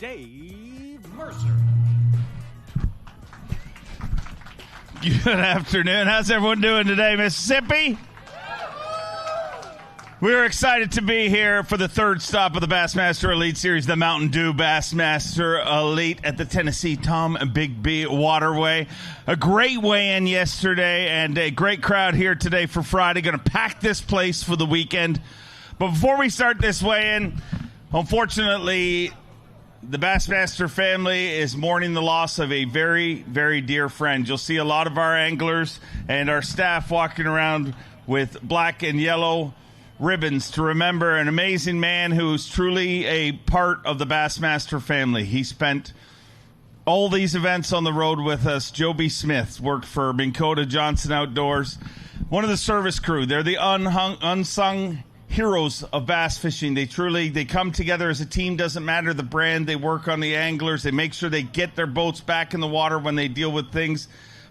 Dave Mercer. Good afternoon. How's everyone doing today, Mississippi? We're excited to be here for the third stop of the Bassmaster Elite Series, the Mountain Dew Bassmaster Elite at the Tennessee-Tombigbee Waterway. A great weigh-in yesterday and a great crowd here today for Friday. Going to pack this place for the weekend. But before we start this weigh-in, unfortunately, the Bassmaster family is mourning the loss of a very, very dear friend. You'll see a lot of our anglers and our staff walking around with black and yellow ribbons to remember an amazing man who's truly a part of the Bassmaster family. He spent all these events on the road with us. Joby Smith worked for Minn Kota Johnson Outdoors, one of the service crew. They're the unsung heroes of bass fishing. They come together as a team. Doesn't matter the brand. They work on the anglers. They make sure they get their boats back in the water when they deal with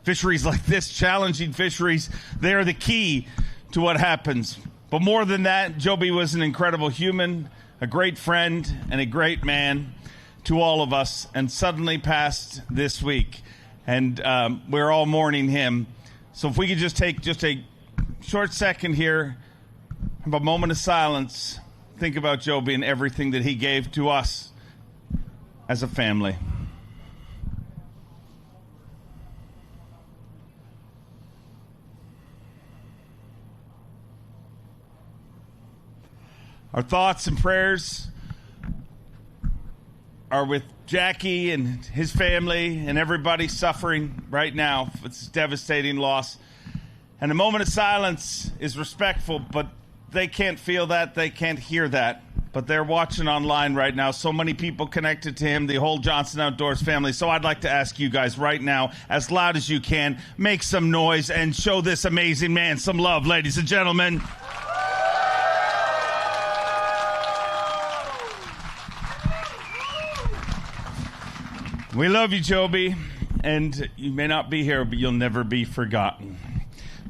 fisheries like this, challenging fisheries. They are the key to what happens. But more than that, Joby was an incredible human, a great friend, and a great man to all of us, and suddenly passed this week. And we're all mourning him. So if we could just take a short second here, have a moment of silence, think about Joby and everything that he gave to us as a family. Our thoughts and prayers are with Jackie and his family and everybody suffering right now. It's a devastating loss. And a moment of silence is respectful, but they can't feel that. They can't hear that. But they're watching online right now. So many people connected to him, the whole Johnson Outdoors family. So I'd like to ask you guys right now, as loud as you can, make some noise and show this amazing man some love, ladies and gentlemen. We love you, Joby, and you may not be here, but you'll never be forgotten.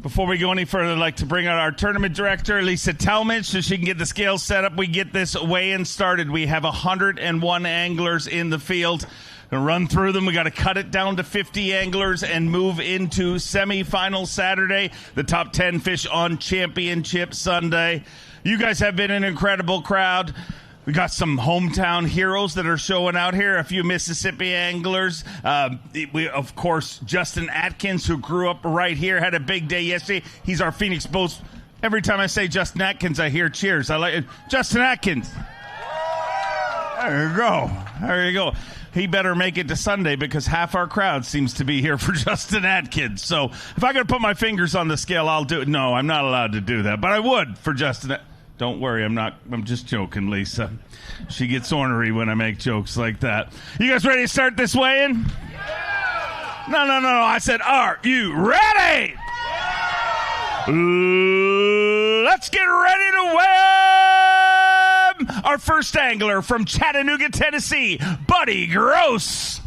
Before we go any further, I'd like to bring out our tournament director, Lisa Talmadge, so she can get the scales set up. We get this weigh-in started. We have 101 anglers in the field. Gonna run through them. We got to cut it down to 50 anglers and move into semifinal Saturday. The top 10 fish on Championship Sunday. You guys have been an incredible crowd. We got some hometown heroes that are showing out here, a few Mississippi anglers. Of course, Justin Atkins, who grew up right here, had a big day yesterday. He's our Phoenix Boats. Every time I say Justin Atkins, I hear cheers. I like it. Justin Atkins. There you go. There you go. He better make it to Sunday because half our crowd seems to be here for Justin Atkins. So if I could put my fingers on the scale, I'll do it. No, I'm not allowed to do that, but I would for Justin Atkins. Don't worry, I'm just joking, Lisa. She gets ornery when I make jokes like that. You guys ready to start this weigh-in? Yeah! No. I said, are you ready? Yeah! Let's get ready to weigh our first angler from Chattanooga, Tennessee, Buddy Gross.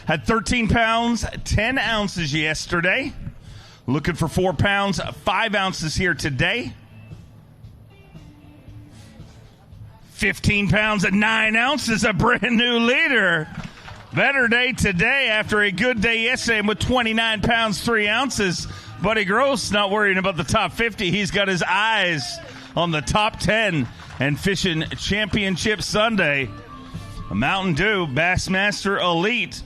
Had 13 pounds, 10 ounces yesterday. Looking for 4 pounds, 5 ounces here today. 15 pounds and 9 ounces, a brand new leader. Better day today after a good day yesterday with 29 pounds, 3 ounces. Buddy Gross not worrying about the top 50. He's got his eyes on the top 10 and fishing Championship Sunday. A Mountain Dew Bassmaster Elite.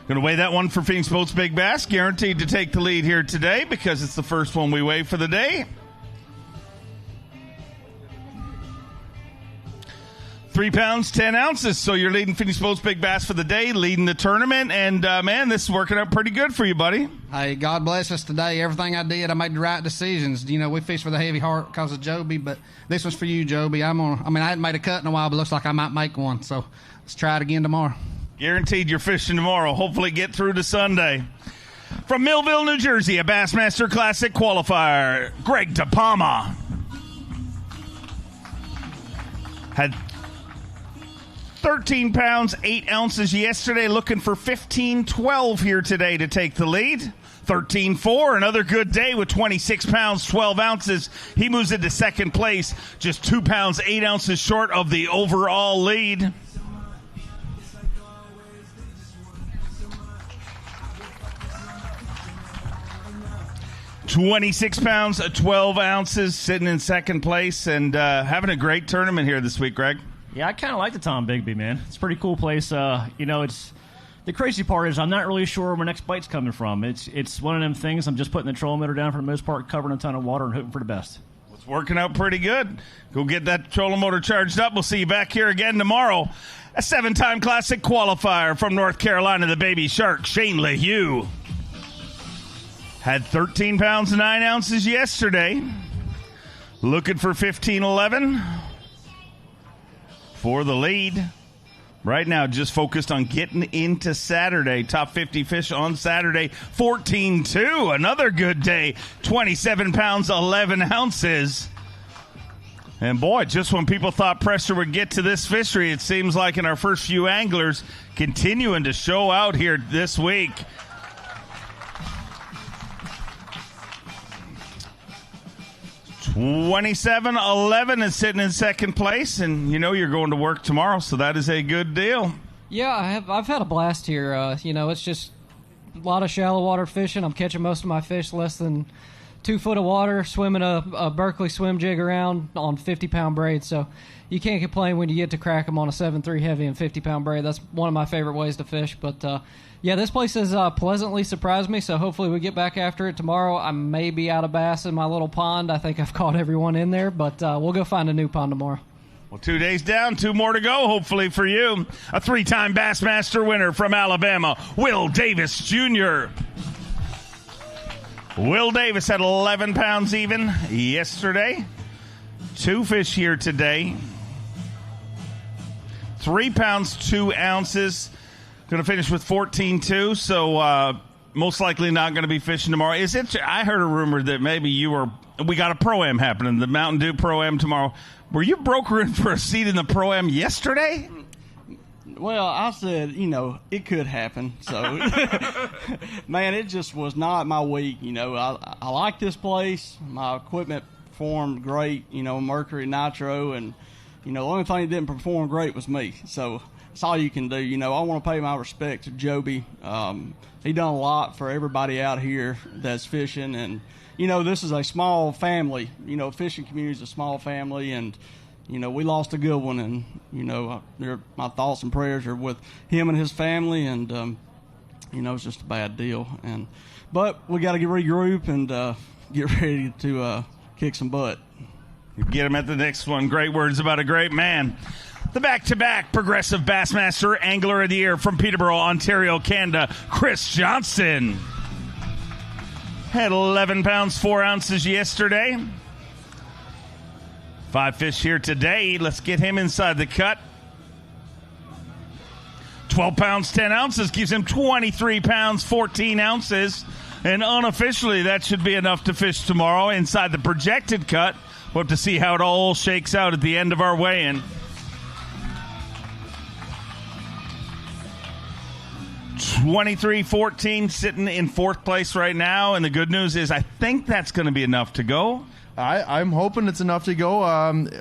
Going to weigh that one for Phoenix Boats Big Bass. Guaranteed to take the lead here today because it's the first one we weigh for the day. 3 pounds, 10 ounces. So you're leading Phoenix Boats Big Bass for the day, leading the tournament. And, man, this is working out pretty good for you, buddy. Hey, God bless us today. Everything I did, I made the right decisions. You know, we fished with a heavy heart because of Joby, but this was for you, Joby. I hadn't made a cut in a while, but it looks like I might make one. So let's try it again tomorrow. Guaranteed you're fishing tomorrow. Hopefully get through to Sunday. From Millville, New Jersey, a Bassmaster Classic qualifier, Greg DePalma. Had 13 pounds, 8 ounces yesterday, looking for 15-12 here today to take the lead. 13-4, another good day with 26 pounds, 12 ounces. He moves into second place, just 2 pounds, 8 ounces short of the overall lead. £26, 12 ounces, sitting in second place and having a great tournament here this week, Greg. Yeah, I kind of like the Tombigbee, man. It's a pretty cool place. It's the crazy part is I'm not really sure where my next bite's coming from. It's one of them things. I'm just putting the trolling motor down for the most part, covering a ton of water and hoping for the best. It's working out pretty good. Go get that trolling motor charged up. We'll see you back here again tomorrow. A 7-time classic qualifier from North Carolina, the Baby Shark, Shane LeHue. Had 13 pounds, 9 ounces yesterday. Looking for 15-11 for the lead. Right now, just focused on getting into Saturday. Top 50 fish on Saturday. 14-2, another good day. 27 pounds, 11 ounces. And boy, just when people thought pressure would get to this fishery, it seems like in our first few anglers continuing to show out here this week. 27-11 is sitting in second place, and you know you're going to work tomorrow, so that is a good deal. Yeah, I've had a blast here. It's just a lot of shallow water fishing. I'm catching most of my fish less than 2 foot of water, swimming a Berkeley swim jig around on 50-pound braid. So you can't complain when you get to crack them on a 7.3 heavy and 50-pound braid. That's one of my favorite ways to fish. But, yeah, this place has pleasantly surprised me, so hopefully we get back after it tomorrow. I may be out of bass in my little pond. I think I've caught everyone in there, but we'll go find a new pond tomorrow. Well, 2 days down, 2 more to go, hopefully for you. A 3-time Bassmaster winner from Alabama, Will Davis Jr. Will Davis had 11 pounds even yesterday. 2 fish here today. 3 pounds, 2 ounces. Going to finish with 14-2, so most likely not going to be fishing tomorrow. I heard a rumor that maybe we got a Pro-Am happening, the Mountain Dew Pro-Am tomorrow. Were you brokering for a seat in the Pro-Am yesterday? Well, I said, it could happen. So, man, it just was not my week. I like this place. My equipment performed great, mercury, nitro, and, the only thing that didn't perform great was me. So that's all you can do. I want to pay my respect to Joby. He done a lot for everybody out here that's fishing. And, this is a small family. Fishing community is a small family. And, we lost a good one. And, my thoughts and prayers are with him and his family. And, it's just a bad deal. But we got to regroup and get ready to kick some butt. Get him at the next one. Great words about a great man. The back-to-back Progressive Bassmaster Angler of the Year from Peterborough, Ontario, Canada, Chris Johnson. Had 11 pounds, 4 ounces yesterday. 5 fish here today. Let's get him inside the cut. 12 pounds, 10 ounces gives him 23 pounds, 14 ounces. And unofficially, that should be enough to fish tomorrow inside the projected cut. We'll have to see how it all shakes out at the end of our weigh-in. 23-14, sitting in 4th place right now. And the good news is I think that's going to be enough to go. I'm hoping it's enough to go.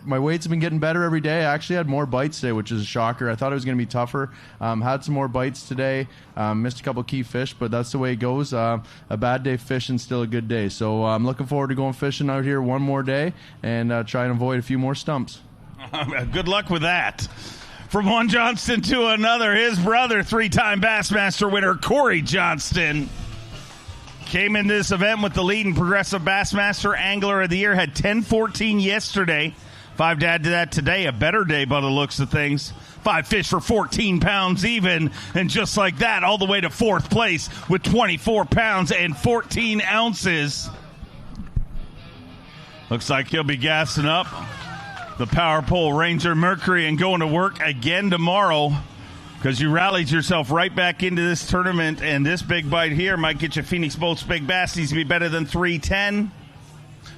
My weights have been getting better every day. I actually had more bites today, which is a shocker. I thought it was going to be tougher. Had some more bites today. Missed a couple key fish, but that's the way it goes. A bad day fishing, still a good day. So I'm looking forward to going fishing out here one more day and try and avoid a few more stumps. Good luck with that. From one Johnston to another, his brother, 3-time Bassmaster winner, Corey Johnston, came in this event with the lead in Progressive Bassmaster Angler of the Year. Had 10-14 yesterday. 5 to add to that today. A better day by the looks of things. 5 fish for 14 pounds even. And just like that, all the way to 4th place with 24 pounds and 14 ounces. Looks like he'll be gassing up the Power Pole Ranger Mercury and going to work again tomorrow, because you rallied yourself right back into this tournament, and this big bite here might get you Phoenix Boats Big Bass. Needs to be better than 310.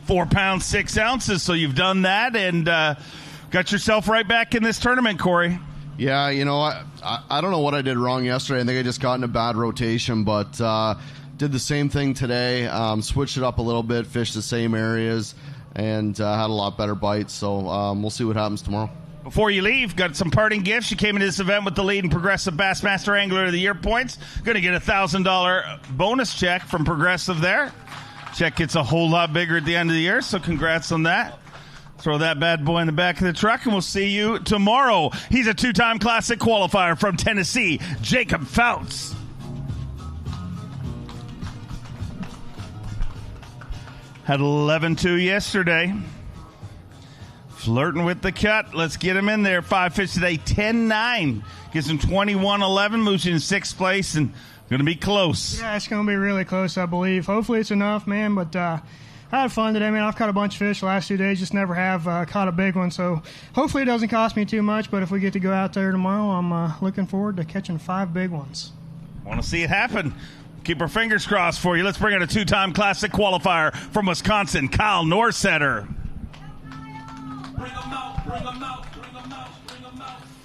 4 pounds, 6 ounces, so you've done that and got yourself right back in this tournament, Corey. Yeah, I don't know what I did wrong yesterday. I think I just got in a bad rotation, but did the same thing today, switched it up a little bit, fished the same areas, and had a lot better bites. So we'll see what happens tomorrow. Before you leave, got some parting gifts. You came into this event with the lead in Progressive Bassmaster Angler of the Year points. Going to get a $1,000 bonus check from Progressive there. Check gets a whole lot bigger at the end of the year, so congrats on that. Throw that bad boy in the back of the truck, and we'll see you tomorrow. He's a 2-time Classic qualifier from Tennessee, Jacob Fouts. Had 11-2 yesterday. Flirting with the cut. Let's get him in there. 5 fish today, 10-9. Gives him 21-11, moves you in 6th place, and going to be close. Yeah, it's going to be really close, I believe. Hopefully it's enough, man, but I had fun today, man. I've caught a bunch of fish the last 2 days, just never have caught a big one, so hopefully it doesn't cost me too much, but if we get to go out there tomorrow, I'm looking forward to catching 5 big ones. Want to see it happen. Keep our fingers crossed for you. Let's bring in a 2-time Classic qualifier from Wisconsin, Kyle Norsetter.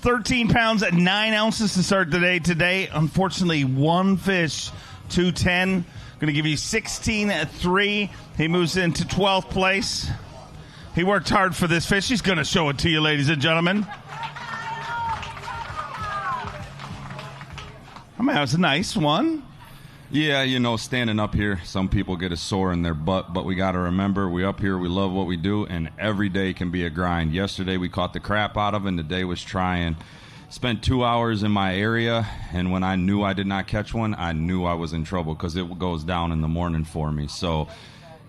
13 pounds at 9 ounces to start the day today. Unfortunately, 1 fish, 210. Going to give you 16-3. He moves into 12th place. He worked hard for this fish. He's going to show it to you, ladies and gentlemen. I mean, that was a nice one. Yeah, you know, standing up here, some people get a sore in their butt, but we got to remember, we up here, we love what we do, and every day can be a grind. Yesterday we caught the crap out of it, and today was trying. Spent 2 hours in my area, and when I knew I did not catch one, I knew I was in trouble because it goes down in the morning for me. So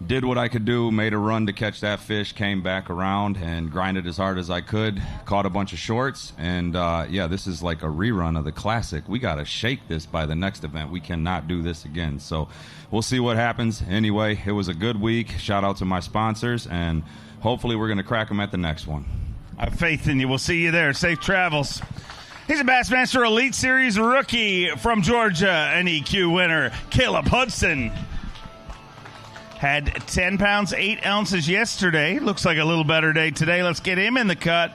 did what I could do, made a run to catch that fish, came back around and grinded as hard as I could, caught a bunch of shorts, and yeah, this is like a rerun of the Classic. We got to shake this by the next event. We cannot do this again. So we'll see what happens. Anyway, it was a good week. Shout out to my sponsors, and hopefully we're going to crack them at the next one. I have faith in you. We'll see you there. Safe travels. He's a Bassmaster Elite Series rookie from Georgia, an EQ winner, Caleb Hudson. Had 10 pounds, 8 ounces yesterday. Looks like a little better day today. Let's get him in the cut.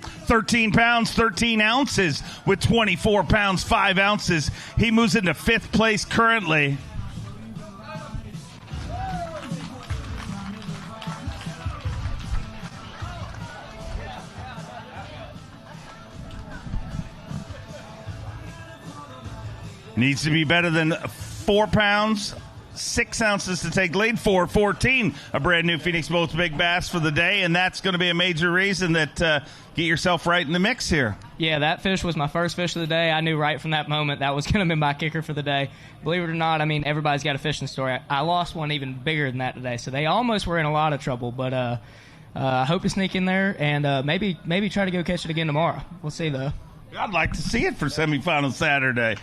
13 pounds, 13 ounces with 24 pounds, 5 ounces. He moves into 5th place currently. Needs to be better than 4 pounds, 6 ounces to take lead. 4:14, a brand new Phoenix Boats Big Bass for the day, and that's going to be a major reason that get yourself right in the mix here. Yeah, that fish was my first fish of the day. I knew right from that moment that was going to be my kicker for the day. Believe it or not, I mean, everybody's got a fishing story. I lost one even bigger than that today, so they almost were in a lot of trouble, but I hope to sneak in there and maybe try to go catch it again tomorrow. We'll see, though. I'd like to see it for semifinal Saturday.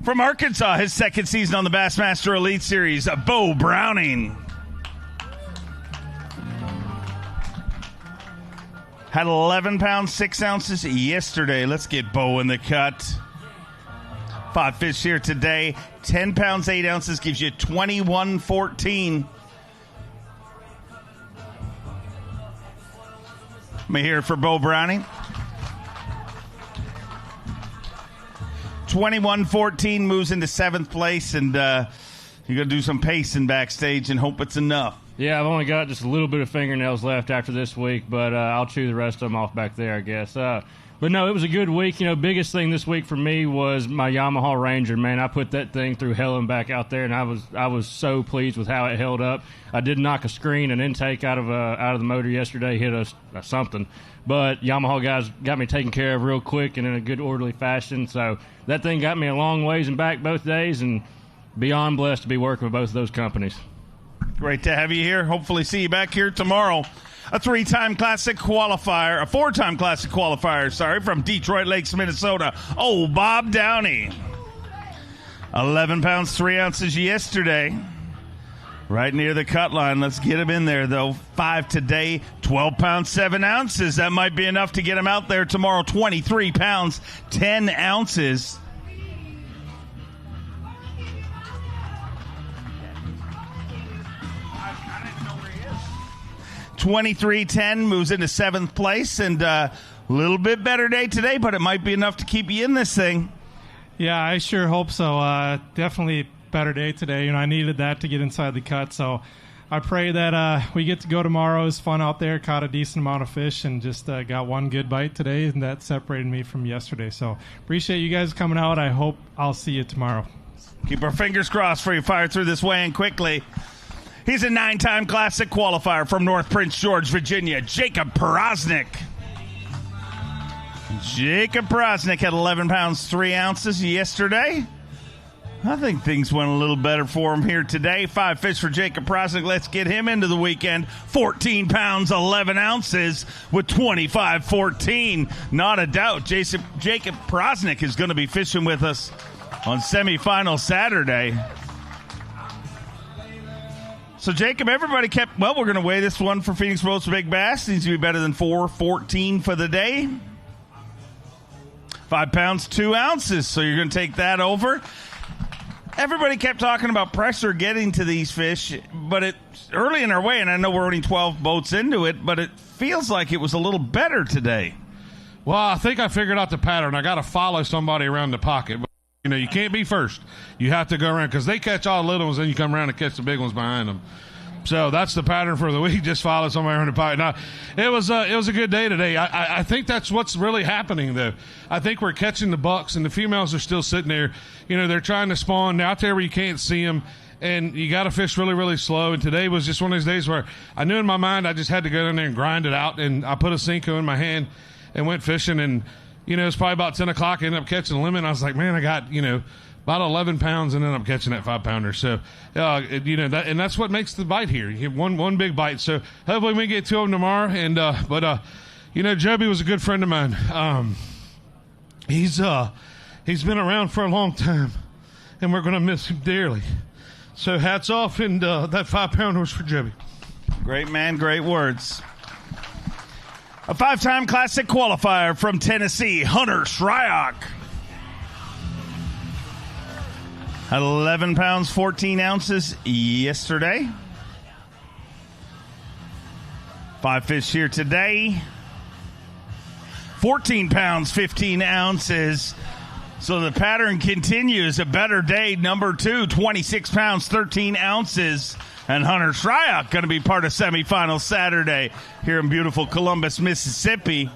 From Arkansas, his second season on the Bassmaster Elite Series, Bo Browning. Had 11 pounds, 6 ounces yesterday. Let's get Bo in the cut. 5 fish here today. 10 pounds, 8 ounces gives you 21-14. Let me hear it for Bo Browning. 21-14 moves into 7th place, and you're going to do some pacing backstage and hope it's enough. Yeah, I've only got just a little bit of fingernails left after this week, but I'll chew the rest of them off back there, I guess. But no, it was a good week. You know, biggest thing this week for me was my Yamaha Ranger. Man, I put that thing through hell and back out there, and I was so pleased with how it held up. I did knock a screen and intake out of the motor yesterday, hit something. But Yamaha guys got me taken care of real quick and in a good orderly fashion. So that thing got me a long ways and back both days, and beyond blessed to be working with both of those companies. Great to have you here. Hopefully see you back here tomorrow. A 4-time Classic qualifier, from Detroit Lakes, Minnesota. Oh, Bob Downey. 11 pounds, 3 ounces yesterday. Right near the cut line. Let's get him in there, though. 5 today, 12 pounds, 7 ounces. That might be enough to get him out there tomorrow. 23 pounds, 10 ounces. $23.10 moves into 7th place, and a little bit better day today, but it might be enough to keep you in this thing. Yeah, I sure hope so. Definitely better day today. I needed that to get inside the cut, so I pray that we get to go tomorrow. It was fun out there, caught a decent amount of fish, and just got one good bite today, and that separated me from yesterday. So appreciate you guys coming out. I hope I'll see you tomorrow. Keep our fingers crossed for you. Fire through this weigh-in quickly. He's a 9-time Classic qualifier from North Prince George, Virginia, Jacob Porosnik. Jacob Porosnik had 11 pounds 3 ounces yesterday. I think things went a little better for him here today. 5 fish for Jacob Porosnik. Let's get him into the weekend. 14 pounds 11 ounces with 25.14. Not a doubt. Jacob Porosnik is going to be fishing with us on semifinal Saturday. So, Jacob, everybody kept, well, we're going to weigh this one for Phoenix Boats Big Bass. Needs to be better than 4.14 for the day. 5 pounds 2 ounces. So you're going to take that over. Everybody kept talking about pressure getting to these fish, but it's early in our way, and I know we're only 12 boats into it, but it feels like it was a little better today. Well, I think I figured out the pattern. I got to follow somebody around the pocket. But, you can't be first. You have to go around because they catch all the little ones, then you come around and catch the big ones behind them. So that's the pattern for the week. Just follow somebody around the pocket. Now, it was a good day today. I think that's what's really happening, though. I think we're catching the bucks, and the females are still sitting there. They're trying to spawn out there where you can't see them, and you got to fish really, really slow. And today was just one of those days where I knew in my mind I just had to go in there and grind it out, and I put a Cinco in my hand and went fishing, and it's probably about 10 o'clock. I ended up catching the limit, and I was like, man, I got, about 11 pounds, and then I'm catching that 5-pounder. So, that, and that's what makes the bite here. You get one big bite. So hopefully we get 2 of them tomorrow. And Joby was a good friend of mine. He's been around for a long time, and we're going to miss him dearly. So hats off, and that 5-pounder was for Joby. Great man, great words. A 5-time Classic qualifier from Tennessee, Hunter Shryock. At 11 pounds, 14 ounces yesterday. 5 fish here today. 14 pounds, 15 ounces. So the pattern continues. A better day, number 2, 26 pounds, 13 ounces. And Hunter Shryock going to be part of semifinal Saturday here in beautiful Columbus, Mississippi.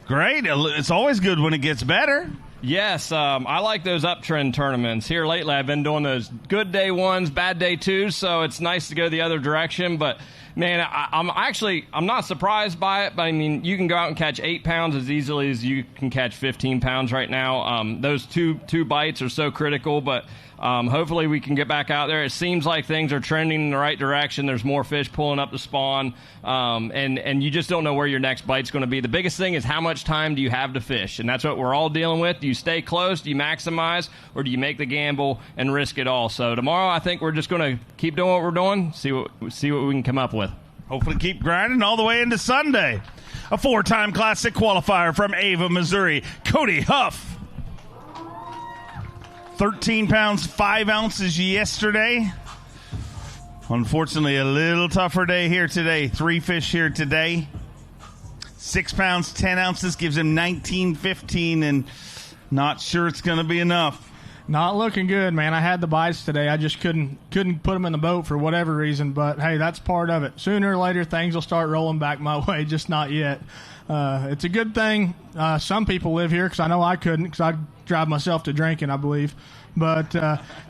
Great. It's always good when it gets better. Yes, I like those uptrend tournaments. Here lately, I've been doing those good day 1s, bad day 2s, so it's nice to go the other direction. But, man, I'm not surprised by it. But, I mean, you can go out and catch 8 pounds as easily as you can catch 15 pounds right now. Those two bites are so critical, but hopefully we can get back out there. It seems like things are trending in the right direction. There's more fish pulling up the spawn, and you just don't know where your next bite's going to be. The biggest thing is how much time do you have to fish, and that's what we're all dealing with. Do you stay close? Do you maximize? Or do you make the gamble and risk it all? So tomorrow I think we're just going to keep doing what we're doing, see what we can come up with. Hopefully keep grinding all the way into Sunday. A 4-time Classic qualifier from Ava, Missouri, Cody Huff. 13 pounds, 5 ounces yesterday. Unfortunately, a little tougher day here today. 3 fish here today. 6 pounds, 10 ounces gives him 19.15, and not sure it's going to be enough. Not looking good, man. I had the bites today. I just couldn't put them in the boat for whatever reason, but hey, that's part of it. Sooner or later, things will start rolling back my way, just not yet. It's a good thing some people live here, because I know I couldn't, because I'd drive myself to drinking, I believe. But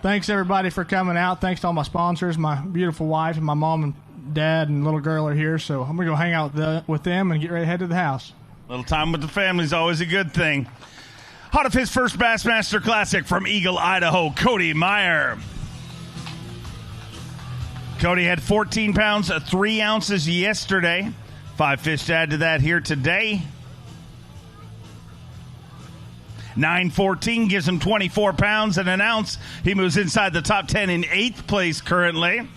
thanks, everybody, for coming out. Thanks to all my sponsors. My beautiful wife and my mom and dad and little girl are here, so I'm going to go hang out with them and get ready to head to the house. A little time with the family is always a good thing. Hot of his first Bassmaster Classic from Eagle, Idaho, Cody Meyer. Cody had 14 pounds, 3 ounces yesterday. 5 fish to add to that here today. 9.14 gives him 24 pounds and an ounce. He moves inside the top 10 in 8th place currently.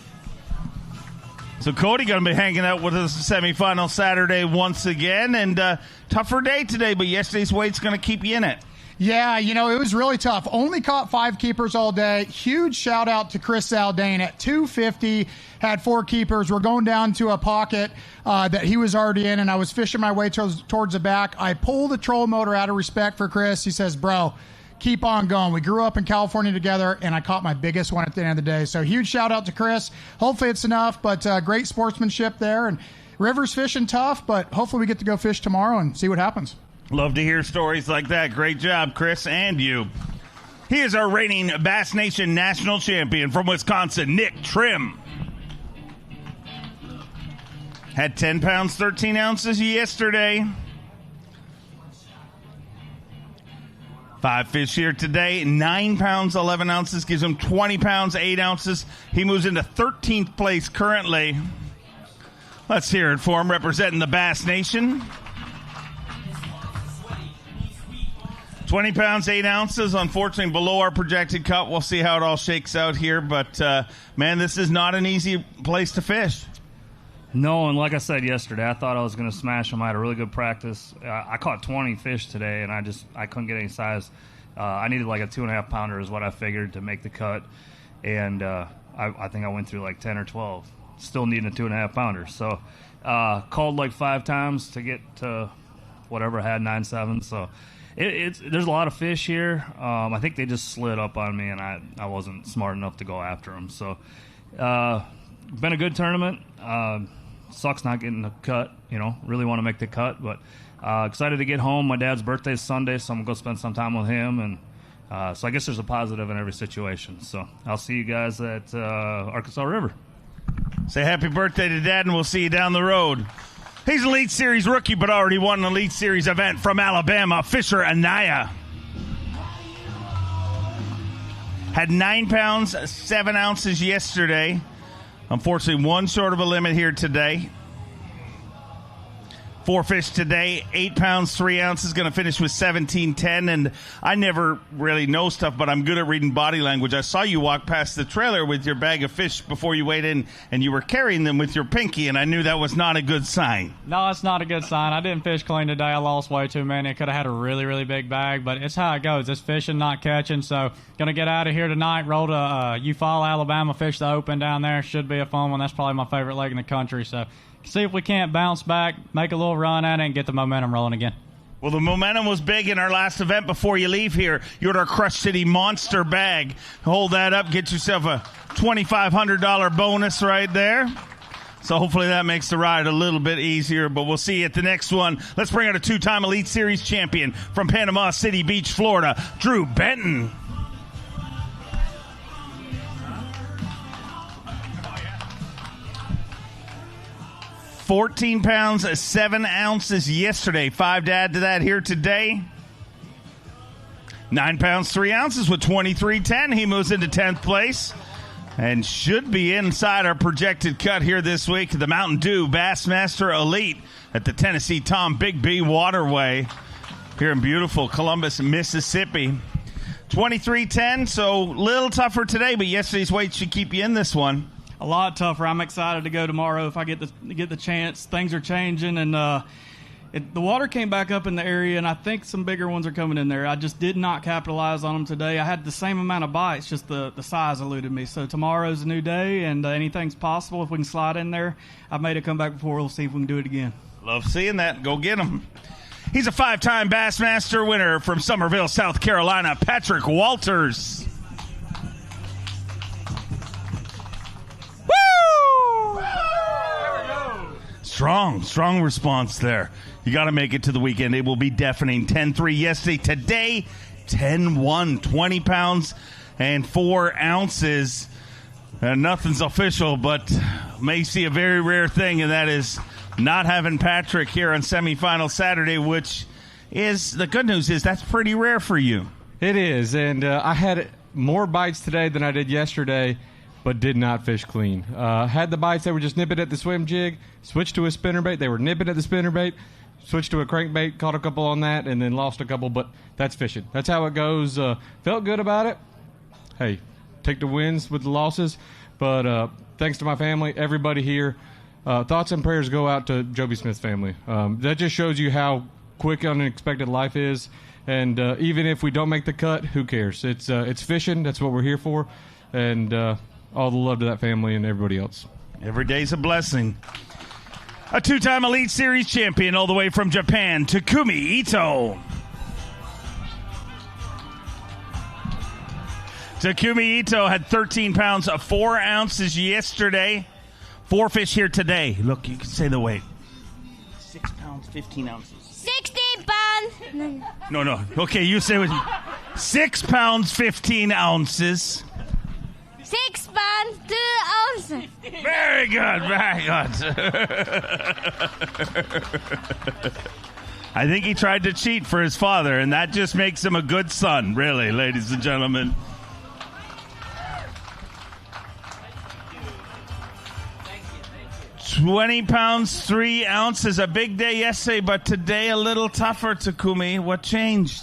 So Cody going to be hanging out with us semifinal Saturday once again. And tougher day today, but yesterday's weight's going to keep you in it. Yeah, it was really tough. Only caught 5 keepers all day. Huge shout out to Chris Zaldane at 250. Had 4 keepers. We're going down to a pocket that he was already in, and I was fishing my way towards the back. I pull the troll motor out of respect for Chris. He says, bro, keep on going. We grew up in California together, and I caught my biggest one at the end of the day. So huge shout out to Chris. Hopefully it's enough, but great sportsmanship there. And River's fishing tough, but hopefully we get to go fish tomorrow and see what happens. Love to hear stories like that. Great job, Chris, and you. He is our reigning Bass Nation national champion from Wisconsin, Nick Trim. Had 10 pounds, 13 ounces yesterday. 5 fish here today. 9 pounds, 11 ounces gives him 20 pounds, 8 ounces. He moves into 13th place currently. Let's hear it for him, representing the Bass Nation. 20 pounds, 8 ounces, unfortunately below our projected cut. We'll see how it all shakes out here. But, man, this is not an easy place to fish. No, and like I said yesterday, I thought I was going to smash them. I had a really good practice. I caught 20 fish today, and I couldn't get any size. I needed like a 2.5 pounder is what I figured to make the cut. And I think I went through like 10 or 12, still needing a 2.5 pounder. So called like 5 times to get to whatever I had, 9.7. So there's a lot of fish here. I think they just slid up on me, and I wasn't smart enough to go after them. So, been a good tournament. Sucks not getting the cut. Really want to make the cut, but excited to get home. My dad's birthday's Sunday, so I'm gonna go spend some time with him, and so I guess there's a positive in every situation. So I'll see you guys at Arkansas River. Say happy birthday to Dad, and we'll see you down the road. He's an Elite Series rookie, but already won an Elite Series event from Alabama, Fisher Anaya. Had 9 pounds, 7 ounces yesterday. Unfortunately, one short of a limit here today. 4 fish today, 8 pounds, 3 ounces, going to finish with 17.10. And I never really know stuff, but I'm good at reading body language. I saw you walk past the trailer with your bag of fish before you weighed in, and you were carrying them with your pinky, and I knew that was not a good sign. No, it's not a good sign. I didn't fish clean today. I lost way too many. I could have had a really, really big bag, but it's how it goes. It's fishing, not catching. So going to get out of here tonight, roll to Eufaula, Alabama, fish the Open down there. Should be a fun one. That's probably my favorite lake in the country. So see if we can't bounce back, make a little run at it, and get the momentum rolling again. Well, the momentum was big in our last event. Before you leave here, you're at our Crush City Monster bag. Hold that up. Get yourself a $2,500 bonus right there. So hopefully that makes the ride a little bit easier, but we'll see you at the next one. Let's bring out a 2-time Elite Series champion from Panama City Beach, Florida, Drew Benton. 14 pounds, 7 ounces yesterday. 5 to add to that here today. 9 pounds, 3 ounces with 23.10. He moves into 10th place and should be inside our projected cut here this week. The Mountain Dew Bassmaster Elite at the Tennessee-Tombigbee Waterway here in beautiful Columbus, Mississippi. 23.10, so a little tougher today, but yesterday's weight should keep you in this one. A lot tougher. I'm excited to go tomorrow if I get the chance. Things are changing, and the water came back up in the area, and I think some bigger ones are coming in there. I just did not capitalize on them today. I had the same amount of bites, just the size eluded me. So tomorrow's a new day, and anything's possible if we can slide in there. I've made it come back before. We'll see if we can do it again. Love seeing that. Go get him. He's a 5-time Bassmaster winner from Summerville, South Carolina, Patrick Walters. Strong response there. You got to make it to the weekend. It will be deafening. 10-3 yesterday. Today, 10-1, 20 pounds and 4 ounces. Nothing's official, but may see a very rare thing, and that is not having Patrick here on semifinal Saturday, which is, the good news is that's pretty rare for you. It is, and I had more bites today than I did yesterday, but did not fish clean. Had the bites, they were just nipping at the swim jig, switched to a spinnerbait, they were nipping at the spinnerbait, switched to a crankbait, caught a couple on that, and then lost a couple, but that's fishing. That's how it goes. Felt good about it. Hey, take the wins with the losses, but thanks to my family, everybody here, thoughts and prayers go out to Joby Smith's family. That just shows you how quick unexpected life is, and even if we don't make the cut, who cares? It's fishing, that's what we're here for, and all the love to that family and everybody else. Every day's a blessing. A 2-time Elite Series champion all the way from Japan, Takumi Ito. Takumi Ito had 13 pounds of 4 ounces yesterday. 4 fish here today. Look, you can say the weight. 6 pounds, 15 ounces. 16 pounds. No. Okay, you say what? 6 pounds, 15 ounces. 6 pounds, 2 ounces. Very good, very good. I think he tried to cheat for his father, and that just makes him a good son, really, ladies and gentlemen. Thank you. 20 pounds, 3 ounces. A big day yesterday, but today a little tougher, Takumi. What changed?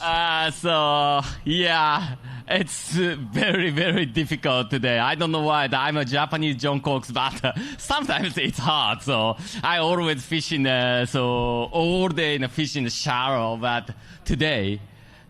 It's very, very difficult today. I don't know why. I'm a Japanese John Cox, but sometimes it's hard. So I always fish all day in fish in the shallow. But today,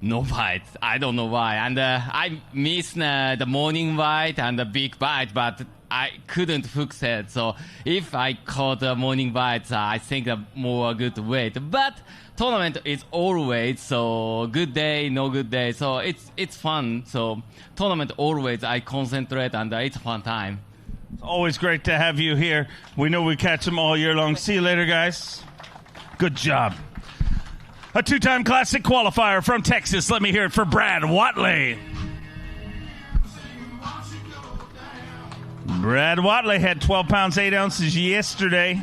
no bite. I don't know why. And I missed the morning bite and the big bite, but I couldn't hook it. So if I caught the morning bites, I think more good weight. But tournament is always so good day, no good day. So it's fun. So tournament always I concentrate and it's fun time. It's always great to have you here. We know we catch them all year long. See you later, guys. Good job. A 2-time classic qualifier from Texas. Let me hear it for Brad Watley. Brad Watley had 12 pounds, 8 ounces yesterday.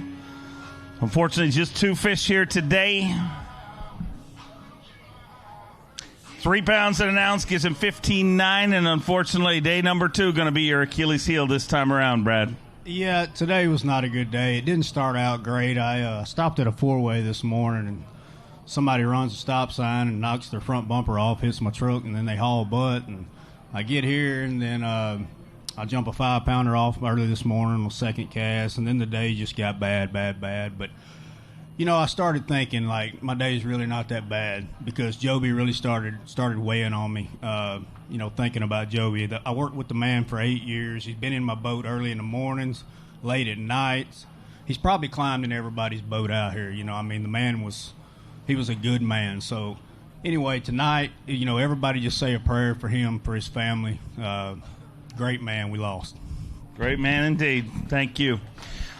Unfortunately, just 2 fish here today. 3 pounds and an ounce gives him 15.9, and unfortunately, day number 2 going to be your Achilles heel this time around, Brad. Yeah, today was not a good day. It didn't start out great. I stopped at a 4-way this morning, and somebody runs a stop sign and knocks their front bumper off, hits my truck, and then they haul butt. And I get here, and then I jump a 5-pounder off early this morning on the second cast, and then the day just got bad. But I started thinking, like, my day's really not that bad because Joby really started weighing on me, thinking about Joby. I worked with the man for 8 years. He's been in my boat early in the mornings, late at nights. He's probably climbed in everybody's boat out here. The man was a good man. So, anyway, tonight, everybody just say a prayer for him, for his family. Great man we lost. Great man indeed. Thank you.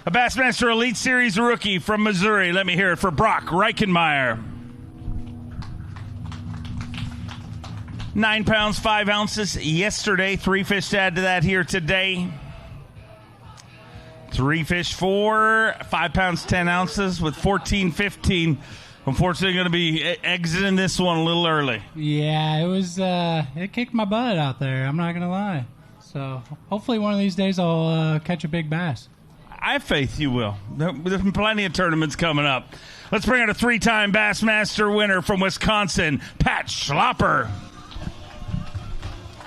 A Bassmaster Elite Series rookie from Missouri. Let me hear it for Brock Reichenmeyer. 9 pounds, 5 ounces yesterday. 3 fish to add to that here today. 3 fish for 5 pounds, 10 ounces with 14.15. Unfortunately, going to be exiting this one a little early. Yeah, it was. It kicked my butt out there. I'm not going to lie. So hopefully one of these days I'll catch a big bass. I have faith you will. There's plenty of tournaments coming up. Let's bring out a 3-time Bassmaster winner from Wisconsin, Pat Schlopper.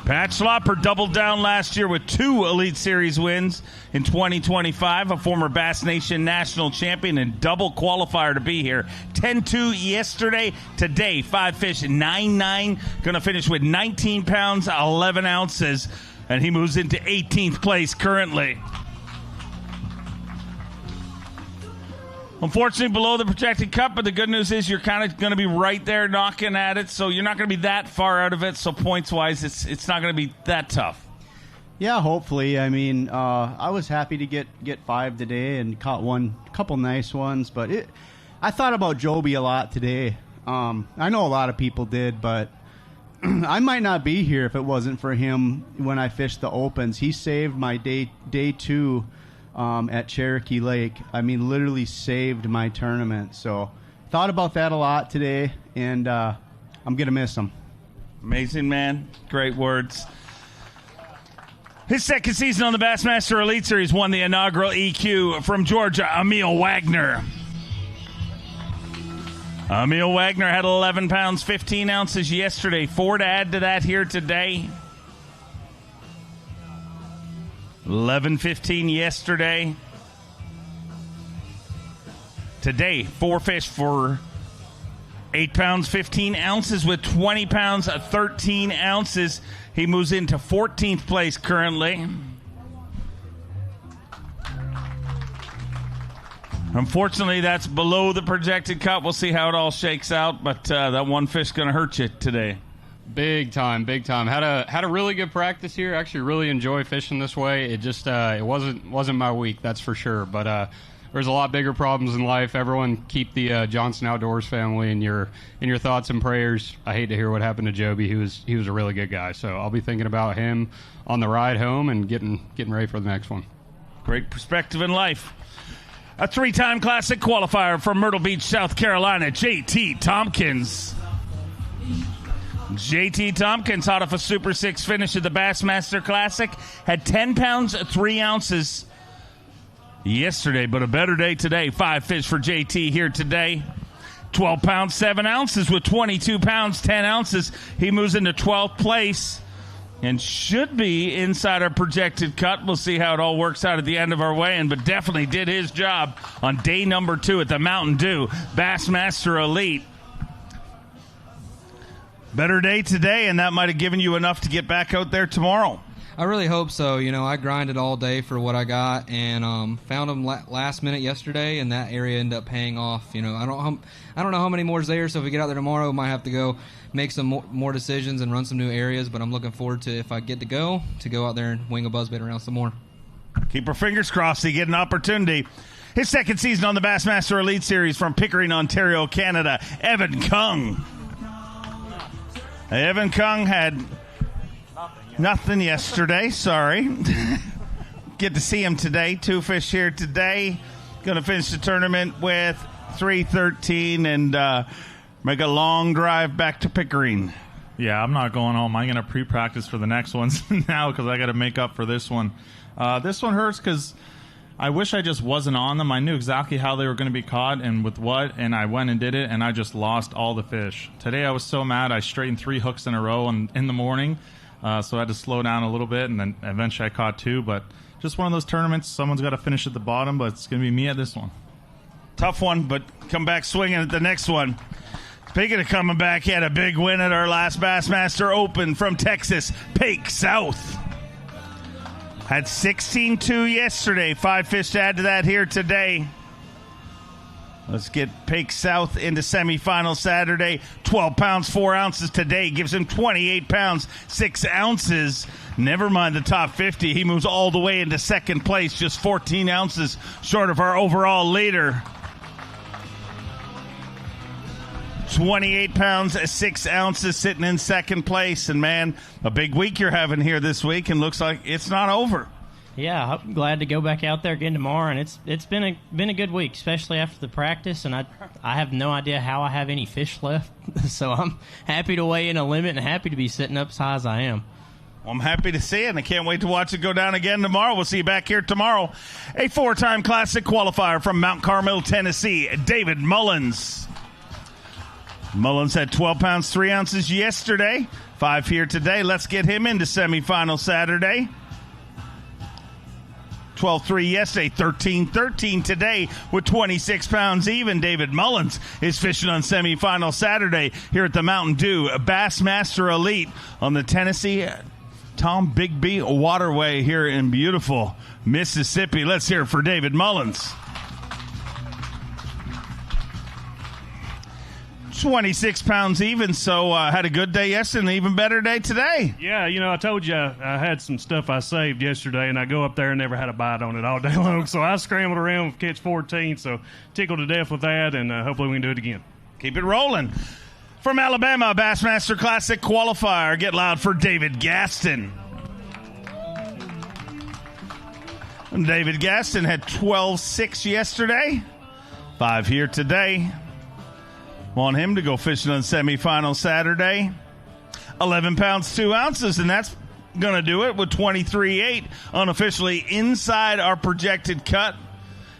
Pat Schlopper doubled down last year with 2 Elite Series wins in 2025, a former Bass Nation national champion and double qualifier to be here. 10-2 yesterday. Today, 5 fish, 9-9. Going to finish with 19 pounds, 11 ounces, and he moves into 18th place currently. Unfortunately, below the projected cut, but the good news is you're kind of going to be right there knocking at it, so you're not going to be that far out of it, so points-wise, it's not going to be that tough. Yeah, hopefully. I mean, I was happy to get 5 today and caught a couple nice ones, but I thought about Joby a lot today. I know a lot of people did, but I might not be here if it wasn't for him when I fished the Opens. He saved my day 2 at Cherokee Lake. I mean, literally saved my tournament. So thought about that a lot today, and I'm going to miss him. Amazing man. Great words. His second season on the Bassmaster Elite Series won the inaugural EQ from Georgia, Emil Wagner. Emil Wagner had 11 pounds, 15 ounces yesterday. 4 to add to that here today. 11.15 yesterday. Today, 4 fish for 8 pounds, 15 ounces with 20 pounds, 13 ounces. He moves into 14th place currently. Unfortunately, that's below the projected cut. We'll see how it all shakes out, but that one fish going to hurt you today. Big time. Had a really good practice here. Actually, really enjoy fishing this way. It just it wasn't my week, that's for sure. But there's a lot bigger problems in life. Everyone keep the Johnson Outdoors family in your thoughts and prayers. I hate to hear what happened to Joby. He was a really good guy. So I'll be thinking about him on the ride home and getting ready for the next one. Great perspective in life. A 3-time Classic qualifier from Myrtle Beach, South Carolina, J.T. Tompkins. J.T. Tompkins hot off a Super 6 finish at the Bassmaster Classic. Had 10 pounds, 3 ounces yesterday, but a better day today. 5 fish for J.T. here today. 12 pounds, 7 ounces with 22 pounds, 10 ounces. He moves into 12th place and should be inside our projected cut. We'll see how it all works out at the end of our weigh-in, but definitely did his job on day number 2 at the Mountain Dew Bassmaster Elite. Better day today, and that might have given you enough to get back out there tomorrow. I really hope so. I grinded all day for what I got, and found them last minute yesterday, and that area ended up paying off. I don't know how many more's there, so if we get out there tomorrow, we might have to go make some more decisions and run some new areas, but I'm looking forward to, if I get to go out there and wing a buzzbait around some more. Keep our fingers crossed to get an opportunity. His second season on the Bassmaster Elite Series from Pickering, Ontario, Canada, Evan Kung. Evan Kung had nothing yesterday, sorry. Get to see him today. 2 fish here today. Going to finish the tournament with 313 and make a long drive back to Pickering. Yeah, I'm not going home. I'm going to pre-practice for the next ones now because I got to make up for this one. This one hurts because I wish I just wasn't on them. I knew exactly how they were going to be caught and with what, and I went and did it, and I just lost all the fish. Today I was so mad I straightened 3 hooks in a row in the morning, so I had to slow down a little bit, and then eventually I caught 2. But just one of those tournaments, someone's got to finish at the bottom, but it's going to be me at this one. Tough one, but come back swinging at the next one. Speaking of coming back, he had a big win at our last Bassmaster Open from Texas, Pake South. Had 16-2 yesterday. 5 fish to add to that here today. Let's get Pake South into semifinal Saturday. 12 pounds, 4 ounces today. Gives him 28 pounds, 6 ounces. Never mind the top 50. He moves all the way into second place, just 14 ounces short of our overall leader. 28 pounds, 6 ounces sitting in second place. And, man, a big week you're having here this week, and looks like it's not over. Yeah, I'm glad to go back out there again tomorrow, and it's been a good week, especially after the practice, and I have no idea how I have any fish left, so I'm happy to weigh in a limit and happy to be sitting up as high as I am. Well, I'm happy to see it, and I can't wait to watch it go down again tomorrow. We'll see you back here tomorrow. A 4-time Classic qualifier from Mount Carmel, Tennessee, David Mullins. Mullins had 12 pounds, 3 ounces yesterday. 5 here today. Let's get him into semifinal Saturday. 12-3 yesterday, 13-13 today with 26 pounds even. David Mullins is fishing on semifinal Saturday here at the Mountain Dew Bassmaster Elite on the Tennessee-Tombigbee Waterway here in beautiful Mississippi. Let's hear it for David Mullins. 26 pounds even, so had a good day yesterday and an even better day today. Yeah, I told you I had some stuff I saved yesterday, and I go up there and never had a bite on it all day long, so I scrambled around with catch 14, so tickled to death with that, and hopefully we can do it again. Keep it rolling. From Alabama, Bassmaster Classic qualifier, get loud for David Gaston. And David Gaston had 12-6 yesterday, 5 here today. Want him to go fishing on semifinal Saturday. 11 pounds, 2 ounces, and that's going to do it with 23.8, unofficially inside our projected cut.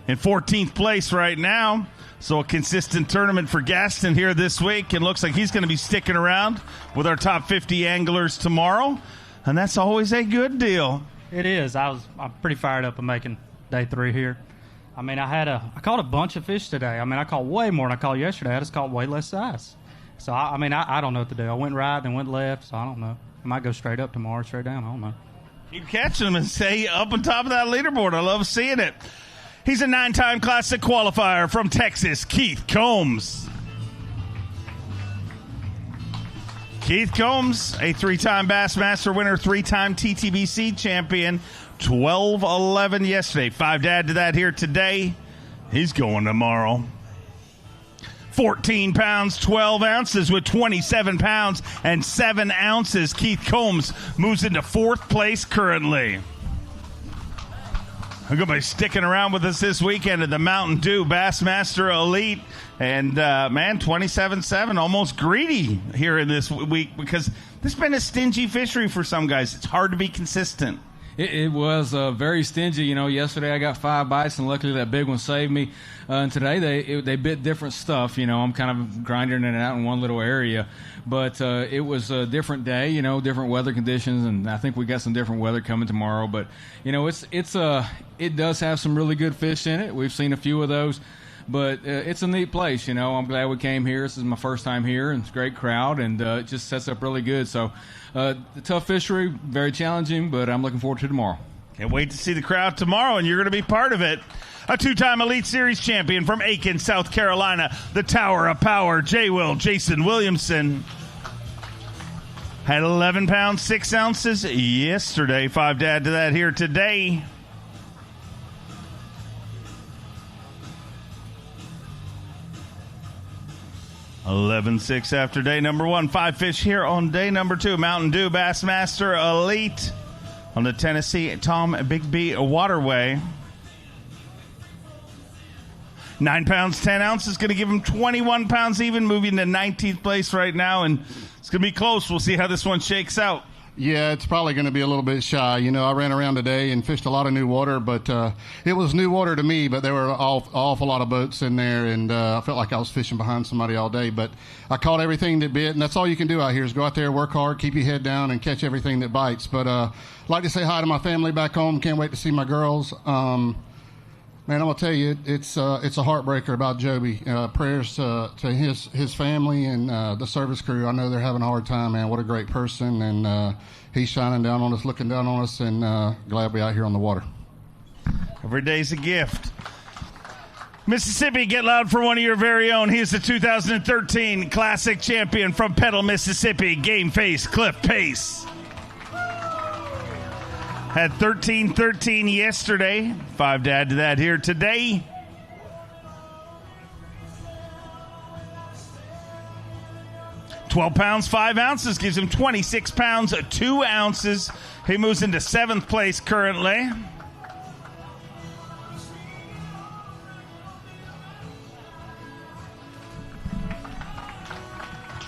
In 14th place right now. So a consistent tournament for Gaston here this week, and looks like he's going to be sticking around with our top 50 anglers tomorrow, and that's always a good deal. It is. I'm pretty fired up of making day 3 here. I mean, I caught a bunch of fish today. I mean, I caught way more than I caught yesterday. I just caught way less size. So, I don't know what to do. I went right, then went left, so I don't know. I might go straight up tomorrow, straight down. I don't know. You catch them and stay up on top of that leaderboard. I love seeing it. He's a 9-time Classic qualifier from Texas, Keith Combs. Keith Combs, a 3-time Bassmaster winner, 3-time TTBC champion, 12-11 yesterday. 5 to add to that here today. He's going tomorrow. 14 pounds, 12 ounces with 27 pounds and 7 ounces. Keith Combs moves into 4th place currently. We're going to be sticking around with us this weekend at the Mountain Dew Bassmaster Elite. And, man, 27-7, almost greedy here in this week because this has been a stingy fishery for some guys. It's hard to be consistent. It was very stingy. Yesterday I got 5 bites, and luckily that big one saved me. And today they bit different stuff. I'm kind of grinding it out in one little area. But it was a different day, different weather conditions, and I think we got some different weather coming tomorrow. But, it does have some really good fish in it. We've seen a few of those. But it's a neat place, I'm glad we came here. This is my first time here, and it's a great crowd, and it just sets up really good. So, the tough fishery, very challenging, but I'm looking forward to tomorrow. Can't wait to see the crowd tomorrow, and you're going to be part of it. A 2-time Elite Series champion from Aiken, South Carolina, the Tower of Power, Jason Williamson. Had 11 pounds, 6 ounces yesterday. 5 to add to that here today. $11.6 after day number 1. 5 fish here on day number 2. Mountain Dew Bassmaster Elite on the Tennessee-Tombigbee Waterway. 9 pounds, 10 ounces, going to give him 21 pounds even, moving to 19th place right now, and it's going to be close. We'll see how this one shakes out. Yeah, it's probably going to be a little bit shy. I ran around today and fished a lot of new water, but it was new water to me, but there were an awful lot of boats in there, and I felt like I was fishing behind somebody all day. But I caught everything that bit, and that's all you can do out here is go out there, work hard, keep your head down, and catch everything that bites. But I'd like to say hi to my family back home. Can't wait to see my girls. Man, I'm going to tell you, it's a heartbreaker about Joby. Prayers to his family and the service crew. I know they're having a hard time, man. What a great person. And he's shining down on us, looking down on us, and glad we're out here on the water. Every day's a gift. Mississippi, get loud for one of your very own. He's the 2013 Classic champion from Petal, Mississippi, Game Face Cliff Pace. Had 13-13 yesterday. 5 to add to that here today. $12 pounds, 5 ounces gives him 26 pounds, 2 ounces. He moves into 7th place currently.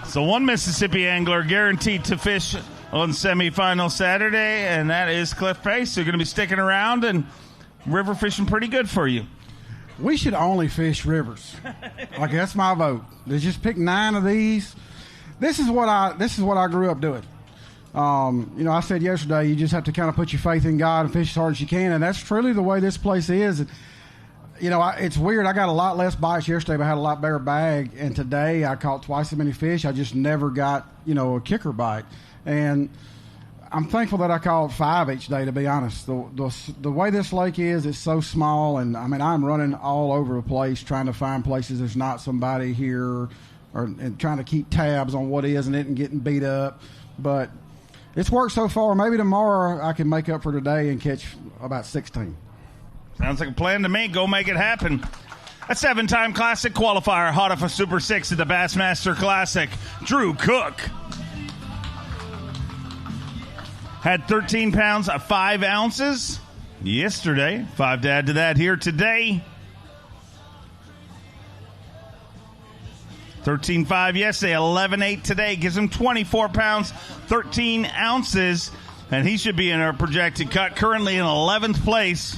So one Mississippi angler guaranteed to fish on semifinal Saturday, and that is Cliff Pace. They're going to be sticking around and river fishing pretty good for you. We should only fish rivers. Like, that's my vote. Let's just pick 9 of these. This is what I grew up doing. I said yesterday, you just have to kind of put your faith in God and fish as hard as you can, and that's truly the way this place is. It's weird. I got a lot less bites yesterday, but I had a lot better bag, and today I caught twice as many fish. I just never got, a kicker bite. And I'm thankful that I caught 5 each day, to be honest. The way this lake is, it's so small, and I'm running all over the place trying to find places there's not somebody here, and trying to keep tabs on what is and isn't getting beat up. But it's worked so far. Maybe tomorrow I can make up for today and catch about 16. Sounds like a plan to me. Go make it happen. A 7-time Classic qualifier, hot off a Super 6 at the Bassmaster Classic, Drew Cook. Had 13 pounds, 5 ounces yesterday. 5 to add to that here today. 13.5 yesterday, 11.8 today. Gives him 24 pounds, 13 ounces. And he should be in our projected cut. Currently in 11th place.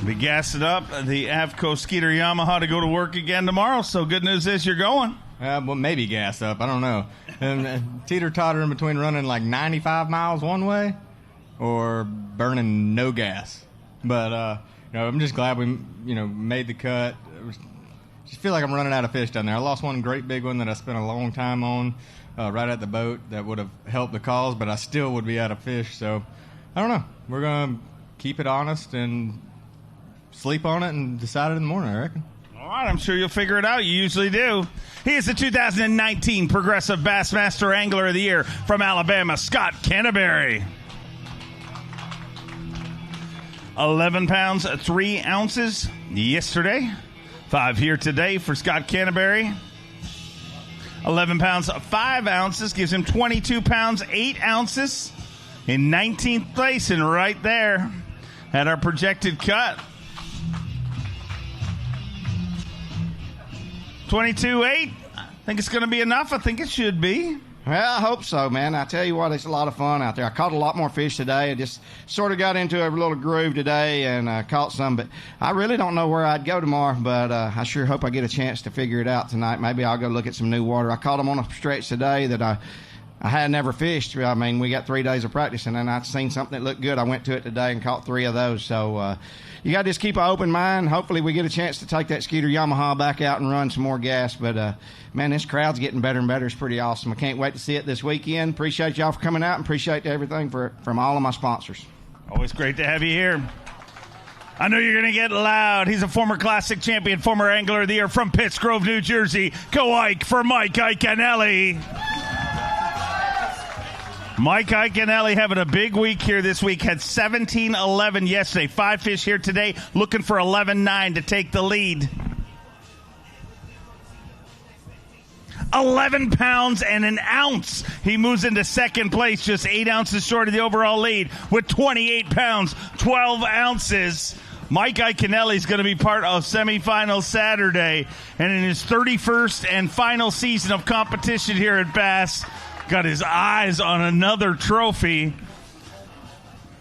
Be gassing up the Avco Skeeter Yamaha to go to work again tomorrow. So good news is you're going. Well, maybe gas up. I don't know. And teeter-tottering between running like 95 miles one way or burning no gas. But, I'm just glad we, made the cut. Just feel like I'm running out of fish down there. I lost one great big one that I spent a long time on right at the boat that would have helped the cause, but I still would be out of fish. So, I don't know. We're going to keep it honest and sleep on it and decide it in the morning, I reckon. All right, I'm sure you'll figure it out. You usually do. He is the 2019 Progressive Bassmaster Angler of the Year from Alabama, Scott Canterbury. 11 pounds, 3 ounces yesterday. 5 here today for Scott Canterbury. 11 pounds, 5 ounces gives him 22 pounds, 8 ounces in 19th place. And right there at our projected cut, 22.8. I think it's going to be enough. I think it should be. Well, I hope so, man. I tell you what, it's a lot of fun out there. I caught a lot more fish today. I just sort of got into a little groove today and caught some, but I really don't know where I'd go tomorrow, but I sure hope I get a chance to figure it out tonight. Maybe I'll go look at some new water. I caught them on a stretch today that I had never fished. I mean, we got 3 days of practice, and then I'd seen something that looked good. I went to it today and caught 3 of those. So you got to just keep an open mind. Hopefully we get a chance to take that Skeeter Yamaha back out and run some more gas. But, man, this crowd's getting better and better. It's pretty awesome. I can't wait to see it this weekend. Appreciate y'all for coming out and appreciate everything from all of my sponsors. Always great to have you here. I know you're going to get loud. He's a former Classic champion, former Angler of the Year from Pittsgrove, New Jersey. Go Ike for Mike Iaconelli. Mike Iaconelli having a big week here this week. Had 17-11 yesterday. 5 fish here today. Looking for 11-9 to take the lead. 11 pounds and an ounce. He moves into second place, just 8 ounces short of the overall lead with 28 pounds, 12 ounces. Mike Iaconelli is going to be part of semifinal Saturday. And in his 31st and final season of competition here at Bass, got his eyes on another trophy.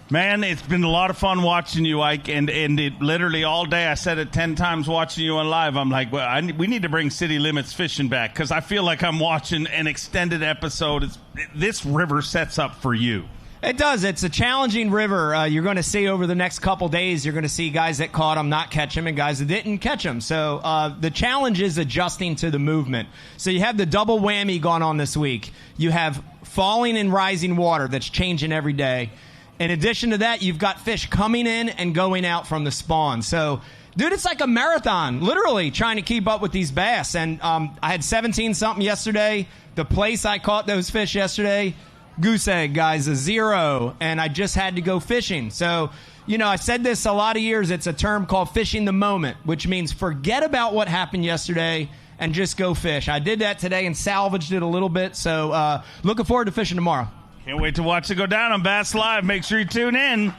Man, it's been a lot of fun watching you, Ike, and it literally all day, I said it 10 times watching you on live. I'm like, well, we need to bring City Limits Fishing back because I feel like I'm watching an extended episode. This river sets up for you. It does. It's a challenging river. You're going to see over the next couple days, you're going to see guys that caught them not catch them and guys that didn't catch them. So the challenge is adjusting to the movement. So you have the double whammy going on this week. You have falling and rising water that's changing every day. In addition to that, you've got fish coming in and going out from the spawn. So, dude, it's like a marathon, literally trying to keep up with these bass. And I had 17-something yesterday. The place I caught those fish yesterday, goose egg, guys, a 0, and I just had to go fishing. So, you know, I said this a lot of years. It's a term called fishing the moment, which means forget about what happened yesterday and just go fish. I did that today and salvaged it a little bit, so looking forward to fishing tomorrow. Can't wait to watch it go down on Bass Live. Make sure you tune in.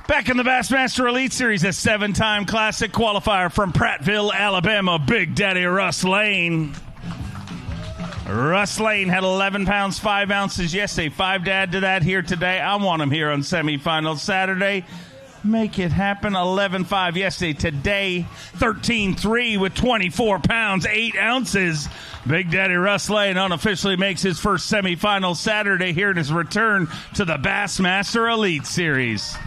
Back in the Bassmaster Elite Series, a 7-time Classic qualifier from Prattville, Alabama, Big Daddy Russ Lane. Russ Lane had 11 pounds, 5 ounces yesterday. 5 to add to that here today. I want him here on semifinal Saturday. Make it happen. 11.5 yesterday. Today, 13.3 with 24 pounds, 8 ounces. Big Daddy Russ Lane unofficially makes his first semifinal Saturday here in his return to the Bassmaster Elite Series.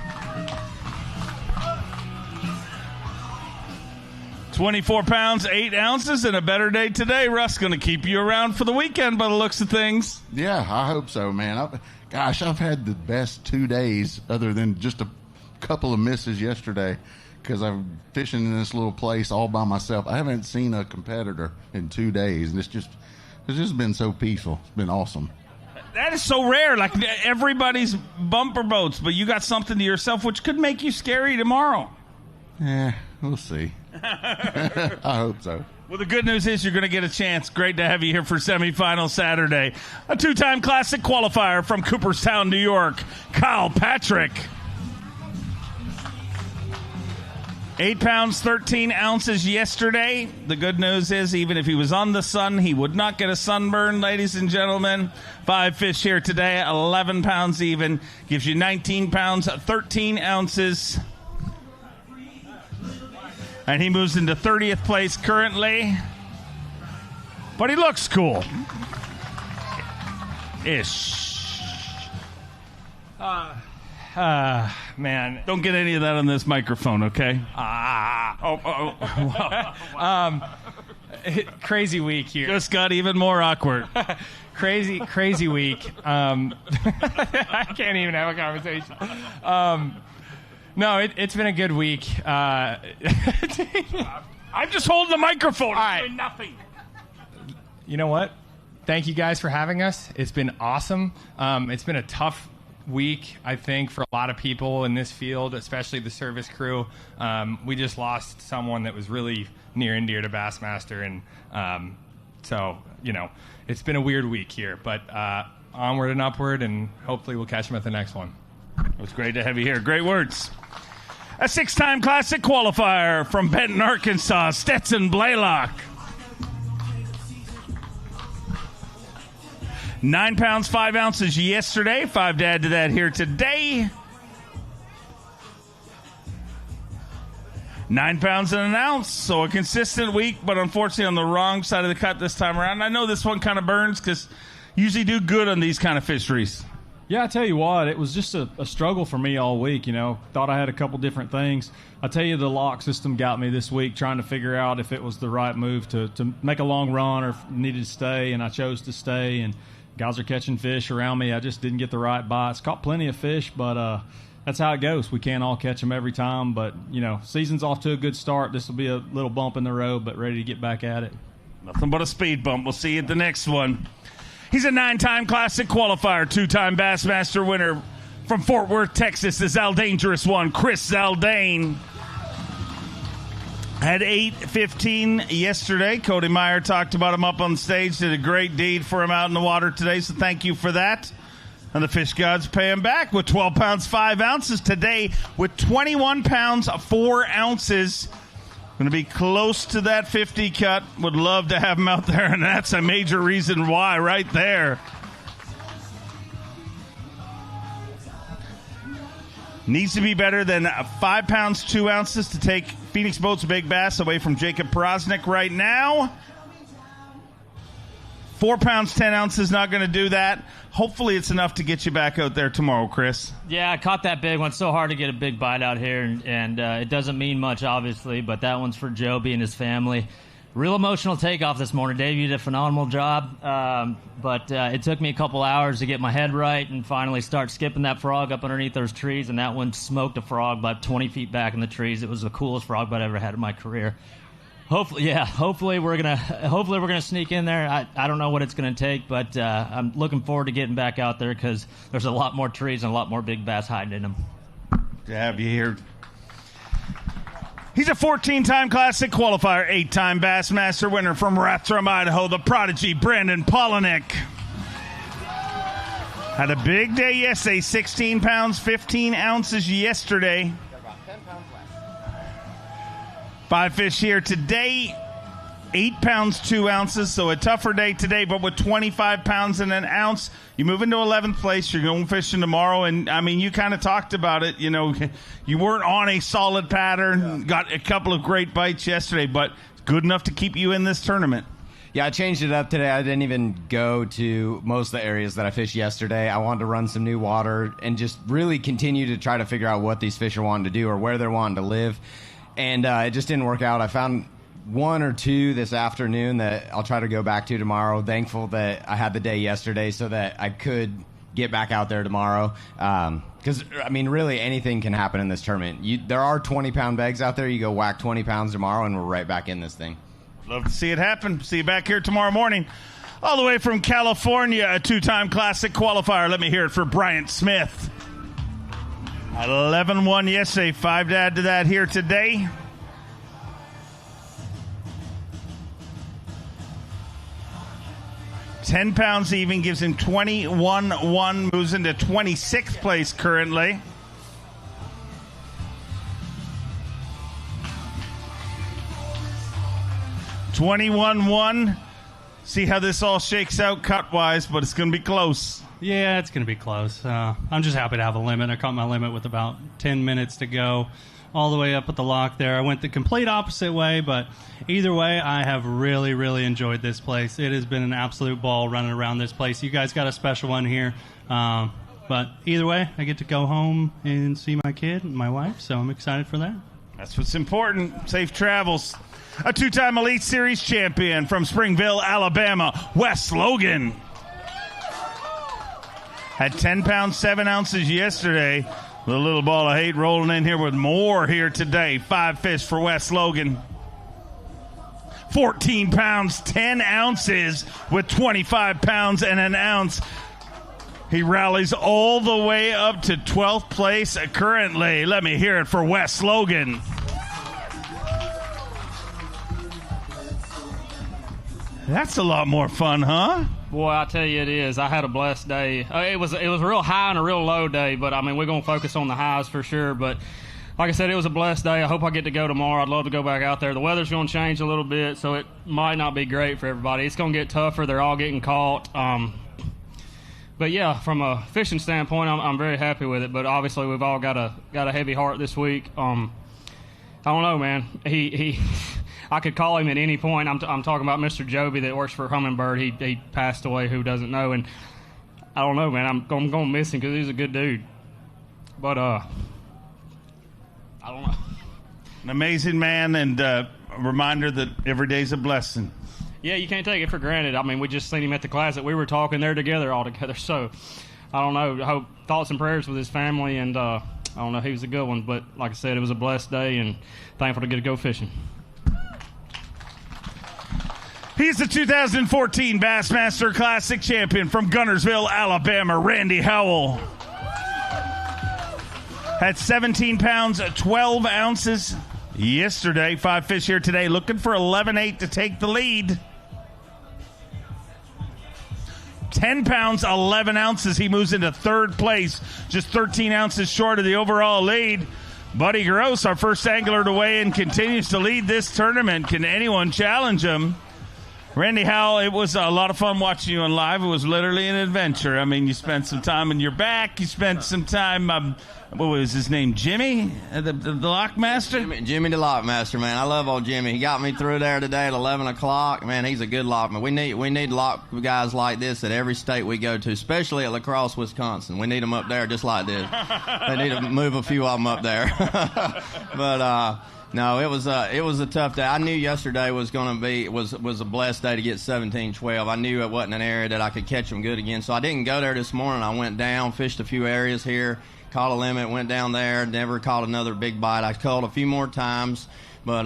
24 pounds, 8 ounces, and a better day today. Russ going to keep you around for the weekend by the looks of things. Yeah, I hope so, man. I've had the best 2 days other than just a couple of misses yesterday because I'm fishing in this little place all by myself. I haven't seen a competitor in 2 days, and it's just been so peaceful. It's been awesome. That is so rare. Like everybody's bumper boats, but you got something to yourself, which could make you scary tomorrow. Yeah, we'll see. I hope so. Well, the good news is you're going to get a chance. Great to have you here for semifinal Saturday. A 2-time Classic qualifier from Cooperstown, New York, Kyle Patrick. 8 pounds, 13 ounces yesterday. The good news is even if he was on the sun, he would not get a sunburn, ladies and gentlemen. 5 fish here today, 11 pounds even. Gives you 19 pounds, 13 ounces. And he moves into 30th place currently. But he looks cool. Ish. Man. Don't get any of that on this microphone, okay? Crazy week here. Just got even more awkward. Crazy week. I can't even have a conversation. No, it's been a good week. I'm just holding the microphone. All right. Doing nothing. You know what? Thank you guys for having us. It's been awesome. It's been a tough week, I think, for a lot of people in this field, especially the service crew. We just lost someone that was really near and dear to Bassmaster, and so, it's been a weird week here, but onward and upward, and hopefully we'll catch him at the next one. It was great to have you here. Great words. A 6-time Classic qualifier from Benton, Arkansas, Stetson Blaylock. 9 pounds, 5 ounces yesterday. 5 to add to that here today. 9 pounds and an ounce. So a consistent week, but unfortunately on the wrong side of the cut this time around. I know this one kind of burns because you usually do good on these kind of fisheries. Yeah, I tell you what, it was just a struggle for me all week, Thought I had a couple different things. I tell you, the lock system got me this week trying to figure out if it was the right move to make a long run or if needed to stay, and I chose to stay, and guys are catching fish around me. I just didn't get the right bites. Caught plenty of fish, but that's how it goes. We can't all catch them every time, but, season's off to a good start. This will be a little bump in the road, but ready to get back at it. Nothing but a speed bump. We'll see you at the next one. He's a 9-time Classic qualifier, 2-time Bassmaster winner from Fort Worth, Texas, the Zaldangerous one, Chris Zaldane. Had 8:15 yesterday. Cody Meyer talked about him up on stage, did a great deed for him out in the water today, so thank you for that. And the fish gods pay him back with 12 pounds, 5 ounces today with 21 pounds, 4 ounces. Going to be close to that 50 cut. Would love to have him out there, and that's a major reason why right there. Needs to be better than 5 pounds, 2 ounces to take Phoenix Boats Big Bass away from Jacob Prosnick right now. 4 pounds, 10 ounces, not going to do that. Hopefully it's enough to get you back out there tomorrow, Chris. Yeah, I caught that big one. It's so hard to get a big bite out here, and it doesn't mean much, obviously, but that one's for Joby and his family. Real emotional takeoff this morning. Dave, you did a phenomenal job, but it took me a couple hours to get my head right and finally start skipping that frog up underneath those trees, and that one smoked a frog about 20 feet back in the trees. It was the coolest frog bite I ever had in my career. Hopefully we're gonna sneak in there. I don't know what it's gonna take, but I'm looking forward to getting back out there because there's a lot more trees and a lot more big bass hiding in them. To have you here. He's a 14-time Classic qualifier, 8-time Bassmaster winner from Rathdrum, Idaho, the prodigy Brandon Polinick. Had a big day yesterday, 16 pounds, 15 ounces yesterday. 5 fish here today, 8 pounds, 2 ounces, so a tougher day today, but with 25 pounds and an ounce, you move into 11th place, you're going fishing tomorrow, and, you kind of talked about it, you weren't on a solid pattern, got a couple of great bites yesterday, but good enough to keep you in this tournament. Yeah, I changed it up today. I didn't even go to most of the areas that I fished yesterday. I wanted to run some new water and just really continue to try to figure out what these fish are wanting to do or where they're wanting to live. And it just didn't work out. I found 1 or 2 this afternoon that I'll try to go back to tomorrow. Thankful that I had the day yesterday so that I could get back out there tomorrow. Because, really anything can happen in this tournament. There are 20-pound bags out there. You go whack 20 pounds tomorrow, and we're right back in this thing. Love to see it happen. See you back here tomorrow morning. All the way from California, a 2-time Classic qualifier. Let me hear it for Bryant Smith. 11-1 yesterday, 5 to add to that here today. $10 pounds even, gives him 21-1, moves into 26th place currently. $21-1. See how this all shakes out cut-wise, but it's going to be close. Yeah, it's going to be close. I'm just happy to have a limit. I caught my limit with about 10 minutes to go, all the way up at the lock there. I went the complete opposite way, but either way, I have really, really enjoyed this place. It has been an absolute ball running around this place. You guys got a special one here. But either way, I get to go home and see my kid and my wife, so I'm excited for that. That's what's important. Safe travels. A 2-time Elite Series champion from Springville, Alabama, Wes Logan. Had 10 pounds, 7 ounces yesterday. With a little ball of hate rolling in here with more here today. 5 fish for Wes Logan. 14 pounds, 10 ounces with 25 pounds and an ounce. He rallies all the way up to 12th place currently. Let me hear it for Wes Logan. That's a lot more fun, huh? Boy, I tell you it is. I had a blessed day. It was a real high and a real low day, but I mean, we're going to focus on the highs for sure. But like I said, it was a blessed day. I hope I get to go tomorrow. I'd love to go back out there. The weather's going to change a little bit, so it might not be great for everybody. It's going to get tougher. They're all getting caught. But yeah, from a fishing standpoint, I'm very happy with it. But obviously, we've all got a heavy heart this week. I don't know, man. He I could call him at any point. I'm talking about Mr. Joby that works for Humminbird. He passed away. Who doesn't know? And I don't know, man. I'm going to miss him because he's a good dude. But I don't know. An amazing man, and a reminder that every day's a blessing. Yeah, you can't take it for granted. I mean, we just seen him at the class that we were talking. They're together all together. So I don't know. I hope thoughts and prayers with his family. And I don't know. He was a good one. But like I said, it was a blessed day, and thankful to get to go fishing. He's the 2014 Bassmaster Classic champion from Gunnersville, Alabama, Randy Howell. Had 17 pounds, 12 ounces yesterday. 5 fish here today, looking for 11.8 to take the lead. 10 pounds, 11 ounces. He moves into third place, just 13 ounces short of the overall lead. Buddy Gross, our first angler to weigh in, continues to lead this tournament. Can anyone challenge him? Randy Howell, it was a lot of fun watching you on live. It was literally an adventure. I mean, you spent some time in your back. You spent some time, what was his name, Jimmy, the Lockmaster? Jimmy the Lockmaster, man. I love old Jimmy. He got me through there today at 11 o'clock. Man, he's a good lockman. We need lock guys like this at every state we go to, especially at La Crosse, Wisconsin. We need them up there just like this. They need to move a few of them up there. But, no, it was a tough day. I knew yesterday was going to be was a blessed day to get 17-12. I knew it wasn't an area that I could catch them good again, so I didn't go there this morning. I went down, fished a few areas here, caught a limit, went down there, never caught another big bite. I caught a few more times, but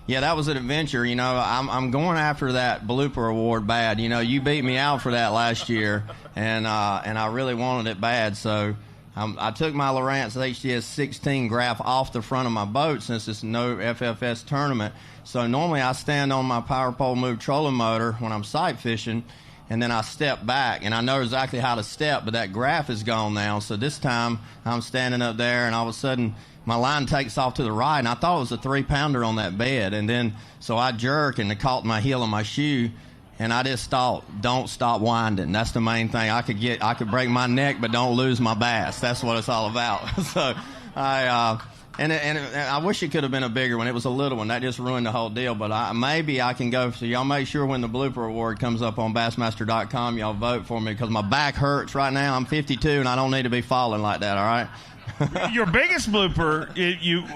yeah, that was an adventure. You know, I'm going after that blooper award bad. You know, you beat me out for that last year, and I really wanted it bad, so. I took my Lowrance HDS 16 graph off the front of my boat since it's no FFS tournament. So normally I stand on my power pole move trolling motor when I'm sight fishing, and then I step back. And I know exactly how to step, but that graph is gone now. So this time I'm standing up there, and all of a sudden my line takes off to the right, and I thought it was a 3-pounder on that bed. And then so I jerk, and it caught my heel of my shoe. And I just thought, don't stop winding. That's the main thing. I could break my neck, but don't lose my bass. That's what it's all about. So I wish it could have been a bigger one. It was a little one. That just ruined the whole deal. But maybe I can go. So y'all make sure when the blooper award comes up on Bassmaster.com, y'all vote for me because my back hurts right now. I'm 52 and I don't need to be falling like that. All right. Your biggest blooper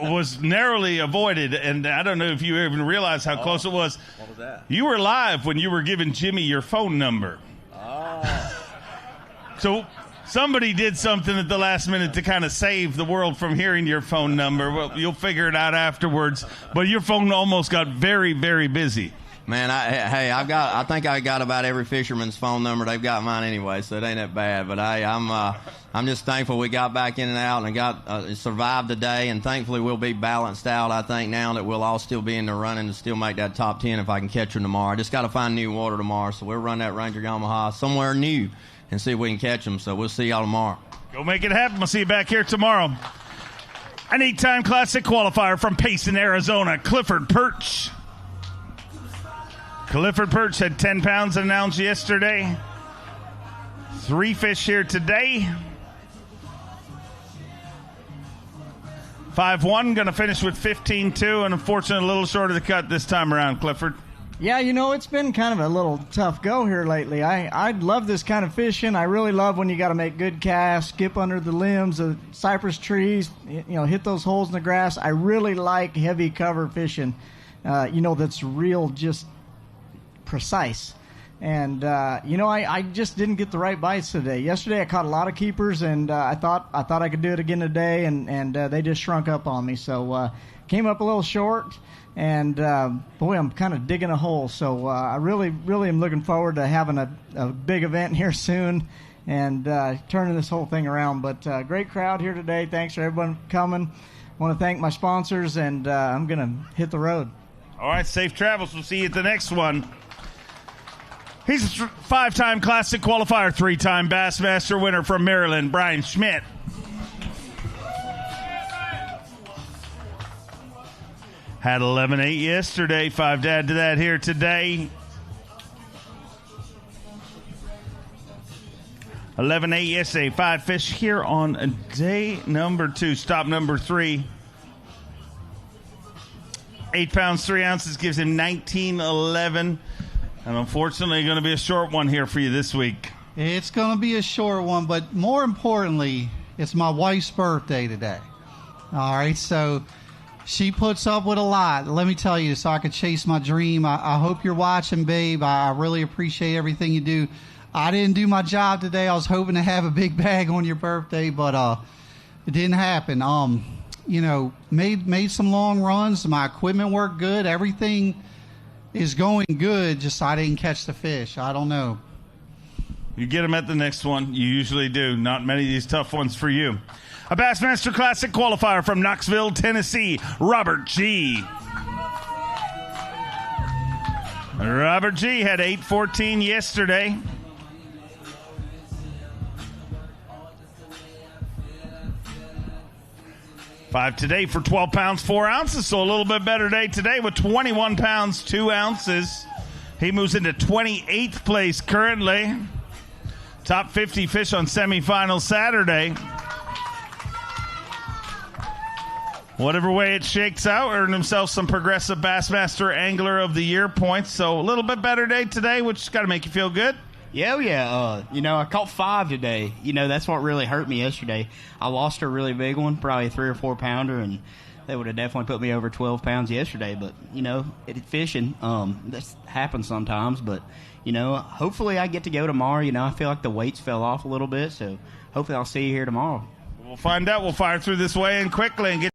was narrowly avoided, and I don't know if you even realized how close it was. What was that? You were live when you were giving Jimmy your phone number. Oh. So somebody did something at the last minute to kind of save the world from hearing your phone number. Well, you'll figure it out afterwards. But your phone almost got very, very busy. Man, I think I got about every fisherman's phone number. They've got mine anyway, so it ain't that bad. But I'm just thankful we got back in and out and survived the day. And thankfully we'll be balanced out. I think now that we'll all still be in the running and still make that top 10 if I can catch them tomorrow. I just got to find new water tomorrow, so we'll run that Ranger Yamaha somewhere new and see if we can catch them. So we'll see y'all tomorrow. Go make it happen. We'll see you back here tomorrow. An 8-time Classic qualifier from Payson, Arizona, Clifford Perch. Clifford Perch had 10 pounds and an ounce yesterday. 3 fish here today. 5-1, going to finish with 15-2, and unfortunately a little short of the cut this time around, Clifford. Yeah, you know, it's been kind of a little tough go here lately. I love this kind of fishing. I really love when you got to make good casts, skip under the limbs of cypress trees, hit those holes in the grass. I really like heavy cover fishing, that's real just precise. And I just didn't get the right bites today. Yesterday I caught a lot of keepers, and I thought I could do it again today, and they just shrunk up on me. So came up a little short, and boy, I'm kind of digging a hole. So I really am looking forward to having a big event here soon and turning this whole thing around. But great crowd here today. Thanks for everyone coming. I want to thank my sponsors, and I'm going to hit the road. All right, safe travels. We'll see you at the next one. He's a 5-time Classic qualifier, 3-time Bassmaster winner from Maryland, Brian Schmidt. Had 11-8 yesterday, 5 to add to that here today. 11-8 yesterday, 5 fish here on day number 2, stop number 3. 8 pounds, 3 ounces gives him 19-11. And unfortunately, going to be a short one here for you this week. It's going to be a short one, but more importantly, it's my wife's birthday today. All right, so she puts up with a lot, let me tell you, so I could chase my dream. I hope you're watching, babe. I really appreciate everything you do. I didn't do my job today. I was hoping to have a big bag on your birthday, but it didn't happen. Made some long runs. My equipment worked good. Everything is going good, just I didn't catch the fish. I don't know. You get them at the next one. You usually do. Not many of these tough ones for you. A Bassmaster Classic qualifier from Knoxville, Tennessee, Robert G. Robert G had 8-14 yesterday. Five today for 12 pounds, 4 ounces. So a little bit better day today with 21 pounds, 2 ounces. He moves into 28th place currently. Top 50 fish on semifinal Saturday. Whatever way it shakes out, earned himself some Progressive Bassmaster Angler of the Year points. So a little bit better day today, which has got to make you feel good. Yeah, I caught 5 today. That's what really hurt me yesterday. I lost a really big one, probably a 3 or 4 pounder, and that would have definitely put me over 12 pounds yesterday. But, fishing, that happens sometimes. But, hopefully I get to go tomorrow. I feel like the weights fell off a little bit, so hopefully I'll see you here tomorrow. We'll find out. We'll fire through this way and quickly and get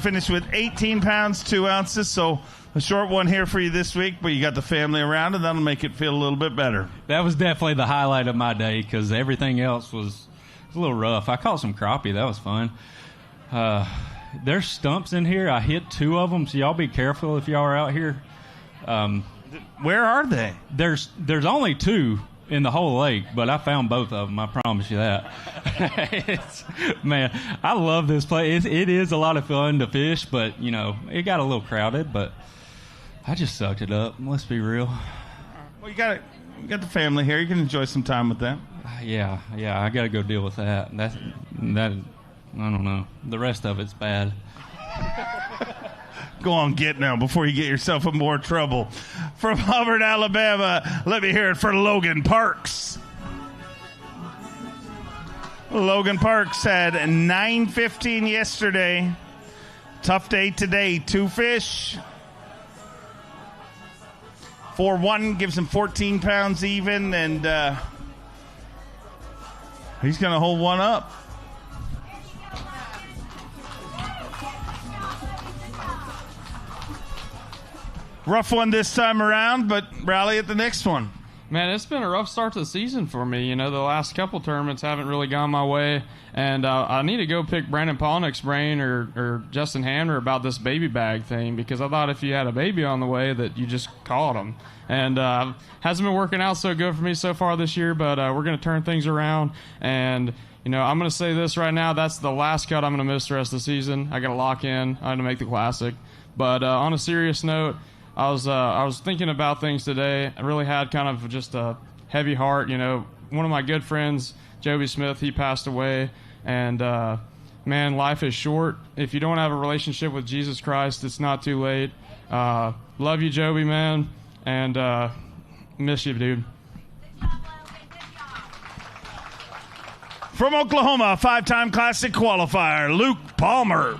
finished with 18 pounds, 2 ounces. So a short one here for you this week, but you got the family around, and that'll make it feel a little bit better. That was definitely the highlight of my day because everything else was a little rough. I caught some crappie. That was fun. There's stumps in here. I hit 2 of them, so y'all be careful if y'all are out here. Where are they? There's only 2 in the whole lake, but I found both of them. I promise you that. Man, I love this place. It is a lot of fun to fish, but it got a little crowded. But I just sucked it up. Let's be real. Well, you got the family here. You can enjoy some time with them. Yeah. I got to go deal with that. That I don't know. The rest of it's bad. Go on, get now before you get yourself in more trouble. From Auburn, Alabama, let me hear it for Logan Parks. Logan Parks had 9-15 yesterday. Tough day today. 2 fish. 4-1 gives him 14 pounds even, and he's going to hold one up. Rough one this time around, but rally at the next one. Man, it's been a rough start to the season for me. The last couple tournaments haven't really gone my way, and I need to go pick Brandon Polnick's brain or Justin Hamner about this baby bag thing, because I thought if you had a baby on the way that you just caught them. And hasn't been working out so good for me so far this year, but we're going to turn things around. And, I'm going to say this right now, that's the last cut I'm going to miss the rest of the season. I got to lock in. I had to make the Classic. But on a serious note, I was thinking about things today. I really had kind of just a heavy heart. One of my good friends, Joby Smith, he passed away And man, life is short. If you don't have a relationship with Jesus Christ, it's not too late. Love you, Joby, man, and miss you, dude. From Oklahoma, 5-time Classic qualifier, Luke Palmer.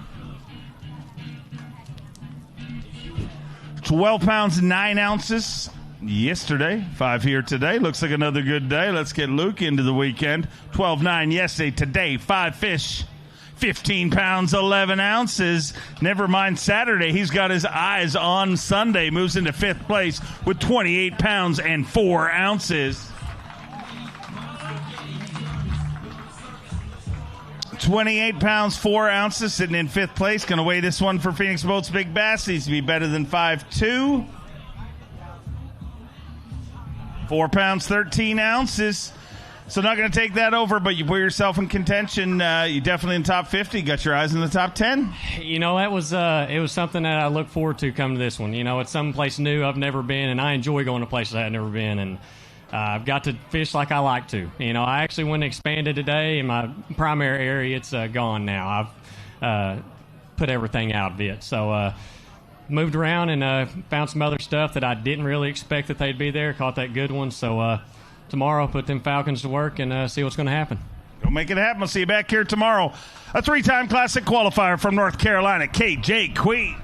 12 pounds, 9 ounces yesterday, 5 here today. Looks like another good day. Let's get Luke into the weekend. 12.9 yesterday, today, 5 fish, 15 pounds, 11 ounces. Never mind Saturday. He's got his eyes on Sunday. Moves into 5th place with 28 pounds and 4 ounces. 28 pounds, 4 ounces, sitting in 5th place. Going to weigh this one for Phoenix Boats Big Bass. Needs to be better than 5'2". 4 pounds, 13 ounces. So not going to take that over, but you put yourself in contention. You definitely in top 50. Got your eyes in the top 10. You know, that was it was something that I look forward to coming to this one. You know, it's someplace new I've never been, and I enjoy going to places I've never been, and I've got to fish like I like to. You know, I actually went and expanded today in my primary area. It's gone now. I've put everything out of it. So moved around and found some other stuff that I didn't really expect that they'd be there. Caught that good one. So tomorrow, put them Falcons to work and see what's going to happen. Go make it happen. We'll see you back here tomorrow. A 3-time Classic qualifier from North Carolina, KJ Queen.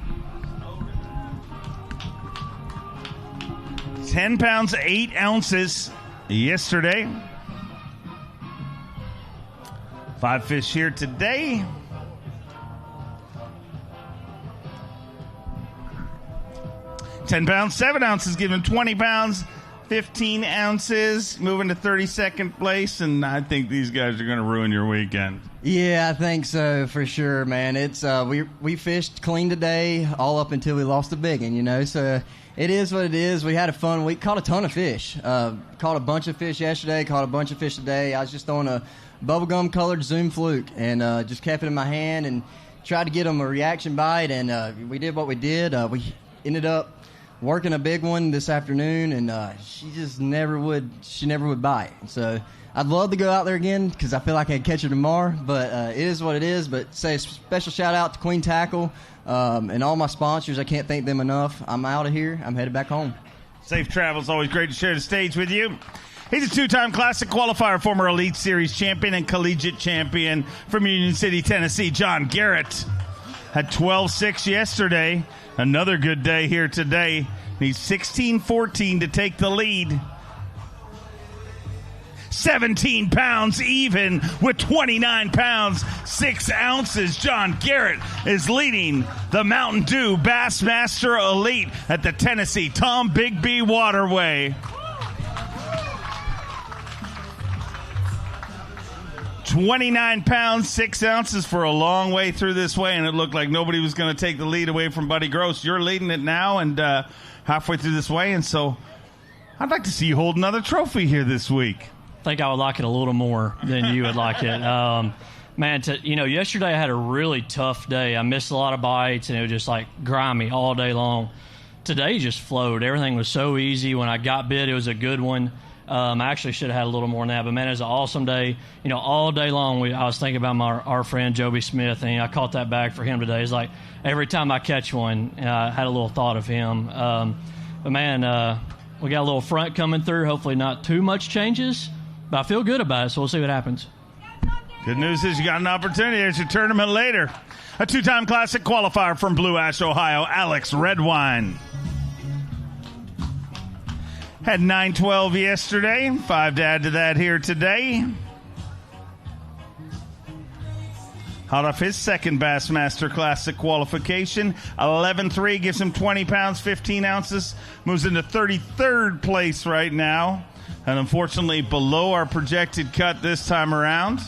10 pounds, 8 ounces yesterday. 5 fish here today. $10 pounds, 7 ounces, giving 20 pounds, 15 ounces, moving to 32nd place, and I think these guys are going to ruin your weekend. Yeah, I think so for sure, man. It's we fished clean today, all up until we lost the big one, you know. So it is what it is. We had a fun week. Caught a ton of fish. Caught a bunch of fish yesterday. Caught a bunch of fish today. I was just on a bubblegum colored Zoom fluke and just kept it in my hand and tried to get them a reaction bite. And we did what we did. We ended up working a big one this afternoon, and she just never would bite. So I'd love to go out there again because I feel like I could catch her tomorrow, but it is what it is. But say a special shout out to Queen Tackle and all my sponsors. I can't thank them enough. I'm out of here. I'm headed back home. Safe travels. Always great to share the stage with you. He's a 2-time Classic qualifier, former Elite Series champion and collegiate champion from Union City, Tennessee, John Garrett. Had 12.6 yesterday. Another good day here today. Needs 16-14 to take the lead. 17 pounds even with 29 pounds, 6 ounces. John Garrett is leading the Mountain Dew Bassmaster Elite at the Tennessee-Tombigbee Waterway. 29 pounds, 6 ounces for a long way through this way, and it looked like nobody was going to take the lead away from Buddy Gross. You're leading it now and halfway through this way, and so I'd like to see you hold another trophy here this week. I think I would like it a little more than you would like it. Man, yesterday I had a really tough day. I missed a lot of bites, and it was just like grimy all day long. Today just flowed. Everything was so easy. When I got bit, it was a good one. I actually should have had a little more than that, but man, it was an awesome day. You know, all day long I was thinking about our friend Joby Smith, and I caught that bag for him today. It's like every time I catch one, I had a little thought of him. But man, we got a little front coming through. Hopefully not too much changes, but I feel good about it, so we'll see what happens. Good news is you got an opportunity. There's your tournament later. A 2-time Classic qualifier from Blue Ash, Ohio, Alex Redwine. Had 9-12 yesterday. 5 to add to that here today. Hot off his second Bassmaster Classic qualification. 11-3 gives him 20 pounds, 15 ounces. Moves into 33rd place right now. And unfortunately below our projected cut this time around.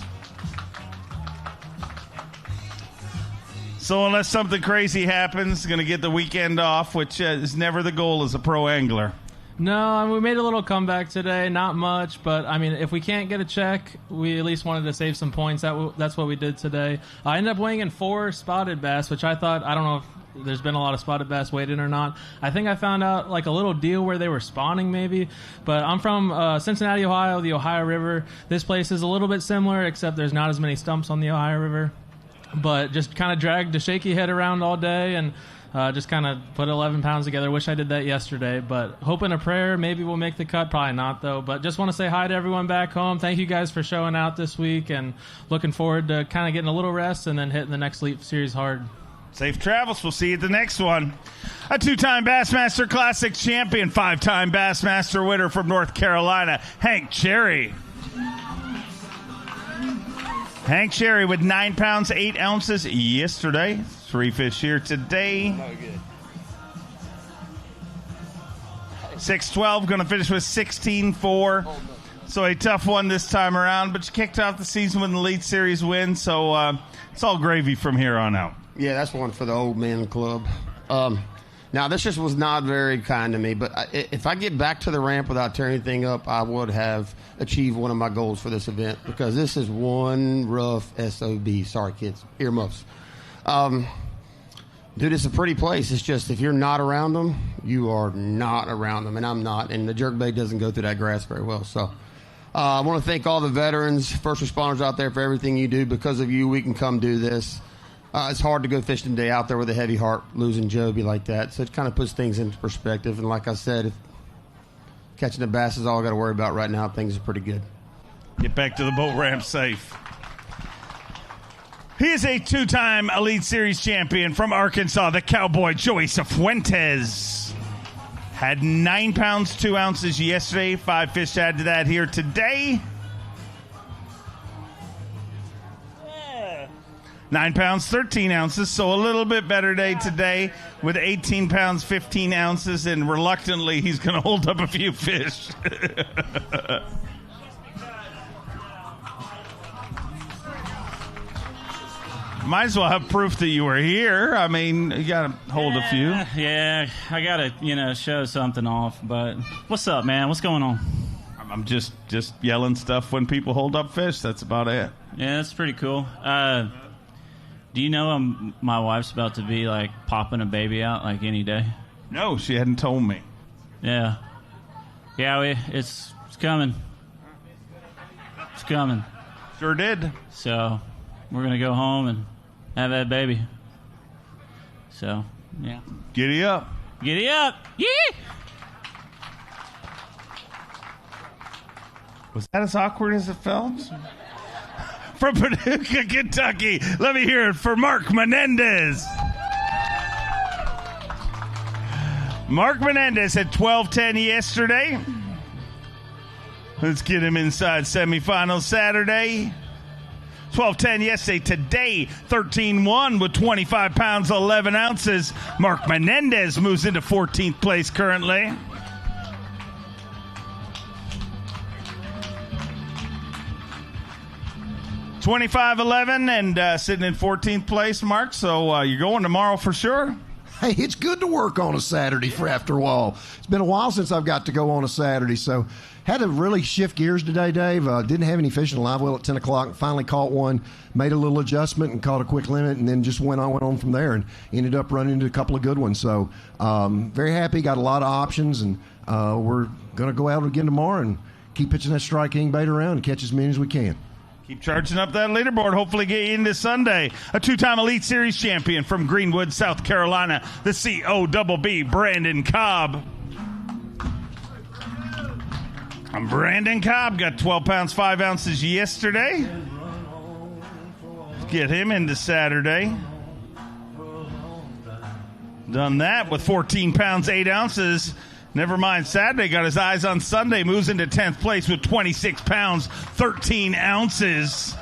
So unless something crazy happens, going to get the weekend off, which is never the goal as a pro angler. No, we made a little comeback today. Not much, but I mean, if we can't get a check, we at least wanted to save some points. That's what we did today. I ended up weighing in 4 spotted bass, which I thought, I don't know if there's been a lot of spotted bass weighed in or not. I think I found out like a little deal where they were spawning maybe, but I'm from Cincinnati, Ohio, the Ohio River. This place is a little bit similar, except there's not as many stumps on the Ohio River. But just kind of dragged the shaky head around all day and just kind of put 11 pounds together. Wish I did that yesterday, but hoping a prayer. Maybe we'll make the cut. Probably not, though. But just want to say hi to everyone back home. Thank you guys for showing out this week, and looking forward to kind of getting a little rest and then hitting the next Leap Series hard. Safe travels. We'll see you at the next one. A 2-time Bassmaster Classic champion, 5-time Bassmaster winner from North Carolina, Hank Cherry. Hank Cherry with 9 pounds, 8 ounces yesterday. 3 fish here today. 6-12, going to finish with 16-4. So a tough one this time around, but you kicked off the season with an Elite Series win, so it's all gravy from here on out. Yeah, that's one for the old men club. Now, this just was not very kind to me, but if I get back to the ramp without tearing anything up, I would have achieved one of my goals for this event, because this is one rough SOB. Sorry, kids. Earmuffs. Dude, it's a pretty place. It's just if you're not around them, you are not around them, and I'm not. And the jerkbait doesn't go through that grass very well. So I want to thank all the veterans, first responders out there for everything you do. Because of you, we can come do this. It's hard to go fishing today out there with a heavy heart, losing Joby like that. So it kind of puts things into perspective. And like I said, if catching the bass is all I got to worry about right now, things are pretty good. Get back to the boat ramp safe. He is a 2-time Elite Series champion from Arkansas, the Cowboy Joey Cifuentes. Had 9 pounds, 2 ounces yesterday. 5 fish to add to that here today. 9 pounds, 13 ounces, so a little bit better day today with 18 pounds, 15 ounces, and reluctantly he's going to hold up a few fish. Might as well have proof that you were here. I mean, you got to hold a few. Yeah, I got to, show something off, but what's up, man? What's going on? I'm just yelling stuff when people hold up fish. That's about it. Yeah, that's pretty cool. Do you know my wife's about to be, popping a baby out, any day? No, she hadn't told me. Yeah. Yeah, it's coming. It's coming. Sure did. So, we're going to go home and have that baby. So, yeah. Giddy up. Giddy up. Yee! Was that as awkward as it felt? From Paducah, Kentucky, let me hear it for Mark Menendez. Mark Menendez had 12-10 yesterday. Let's get him inside semifinals Saturday. 12-10 yesterday. Today, 13-1 with 25 pounds, 11 ounces. Mark Menendez moves into 14th place currently. $25.11 and sitting in 14th place, Mark. So you're going tomorrow for sure? Hey, it's good to work on a Saturday for after a while. It's been a while since I've got to go on a Saturday, so had to really shift gears today, Dave. Didn't have any fishing live well at 10 o'clock. Finally caught one, made a little adjustment and caught a quick limit, and then just went on from there and ended up running into a couple of good ones. So very happy, got a lot of options, and we're going to go out again tomorrow and keep pitching that Strike King bait around and catch as many as we can. Keep charging up that leaderboard. Hopefully get you into Sunday. A 2-time Elite Series champion from Greenwood, South Carolina, the C.O.B.B. Brandon Cobb. Brandon Cobb got 12 pounds, 5 ounces yesterday. Get him into Saturday. Done that with 14 pounds, 8 ounces. Never mind Saturday, got his eyes on Sunday, moves into 10th place with 26 pounds, 13 ounces.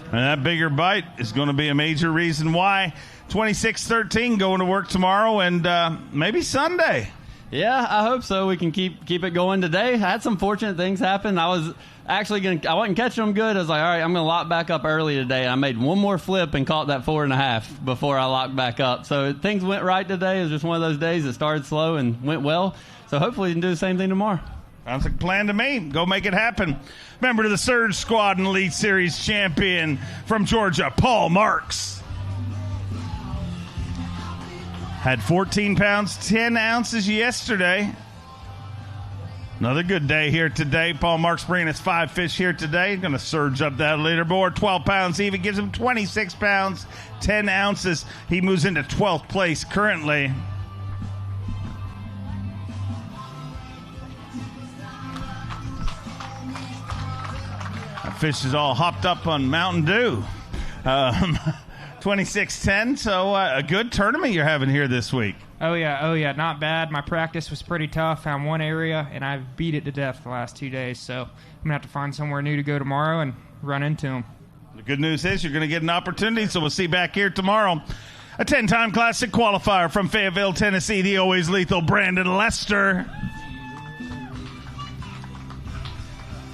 And that bigger bite is going to be a major reason why. 26-13 going to work tomorrow and maybe Sunday. Yeah, I hope so. We can keep it going today. I had some fortunate things happen. I was actually I wasn't catching them good. I was like, all right, I'm going to lock back up early today. I made one more flip and caught that 4.5 before I locked back up. So things went right today. It was just one of those days that started slow and went well. So hopefully we can do the same thing tomorrow. Sounds like a plan to me. Go make it happen. Member to the Surge Squad and Elite Series champion from Georgia, Paul Marks. Had 14 pounds, 10 ounces yesterday. Another good day here today. Paul Marks bringing us 5 fish here today. Going to surge up that leaderboard. 12 pounds even. Gives him 26 pounds, 10 ounces. He moves into 12th place currently. That fish is all hopped up on Mountain Dew. 26-10, so a good tournament you're having here this week. Oh yeah, not bad. My practice was pretty tough. Found one area, and I've beat it to death the last 2 days, so I'm going to have to find somewhere new to go tomorrow and run into them. The good news is you're going to get an opportunity, so we'll see you back here tomorrow. A 10-time Classic qualifier from Fayetteville, Tennessee, the always lethal Brandon Lester.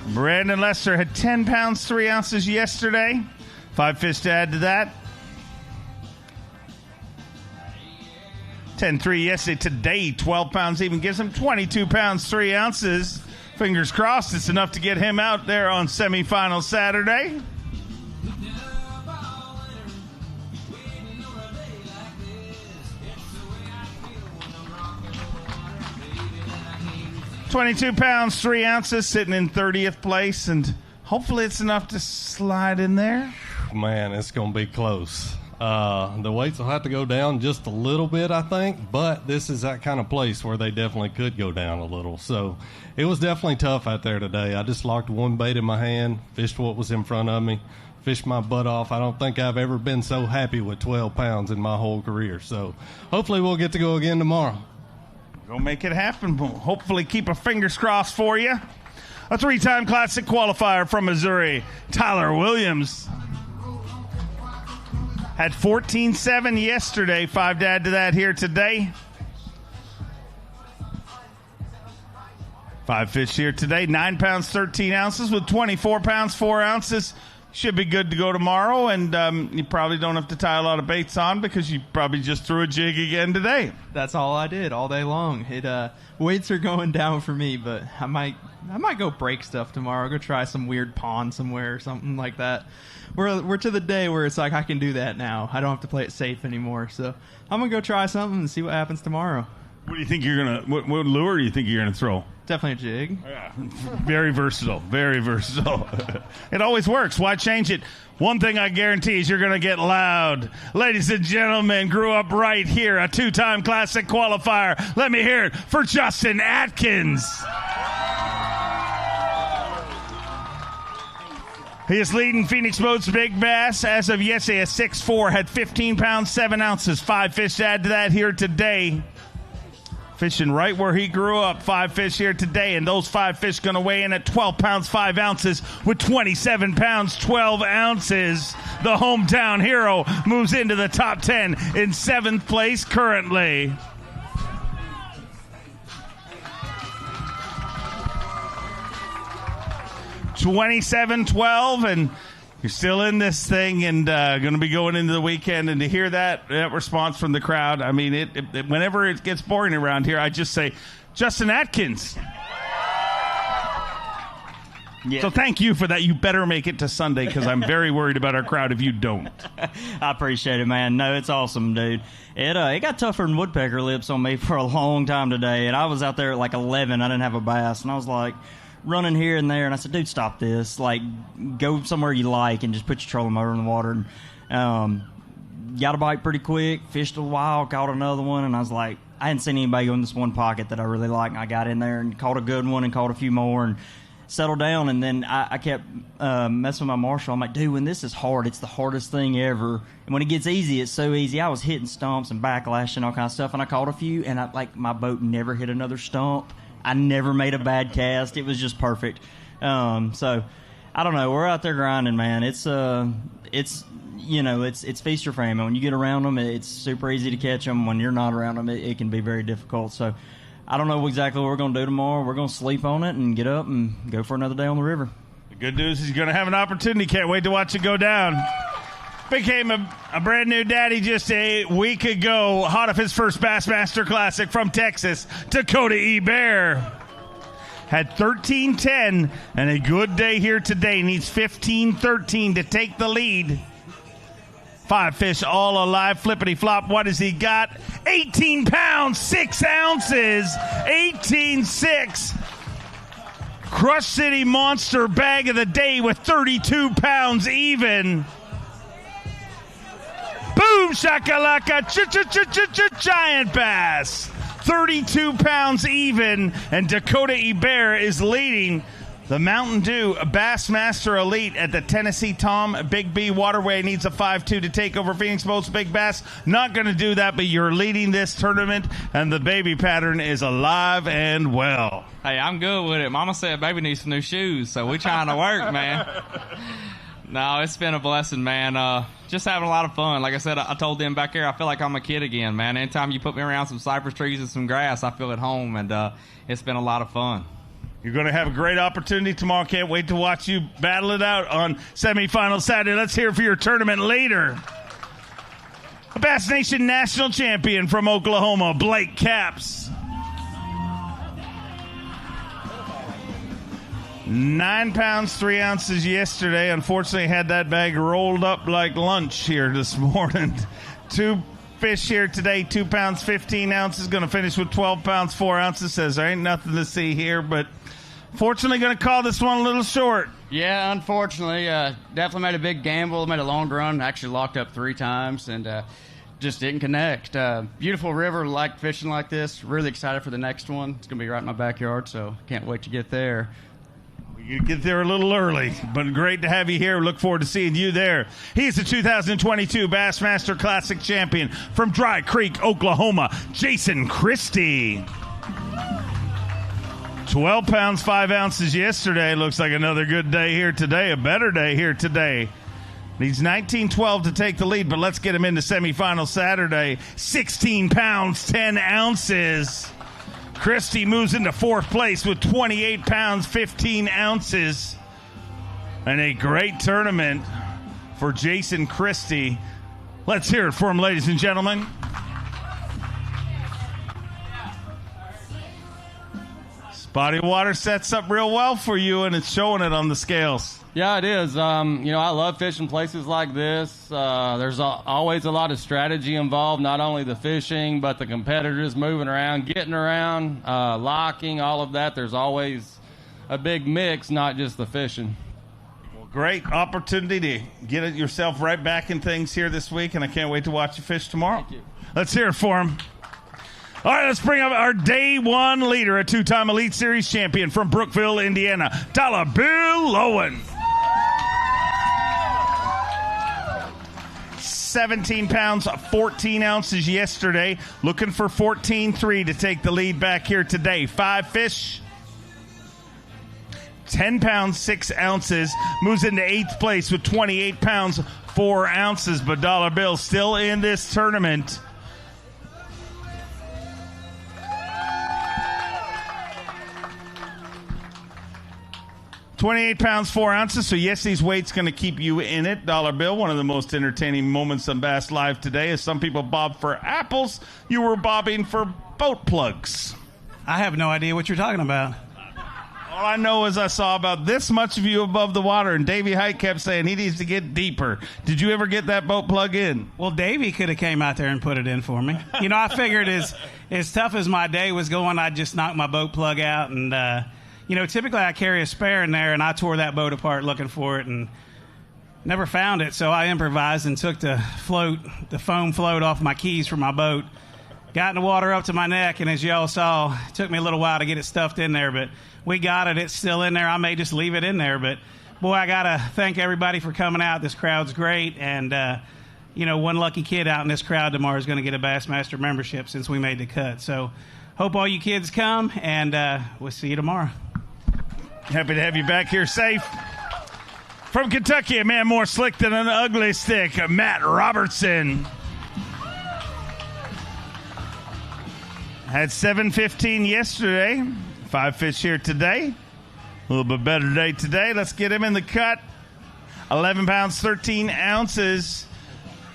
Brandon Lester had 10 pounds, 3 ounces yesterday. 5 fish to add to that. 10-3 yesterday. Today, 12 pounds even gives him 22 pounds, 3 ounces. Fingers crossed it's enough to get him out there on semifinal Saturday. $22 pounds, 3 ounces, sitting in 30th place, and hopefully it's enough to slide in there. Man, it's going to be close. The weights will have to go down just a little bit, I think, but this is that kind of place where they definitely could go down a little. So it was definitely tough out there today. I just locked one bait in my hand, fished what was in front of me, fished my butt off. I don't think I've ever been so happy with 12 pounds in my whole career. So hopefully we'll get to go again tomorrow. Go make it happen. We'll hopefully keep our fingers crossed for you. A 3-time Classic qualifier from Missouri, Tyler Williams. Had 14.7 yesterday. 5 to add to that here today. 5 fish here today. 9 pounds, 13 ounces with 24 pounds, 4 ounces. Should be good to go tomorrow, and you probably don't have to tie a lot of baits on because you probably just threw a jig again today. That's all I did all day long. Weights are going down for me, but I might go break stuff tomorrow. Go try some weird pond somewhere or something like that. We're to the day where it's like I can do that now. I don't have to play it safe anymore. So I'm gonna go try something and see what happens tomorrow. What do you think you're gonna? What lure do you think you're gonna throw? Definitely a jig. Yeah. Very versatile. Very versatile. It always works. Why change it? One thing I guarantee is you're going to get loud. Ladies and gentlemen, grew up right here, a 2-time Classic qualifier. Let me hear it for Justin Atkins. He is leading Phoenix Boats Big Bass as of yesterday at 6'4", had 15 pounds, 7 ounces. 5 fish to add to that here today. Fishing right where he grew up. 5 fish here today, and those 5 fish going to weigh in at 12 pounds, 5 ounces with 27 pounds, 12 ounces. The hometown hero moves into the top 10 in 7th place currently. $27-12, and you're still in this thing and going to be going into the weekend. And to hear that response from the crowd, I mean, it whenever it gets boring around here, I just say, Justin Atkins. Yeah. So thank you for that. You better make it to Sunday because I'm very worried about our crowd if you don't. I appreciate it, man. No, it's awesome, dude. It got tougher than woodpecker lips on me for a long time today, and I was out there at like 11. I didn't have a bass, and I was like running here and there, and I said, dude, stop this. Like, go somewhere you like and just put your trolling motor in the water. And got a bite pretty quick, fished a while, caught another one, and I was like, I hadn't seen anybody go in this one pocket that I really like, and I got in there and caught a good one and caught a few more and settled down. And then I kept messing with my marshal. I'm like, dude, when this is hard, it's the hardest thing ever. And when it gets easy, it's so easy. I was hitting stumps and backlash and all kinds of stuff, and I caught a few, and my boat never hit another stump. I never made a bad cast. It was just perfect. So I don't know. We're out there grinding, man. It's feast or famine. When you get around them, it's super easy to catch them. When you're not around them, it can be very difficult. So I don't know exactly what we're going to do tomorrow. We're going to sleep on it and get up and go for another day on the river. The good news is you're going to have an opportunity. Can't wait to watch it go down. Became a brand new daddy just a week ago. Hot off his first Bassmaster Classic from Texas, Dakota E. Bear. Had 13-10 and a good day here today. Needs 15-13 to take the lead. 5 fish all alive. Flippity flop. What has he got? 18 pounds, 6 ounces. 18.6. Crush City Monster bag of the day with 32 pounds even. Boom shakalaka. Giant bass. 32 pounds even. And Dakota Hebert is leading the Mountain Dew Bassmaster Elite at the Tennessee-Tombigbee Waterway. Needs a 5-2 to take over Phoenix Boats Big Bass. Not going to do that, but you're leading this tournament, and the baby pattern is alive and well. Hey, I'm good with it. Mama said baby needs some new shoes, so we're trying to work, man. No, it's been a blessing, man. Just having a lot of fun. Like I said, I told them back there, I feel like I'm a kid again, man. Anytime you put me around some cypress trees and some grass, I feel at home, and it's been a lot of fun. You're going to have a great opportunity tomorrow. Can't wait to watch you battle it out on semifinal Saturday. Let's hear for your tournament leader. A Bass Nation national champion from Oklahoma, Blake Capps. 9 pounds, 3 ounces yesterday. Unfortunately, had that bag rolled up like lunch here this morning. 2 fish here today, 2 pounds, 15 ounces. Going to finish with 12 pounds, 4 ounces. Says there ain't nothing to see here, but fortunately going to call this one a little short. Yeah, unfortunately. Definitely made a big gamble, made a long run, actually locked up 3 times, and just didn't connect. Beautiful river, like fishing like this. Really excited for the next one. It's going to be right in my backyard, so can't wait to get there. You get there a little early, but great to have you here. Look forward to seeing you there. He's the 2022 Bassmaster Classic champion from Dry Creek, Oklahoma, Jason Christie. 12 pounds, 5 ounces yesterday. Looks like another good day here today, a better day here today. Needs 19-12 to take the lead, but let's get him into semifinal Saturday. 16 pounds, 10 ounces. Christie moves into 4th place with 28 pounds, 15 ounces. And a great tournament for Jason Christie. Let's hear it for him, ladies and gentlemen. Spotty water sets up real well for you, and it's showing it on the scales. Yeah, it is. I love fishing places like this. There's always a lot of strategy involved, not only the fishing, but the competitors moving around, getting around, locking, all of that. There's always a big mix, not just the fishing. Well, great opportunity to get it yourself right back in things here this week, and I can't wait to watch you fish tomorrow. Thank you. Let's hear it for him. All right, let's bring up our day one leader, a 2-time Elite Series champion from Brookville, Indiana, Dollar Bill Lowen. 17 pounds, 14 ounces yesterday. Looking for 14.3 to take the lead back here today. 5 fish, 10 pounds, 6 ounces. Moves into 8th place with 28 pounds, 4 ounces. But Dollar Bill still in this tournament. $28 pounds, 4 ounces. So, yes, these weights going to keep you in it. Dollar Bill, one of the most entertaining moments on Bass Live today is some people bob for apples. You were bobbing for boat plugs. I have no idea what you're talking about. All I know is I saw about this much of you above the water, and Davey Height kept saying he needs to get deeper. Did you ever get that boat plug in? Well, Davey could have came out there and put it in for me. You know, I figured as tough as my day was going, I'd just knock my boat plug out and typically I carry a spare in there, and I tore that boat apart looking for it and never found it. So I improvised and took the foam float off my keys from my boat, got in the water up to my neck, and as y'all saw, it took me a little while to get it stuffed in there, but we got it. It's still in there. I may just leave it in there, but boy, I got to thank everybody for coming out. This crowd's great, and one lucky kid out in this crowd tomorrow is going to get a Bassmaster membership since we made the cut. So hope all you kids come, and we'll see you tomorrow. Happy to have you back here safe. From Kentucky, a man more slick than an ugly stick, Matt Robertson. Had 7:15 yesterday. 5 fish here today. A little bit better day today. Let's get him in the cut. 11 pounds, 13 ounces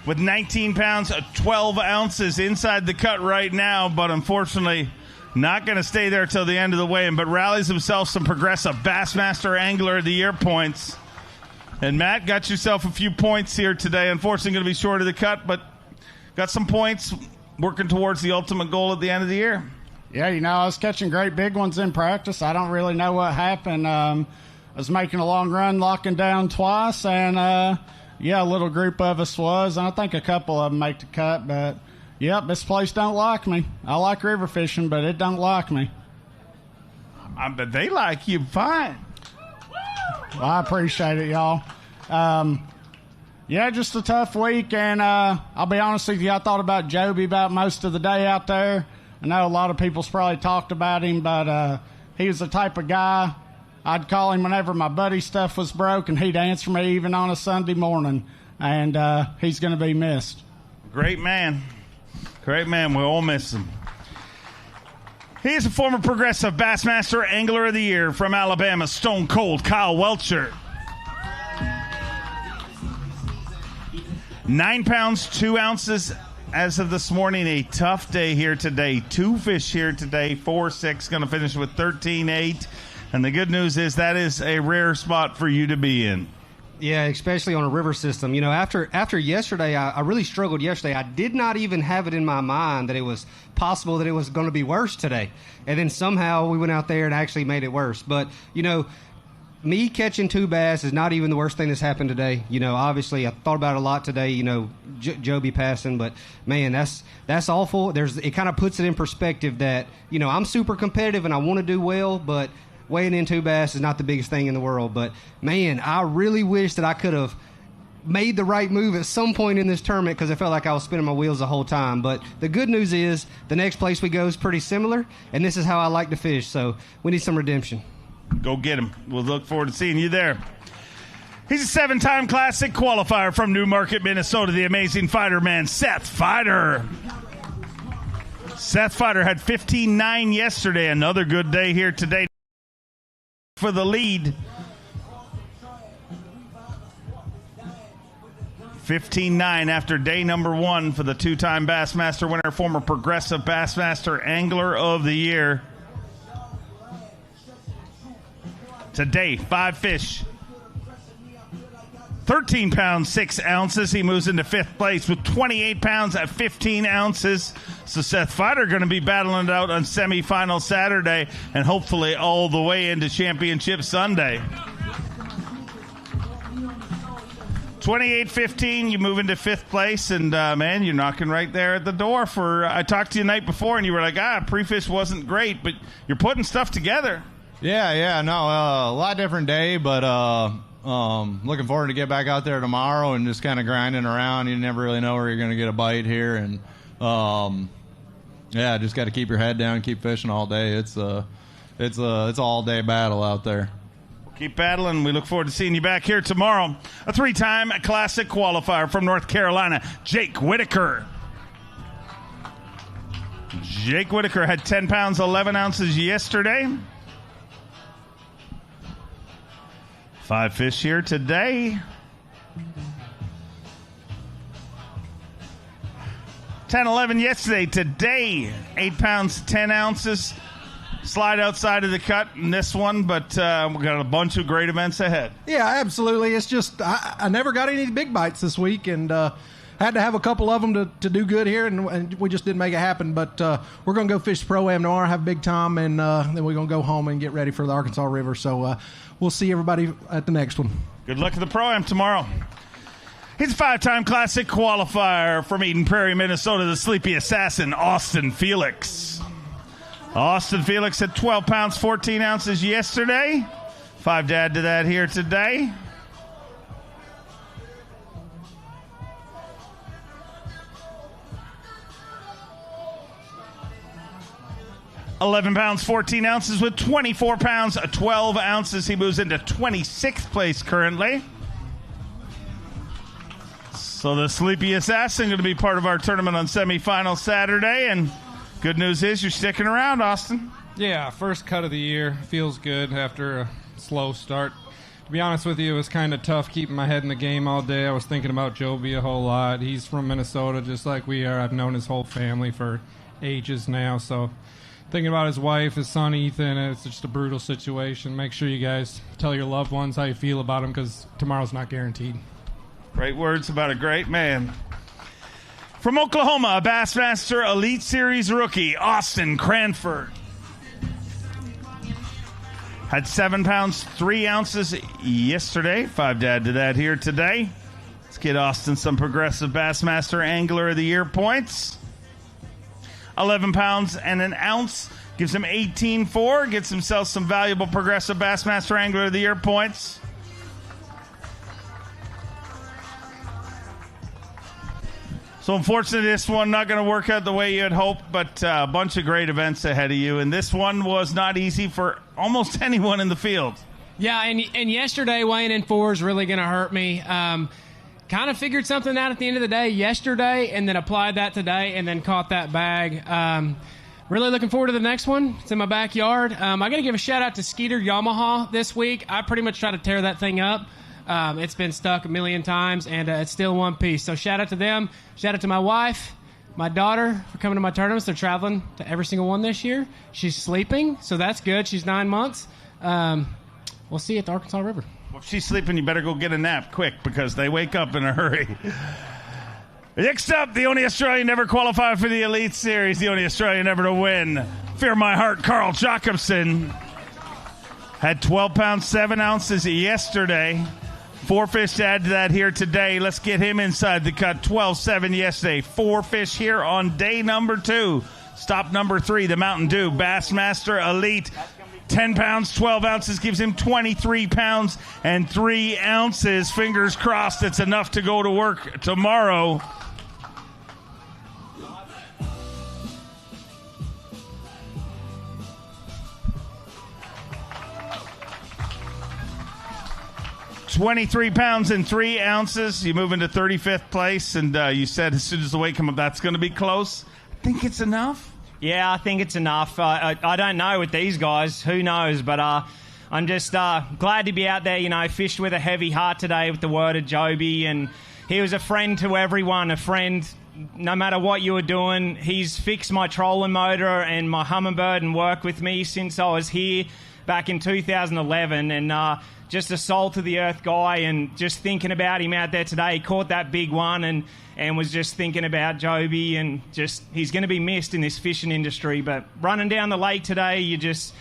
with 19 pounds, 12 ounces inside the cut right now, but unfortunately not going to stay there till the end of the weigh-in, but rallies himself some progressive Bassmaster Angler of the Year points And Matt, got yourself a few points here today. Unfortunately, going to be short of the cut, but got some points working towards the ultimate goal at the end of the year. Yeah, I was catching great big ones in practice. I don't really know what happened. I was making a long run, locking down twice, and, a little group of us was. And I think a couple of them make the cut, but, yep, this place don't like me. I like river fishing, but it don't like me. But they like you fine. Well, I appreciate it, y'all. Just a tough week, and I'll be honest with you, I thought about Joby about most of the day out there. I know a lot of people's probably talked about him, but he was the type of guy I'd call him whenever my buddy's stuff was broke, and he'd answer me even on a Sunday morning, and he's going to be missed. Great man. Great man. We'll all miss him. He is a former Progressive Bassmaster Angler of the Year from Alabama, Stone Cold Kyle Welcher. 9 pounds, 2 ounces as of this morning. A tough day here today. 2 fish here today, 4-6, going to finish with 13-8. And the good news is that is a rare spot for you to be in. Yeah, especially on a river system. After yesterday, I really struggled yesterday. I did not even have it in my mind that it was possible that it was going to be worse today. And then somehow we went out there and actually made it worse. But, me catching 2 bass is not even the worst thing that's happened today. Obviously, I thought about it a lot today, Joby passing. But, man, that's awful. It kind of puts it in perspective that, I'm super competitive and I want to do well, but weighing in 2 bass is not the biggest thing in the world. But, man, I really wish that I could have made the right move at some point in this tournament because I felt like I was spinning my wheels the whole time. But the good news is the next place we go is pretty similar, and this is how I like to fish. So we need some redemption. Go get him. We'll look forward to seeing you there. He's a 7-time Classic qualifier from Newmarket, Minnesota, the amazing fighter man, Seth Fighter. Seth Fighter had 15-9 yesterday. Another good day here today for the lead. 15-9 after day number 1 for the 2-time Bassmaster winner, former Progressive Bassmaster Angler of the Year. Today, 5 fish, 13 pounds, 6 ounces. He moves into 5th place with 28 pounds at 15 ounces. So Seth Fighter going to be battling it out on semifinal Saturday and hopefully all the way into championship Sunday. 28-15, you move into 5th place, and, man, you're knocking right there at the door for I talked to you the night before, and you were like, pre-fish wasn't great, but you're putting stuff together. Yeah, no, a lot different day, but looking forward to get back out there tomorrow and just kind of grinding around. You never really know where you're going to get a bite here, and just got to keep your head down, keep fishing all day. It's an all-day battle out there. Keep battling. We look forward to seeing you back here tomorrow. A 3-time Classic qualifier from North Carolina, Jake Whitaker. Jake Whitaker had 10 pounds, 11 ounces yesterday. 5 fish here today. 10-11 yesterday. Today, 8 pounds, 10 ounces. Slide outside of the cut in this one, but we've got a bunch of great events ahead. Yeah, absolutely. It's just I never got any big bites this week, and had to have a couple of them to do good here, and we just didn't make it happen. But we're going to go fish Pro-Am tomorrow, have a big time, and then we're going to go home and get ready for the Arkansas River. So we'll see everybody at the next one. Good luck at the Pro-Am tomorrow. He's a 5-time Classic qualifier from Eden Prairie, Minnesota, the Sleepy Assassin, Austin Felix. Austin Felix had 12 pounds, 14 ounces yesterday. 5 to add to that here today. £11 pounds, 14 ounces with 24 pounds, 12 ounces. He moves into 26th place currently. So the Sleepy Assassin going to be part of our tournament on semifinal Saturday, and good news is you're sticking around, Austin. Yeah, first cut of the year. Feels good after a slow start. To be honest with you, it was kind of tough keeping my head in the game all day. I was thinking about Joby a whole lot. He's from Minnesota just like we are. I've known his whole family for ages now, so thinking about his wife, his son Ethan, and it's just a brutal situation. Make sure you guys tell your loved ones how you feel about him, because tomorrow's not guaranteed. Great words about a great man. From Oklahoma, a Bassmaster Elite Series rookie, Austin Cranford. Had 7 pounds, 3 ounces yesterday. 5 to add to that here today. Let's get Austin some Progressive Bassmaster Angler of the Year points. 11 pounds and an ounce gives him 18.4. Gets himself some valuable Progressive Bassmaster Angler of the Year points. So unfortunately, this one not going to work out the way you had hoped, but a bunch of great events ahead of you. And this one was not easy for almost anyone in the field. Yeah, and yesterday weighing in 4 is really going to hurt me. Kind of figured something out at the end of the day yesterday, and then applied that today, and then caught that bag. Really looking forward to the next one. It's in my backyard. I got to give a shout out to Skeeter Yamaha this week. I pretty much tried to tear that thing up. It's been stuck a million times, and it's still one piece. So shout out to them. Shout out to my wife, my daughter for coming to my tournaments. They're traveling to every single one this year. She's sleeping, so that's good. She's 9 months. We'll see you at the Arkansas River. Well, if she's sleeping, you better go get a nap quick, because they wake up in a hurry. Next up, the only Australian ever qualified for the Elite Series, the only Australian ever to win. Fear my heart, Carl Jacobson. Had 12 pounds, 7 ounces yesterday. 4 fish to add to that here today. Let's get him inside the cut. 12-7 yesterday. 4 fish here on day number 2. Stop number 3, the Mountain Dew Bassmaster Elite. 10 pounds, 12 ounces gives him 23 pounds and 3 ounces. Fingers crossed it's enough to go to work tomorrow. £23 pounds and 3 ounces. You move into 35th place, and you said as soon as the weight come up, that's going to be close. I think it's enough. Yeah, I think it's enough. I don't know with these guys. Who knows? But I'm just glad to be out there. You know, fished with a heavy heart today with the word of Joby, and he was a friend to everyone, a friend no matter what you were doing. He's fixed my trolling motor and my Humminbird and worked with me since I was here back in 2011, and just a soul-to-the-earth guy, and just thinking about him out there today. He caught that big one and was just thinking about Joby, and just he's going to be missed in this fishing industry. But running down the lake today, you just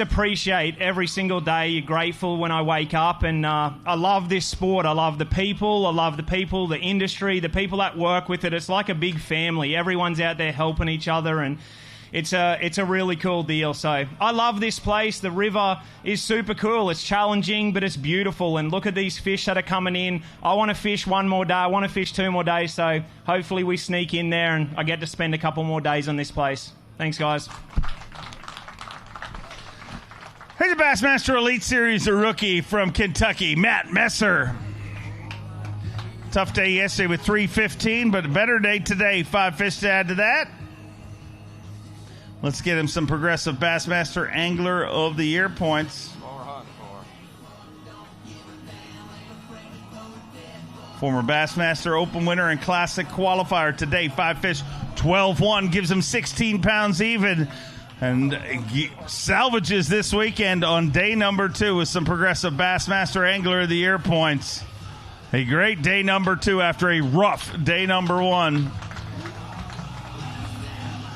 appreciate every single day. You're grateful when I wake up, and I love this sport. I love the people. I love the people, the industry, the people that work with it. It's like a big family. Everyone's out there helping each other, and it's a really cool deal. So I love this place. The river is super cool. It's challenging, but it's beautiful. And look at these fish that are coming in. I want to fish one more day. I want to fish 2 more days. So hopefully we sneak in there and I get to spend a couple more days on this place. Thanks, guys. Here's a Bassmaster Elite Series rookie from Kentucky, Matt Messer. Tough day yesterday with 315, but a better day today. 5 fish to add to that. Let's get him some Progressive Bassmaster Angler of the Year points. Former Bassmaster Open winner and Classic qualifier today. 5 fish, 12-1, gives him 16 pounds even. And salvages this weekend on day number 2 with some Progressive Bassmaster Angler of the Year points. A great day number 2 after a rough day number 1.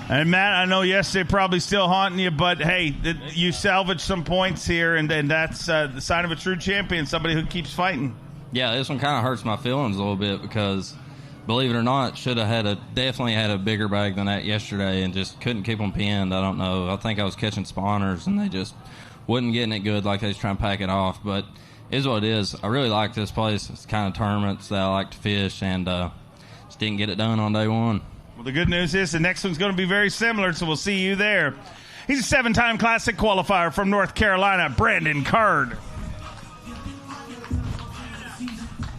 And Matt, I know yesterday probably still haunting you, but hey, you salvaged some points here, and that's the sign of a true champion, somebody who keeps fighting. Yeah, this one kind of hurts my feelings a little bit because, believe it or not, definitely had a bigger bag than that yesterday and just couldn't keep them pinned. I don't know. I think I was catching spawners, and they just wasn't getting it good like they was trying to pack it off. But it is what it is. I really like this place. It's the kind of tournaments that I like to fish, and just didn't get it done on day 1. Well, the good news is the next one's going to be very similar, so we'll see you there. He's a 7-time Classic qualifier from North Carolina, Brandon Card.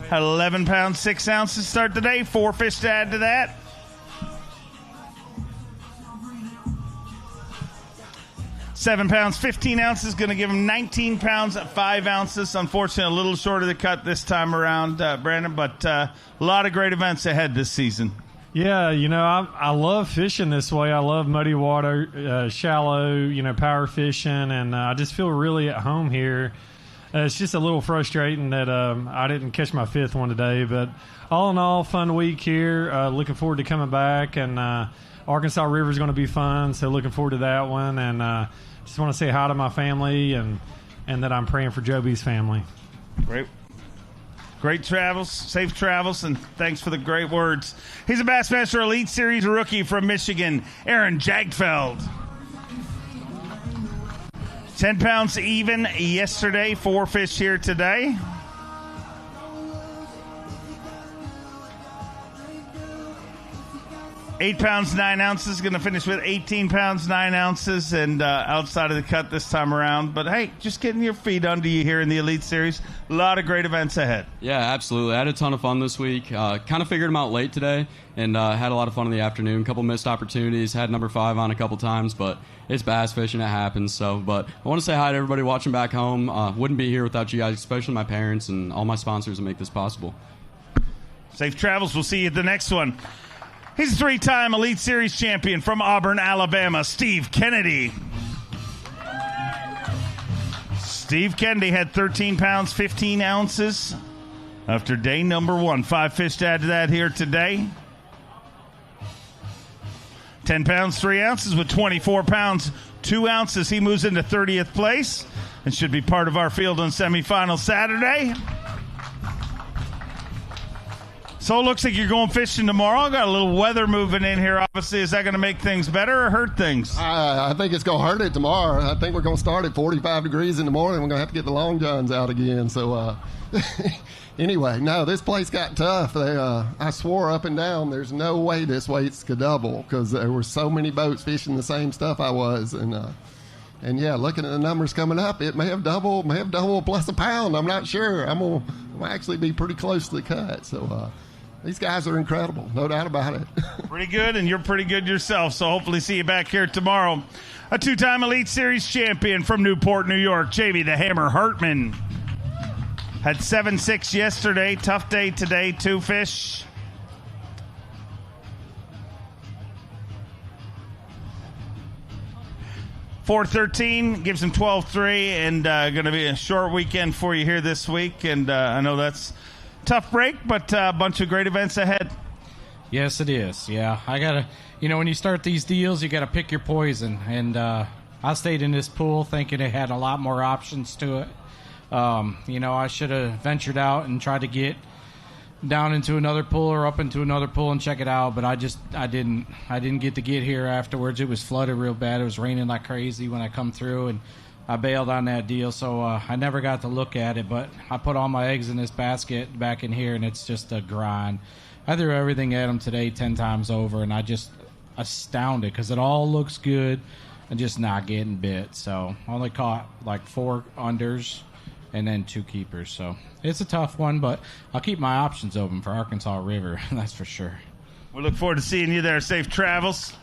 Had 11 pounds, 6 ounces start today. 4 fish to add to that. £7 pounds, 15 ounces, going to give him 19 pounds, 5 ounces. Unfortunately, a little short of the cut this time around, Brandon, but a lot of great events ahead this season. Yeah, I love fishing this way. I love muddy water, shallow, power fishing, and I just feel really at home here. It's just a little frustrating that I didn't catch my fifth one today, but all in all, fun week here. Looking forward to coming back, and Arkansas River is going to be fun, so looking forward to that one. And just want to say hi to my family, and that I'm praying for Joby's family. Great travels, safe travels, and thanks for the great words. He's a Bassmaster Elite Series rookie from Michigan, Aaron Jagfeld. 10 pounds even yesterday, 4 fish here today. £8 9 ounces, going to finish with 18 pounds 9 ounces, and outside of the cut this time around. But hey, just getting your feet under you here in the Elite Series. A lot of great events ahead. Yeah, absolutely. I had a ton of fun this week. Kind of figured them out late today, and had a lot of fun in the afternoon. A couple missed opportunities. Had number 5 on a couple times, but it's bass fishing. It happens. But I want to say hi to everybody watching back home. Wouldn't be here without you guys, especially my parents and all my sponsors that make this possible. Safe travels. We'll see you at the next one. He's a 3-time Elite Series champion from Auburn, Alabama, Steve Kennedy. Steve Kennedy had 13 pounds, 15 ounces after day number 1. 5 fish to add to that here today. 10 pounds, 3 ounces with 24 pounds, 2 ounces. He moves into 30th place and should be part of our field on semifinal Saturday. So it looks like you're going fishing tomorrow. Got a little weather moving in here, obviously. Is that going to make things better or hurt things? I think it's going to hurt it tomorrow. I think we're going to start at 45 degrees in the morning. We're going to have to get the long johns out again. So anyway, no, this place got tough. I swore up and down there's no way this weights could double because there were so many boats fishing the same stuff I was. And yeah, looking at the numbers coming up, it may have doubled plus a pound. I'm not sure. I'm going to actually be pretty close to the cut. So these guys are incredible, no doubt about it. Pretty good, and you're pretty good yourself, so hopefully see you back here tomorrow. A 2-time Elite Series champion from Newport, New York, Jamie the Hammer Hartman. Had 7-6 yesterday, tough day today, 2 fish. $4.13 gives him 12.3, and going to be a short weekend for you here this week, and I know that's tough break, but a bunch of great events ahead. Yes, it is. Yeah, I gotta. When you start these deals, you gotta pick your poison. And I stayed in this pool thinking it had a lot more options to it. I should have ventured out and tried to get down into another pool or up into another pool and check it out. But I didn't get to get here afterwards. It was flooded real bad. It was raining like crazy when I come through, and I bailed on that deal, so I never got to look at it, but I put all my eggs in this basket back in here, and it's just a grind. I threw everything at them today 10 times over, and I just astounded because it all looks good and just not getting bit. So I only caught like 4 unders and then 2 keepers. So it's a tough one, but I'll keep my options open for Arkansas River, that's for sure. We look forward to seeing you there. Safe travels.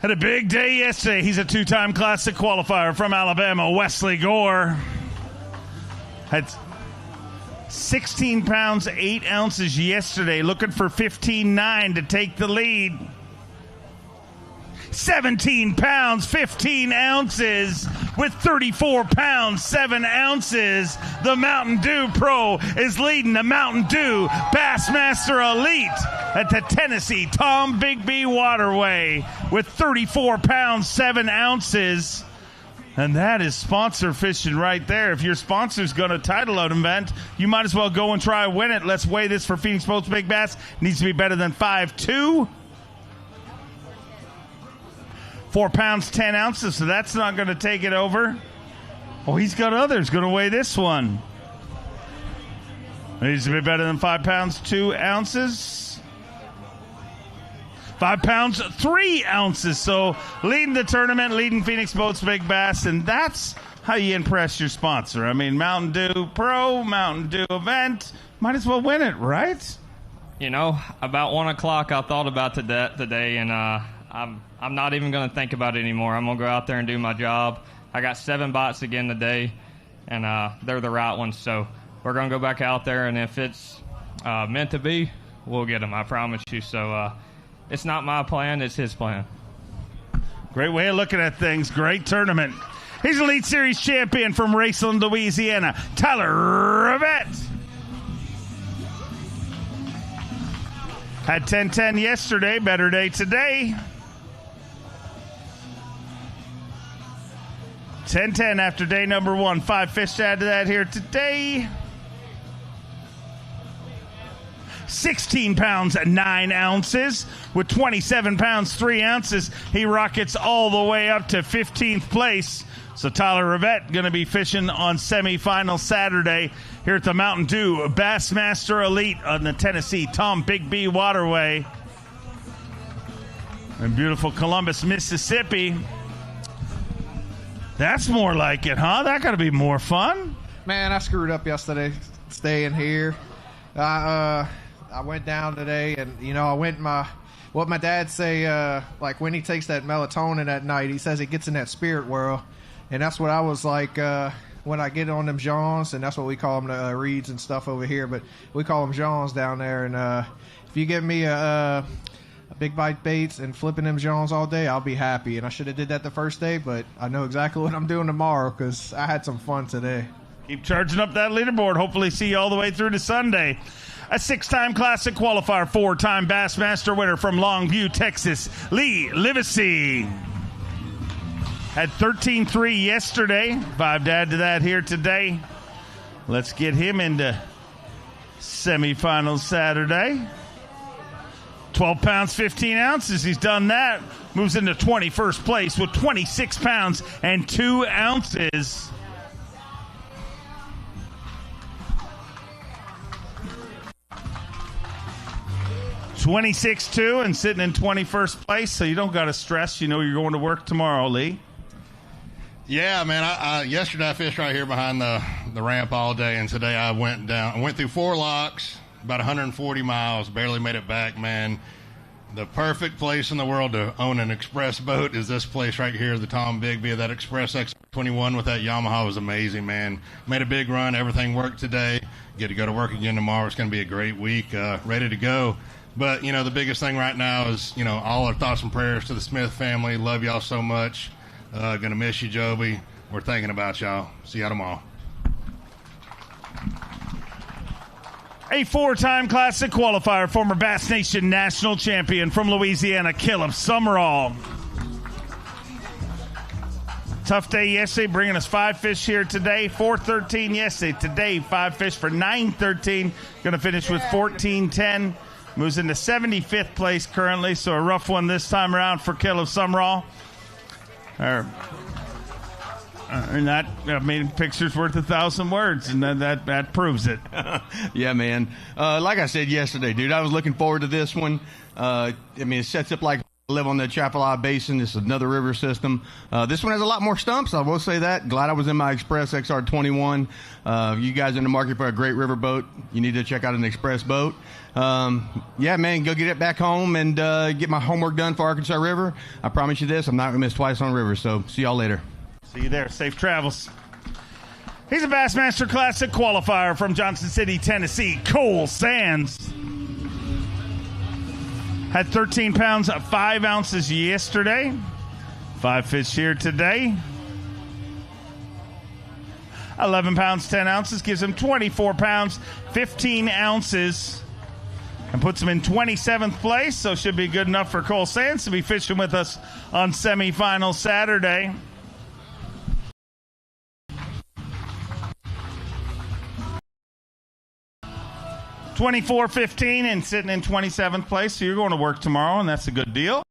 Had a big day yesterday. He's a 2-time Classic qualifier from Alabama, Wesley Gore. Had 16 pounds, 8 ounces yesterday, looking for 15.9 to take the lead. 17 pounds, 15 ounces with 34 pounds, 7 ounces. The Mountain Dew Pro is leading the Mountain Dew Bassmaster Elite at the Tennessee-Tombigbee Waterway with 34 pounds, 7 ounces. And that is sponsor fishing right there. If your sponsor's going to title an event, you might as well go and try to win it. Let's weigh this for Phoenix Boats Big Bass. Needs to be better than 5'2". 4 pounds, 10 ounces, so that's not going to take it over. Oh, he's got others going to weigh this one. Needs to be better than 5 pounds, 2 ounces. 5 pounds, 3 ounces. So leading the tournament, leading Phoenix Boats Big Bass, and that's how you impress your sponsor. I mean, Mountain Dew Pro, Mountain Dew event, might as well win it, right? About 1 o'clock I thought about that today, and I'm not even going to think about it anymore. I'm going to go out there and do my job. I got 7 bites again today, and they're the right ones. So we're going to go back out there, and if it's meant to be, we'll get them. I promise you. So it's not my plan; it's his plan. Great way of looking at things. Great tournament. He's Elite Series champion from Raceland, Louisiana, Tyler Rivette. Had 10-10 yesterday, better day today. 10-10 after day number 1. 5 fish to add to that here today. 16 pounds, 9 ounces. With 27 pounds, 3 ounces, he rockets all the way up to 15th place. So Tyler Rivette going to be fishing on semifinal Saturday here at the Mountain Dew Bassmaster Elite on the Tennessee-Tombigbee Waterway in beautiful Columbus, Mississippi. That's more like it, huh? That got to be more fun. Man, I screwed up yesterday staying here. I went down today, and I went what my dad say, like when he takes that melatonin at night, he says he gets in that spirit world, and that's what I was like when I get on them Johns, and that's what we call them, the reeds and stuff over here, but we call them Johns down there. And if you give me a big bite baits and flipping them Johns all day, I'll be happy. And I should have did that the first day, but I know exactly what I'm doing tomorrow because I had some fun today. Keep charging up that leaderboard. Hopefully see you all the way through to Sunday. A 6-time Classic qualifier, 4-time Bassmaster winner from Longview, Texas, Lee Livesey. Had 13-3 yesterday. 5 to add to that here today. Let's get him into semifinals Saturday. 12 pounds, 15 ounces. He's done that. Moves into 21st place with 26 pounds and 2 ounces. (26-2) and sitting in 21st place, so you don't got to stress. You know you're going to work tomorrow, Lee. Yeah, man. I yesterday I fished right here behind the ramp all day, and today I went down. I went through 4 locks, about 140 miles, barely made it back, man. The perfect place in the world to own an express boat is this place right here, the Tombigbee. That Express X21 with that Yamaha was amazing, man. Made a big run. Everything worked today. Get to go to work again tomorrow. It's going to be a great week. Ready to go. But, the biggest thing right now is, all our thoughts and prayers to the Smith family. Love y'all so much. Going to miss you, Joby. We're thinking about y'all. See y'all tomorrow. A 4-time Classic qualifier, former Bass Nation national champion from Louisiana, Caleb Summerall. Tough day yesterday, bringing us 5 fish here today. 4-13 yesterday. Today, 5 fish for 9-13. Going to finish with 14-10. Moves into 75th place currently, so a rough one this time around for Caleb Summerall. Picture's worth 1,000 words, and that proves it. Yeah, man. Like I said yesterday, dude, I was looking forward to this one. It sets up like I live on the Chapala Basin. This is another river system. This one has a lot more stumps, I will say that. Glad I was in my Express XR21. You guys in the market for a great river boat, you need to check out an Express boat. Yeah, man, go get it back home and get my homework done for Arkansas River. I promise you this, I'm not going to miss twice on river, so see y'all later. See you there. Safe travels. He's a Bassmaster Classic qualifier from Johnson City, Tennessee, Cole Sands. Had 13 pounds, 5 ounces yesterday. 5 fish here today. 11 pounds, 10 ounces gives him 24 pounds, 15 ounces. And puts him in 27th place, so should be good enough for Cole Sands to be fishing with us on semifinal Saturday. $24.15 and sitting in 27th place, so you're going to work tomorrow, and that's a good deal.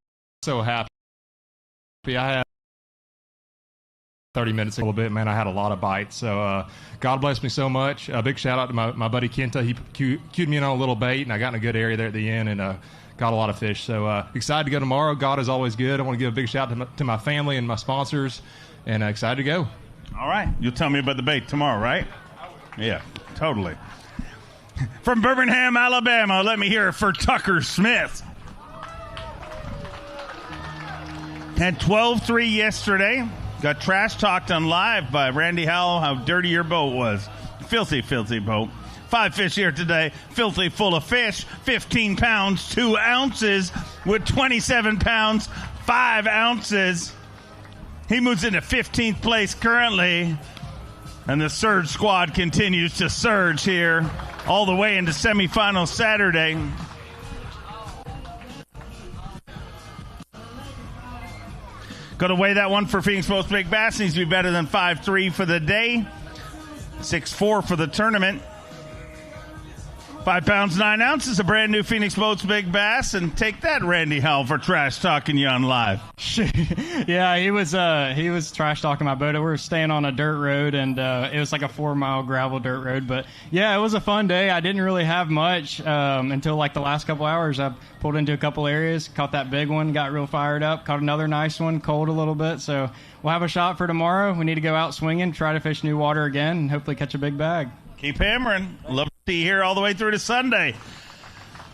So happy. I had 30 minutes a little bit, man. I had a lot of bites, so God bless me so much. A big shout out to my buddy Kenta. He cued me in on a little bait, and I got in a good area there at the end and got a lot of fish. So excited to go tomorrow. God is always good. I want to give a big shout out to my family and my sponsors, and excited to go. All right. You'll tell me about the bait tomorrow, right? Yeah, totally. From Birmingham, Alabama, let me hear it for Tucker Smith. Had 12-3 yesterday. Got trash talked on live by Randy Howell how dirty your boat was. Filthy, filthy boat. 5 fish here today, filthy full of fish, 15 pounds, 2 ounces, with 27 pounds, 5 ounces. He moves into 15th place currently, and the Surge squad continues to surge here all the way into semifinal Saturday. Got to weigh that one for Phoenix Boats Big Bass. Needs to be better than 5'3" for the day. 6'4" for the tournament. 5 pounds, 9 ounces, a brand new Phoenix Boats Big Bass. And take that, Randy Howell, for trash talking you on live. Yeah, he was trash talking my boat. We were staying on a dirt road, and it was like a 4-mile gravel dirt road. But yeah, it was a fun day. I didn't really have much until like the last couple hours. I pulled into a couple areas, caught that big one, got real fired up, caught another nice one, cold a little bit. So we'll have a shot for tomorrow. We need to go out swinging, try to fish new water again, and hopefully catch a big bag. Keep hammering. Love to see you here all the way through to Sunday.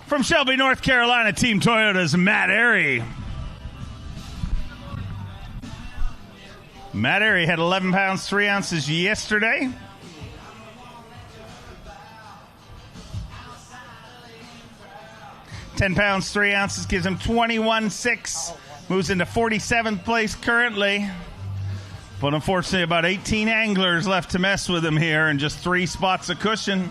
From Shelby, North Carolina, Team Toyota's Matt Airy. Matt Airy had 11 pounds, 3 ounces yesterday. £10, 3 ounces gives him 21.6. Moves into 47th place currently. But unfortunately, about 18 anglers left to mess with him here and just 3 spots of cushion.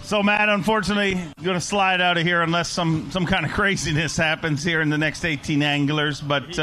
So, Matt, unfortunately, going to slide out of here unless some kind of craziness happens here in the next 18 anglers. But,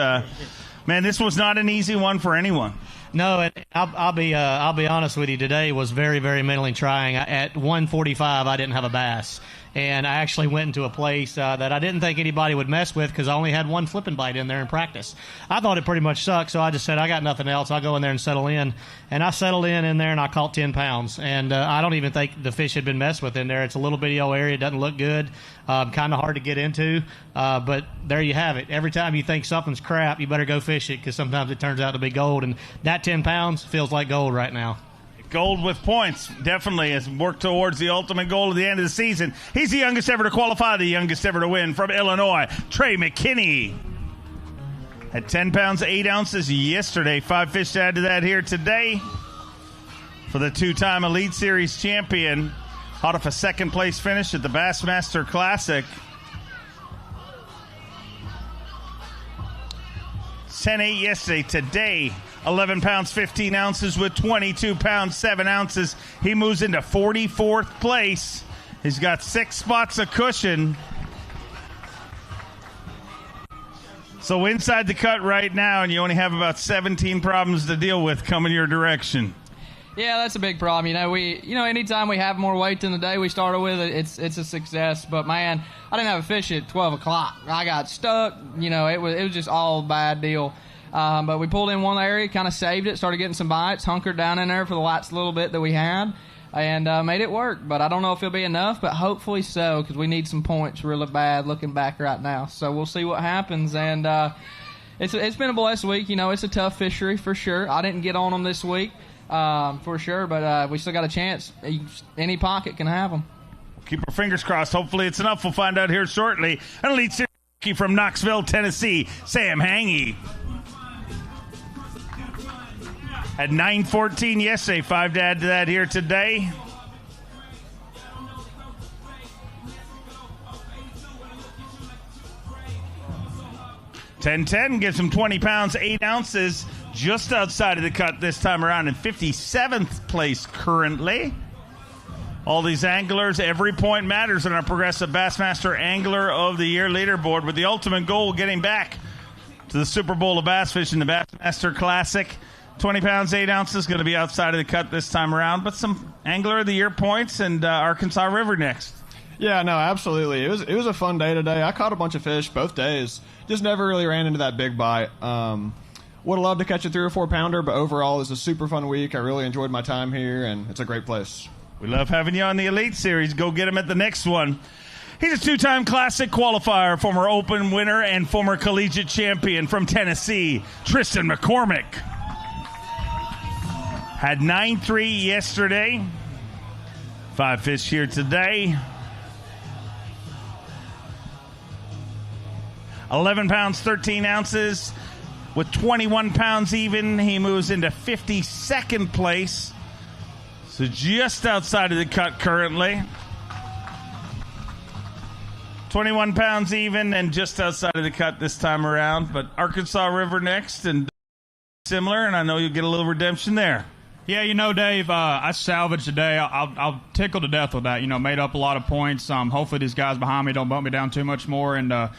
man, this was not an easy one for anyone. No, and I'll be honest with you. Today was very, very mentally trying. At 1:45, I didn't have a bass, and I actually went into a place that I didn't think anybody would mess with because I only had one flipping bite in there in practice. I thought it pretty much sucked, so I just said I got nothing else. I'll go in there and settle in, and I settled in there, and I caught 10 pounds. And I don't even think the fish had been messed with in there. It's a little bitty old area. It doesn't look good. Kind of hard to get into, but there you have it. Every time you think something's crap, you better go fish it because sometimes it turns out to be gold, and that 10 pounds feels like gold right now. Gold with points, definitely, has worked towards the ultimate goal at the end of the season. He's the youngest ever to qualify, the youngest ever to win from Illinois, Trey McKinney. Had 10 pounds, 8 ounces yesterday. 5 fish to add to that here today for the 2-time Elite Series champion. Hot off a second-place finish at the Bassmaster Classic. 10-8 yesterday. Today, 11 pounds, 15 ounces with 22 pounds, 7 ounces. He moves into 44th place. He's got 6 spots of cushion. So inside the cut right now, and you only have about 17 problems to deal with coming your direction. Yeah, that's a big problem. Anytime we have more weight than the day we started with, it's a success. But man, I didn't have a fish at 12 o'clock. I got stuck. It was just all a bad deal. But we pulled in one area, kind of saved it, started getting some bites, hunkered down in there for the last little bit that we had, and made it work. But I don't know if it'll be enough, but hopefully so, because we need some points really bad looking back right now. So we'll see what happens. And it's been a blessed week. It's a tough fishery for sure. I didn't get on them this week. For sure, but we still got a chance. Any pocket can have them. Keep our fingers crossed. Hopefully it's enough. We'll find out here shortly. An Elite Series from Knoxville, Tennessee, Sam Hangy. Had 9.14 yesterday. 5 to add to that here today. $10.10 gives him 20 pounds, 8 ounces. Just outside of the cut this time around in 57th place currently. All these anglers, every point matters in our Progressive Bassmaster Angler of the Year leaderboard, with the ultimate goal getting back to the Super Bowl of bass fishing, the Bassmaster Classic. 20 pounds, 8 ounces, going to be outside of the cut this time around, but some Angler of the Year points and Arkansas River next. Yeah, no, absolutely. It was a fun day today. I caught a bunch of fish both days. Just never really ran into that big bite. Would have loved to catch a 3 or 4 pounder, but overall it was a super fun week. I really enjoyed my time here, and it's a great place. We love having you on the Elite Series. Go get him at the next one. He's a 2-time Classic qualifier, former Open winner, and former collegiate champion from Tennessee, Tristan McCormick. Had 9.3 yesterday. 5 fish here today. 11 pounds, 13 ounces. With 21 pounds even, he moves into 52nd place. So just outside of the cut currently. 21 pounds even and just outside of the cut this time around. But Arkansas River next and similar, and I know you'll get a little redemption there. Yeah, Dave, I salvaged today. I'll tickle to death with that. Made up a lot of points. Hopefully these guys behind me don't bump me down too much more. And I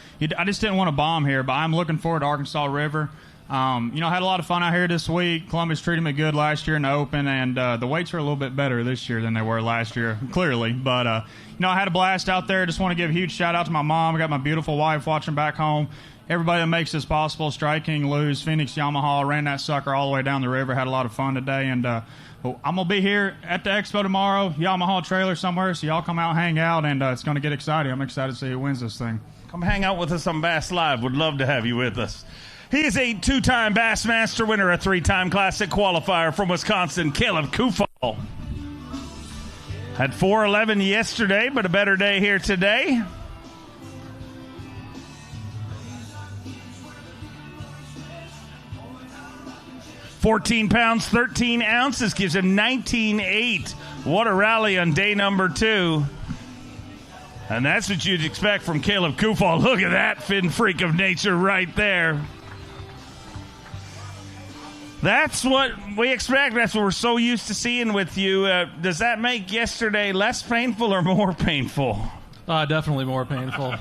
just didn't want to bomb here, but I'm looking forward to Arkansas River. I had a lot of fun out here this week. Columbus treated me good last year in the Open, and the weights are a little bit better this year than they were last year, clearly. But, I had a blast out there. Just want to give a huge shout-out to my mom. I got my beautiful wife watching back home. Everybody that makes this possible, Strike King, Luz, Phoenix, Yamaha, ran that sucker all the way down the river. Had a lot of fun today, and I'm going to be here at the expo tomorrow, Yamaha trailer somewhere, so y'all come out and hang out, and it's going to get exciting. I'm excited to see who wins this thing. Come hang out with us on Bass Live. Would love to have you with us. He is a two-time Bassmaster winner, a three-time Classic qualifier from Wisconsin, Caleb Kufal. Had 4.11 yesterday, but a better day here today. £14, 13 ounces gives him 19.8. What a rally on day number 2. And that's what you'd expect from Caleb Kufal. Look at that fin freak of nature right there. That's what we expect. That's what we're so used to seeing with you. Does that make yesterday less painful or more painful? Definitely more painful.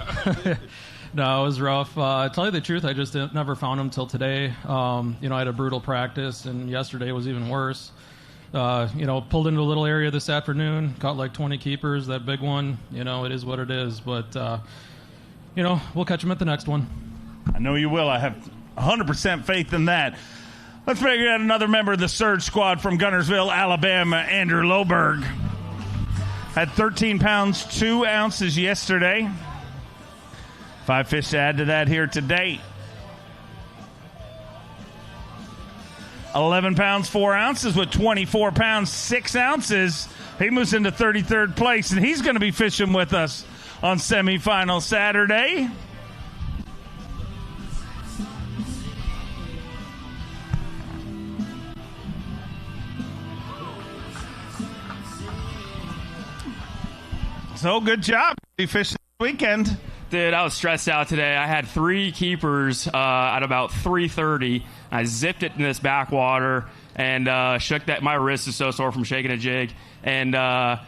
No, it was rough. To tell you the truth, I just never found him till today. I had a brutal practice, and yesterday was even worse. Pulled into a little area this afternoon, caught like 20 keepers, that big one. It is what it is. But, we'll catch him at the next one. I know you will. I have 100% faith in that. Let's figure out another member of the Surge Squad from Gunnersville, Alabama, Andrew Loberg. Had 13 pounds, 2 ounces yesterday. 5 fish to add to that here today. 11 pounds, 4 ounces with 24 pounds, 6 ounces. He moves into 33rd place, and he's going to be fishing with us on semifinal Saturday. So good job. You fished this weekend. Dude, I was stressed out today. I had 3 keepers at about 3:30. I zipped it in this backwater and shook that. My wrist is so sore from shaking a jig. And I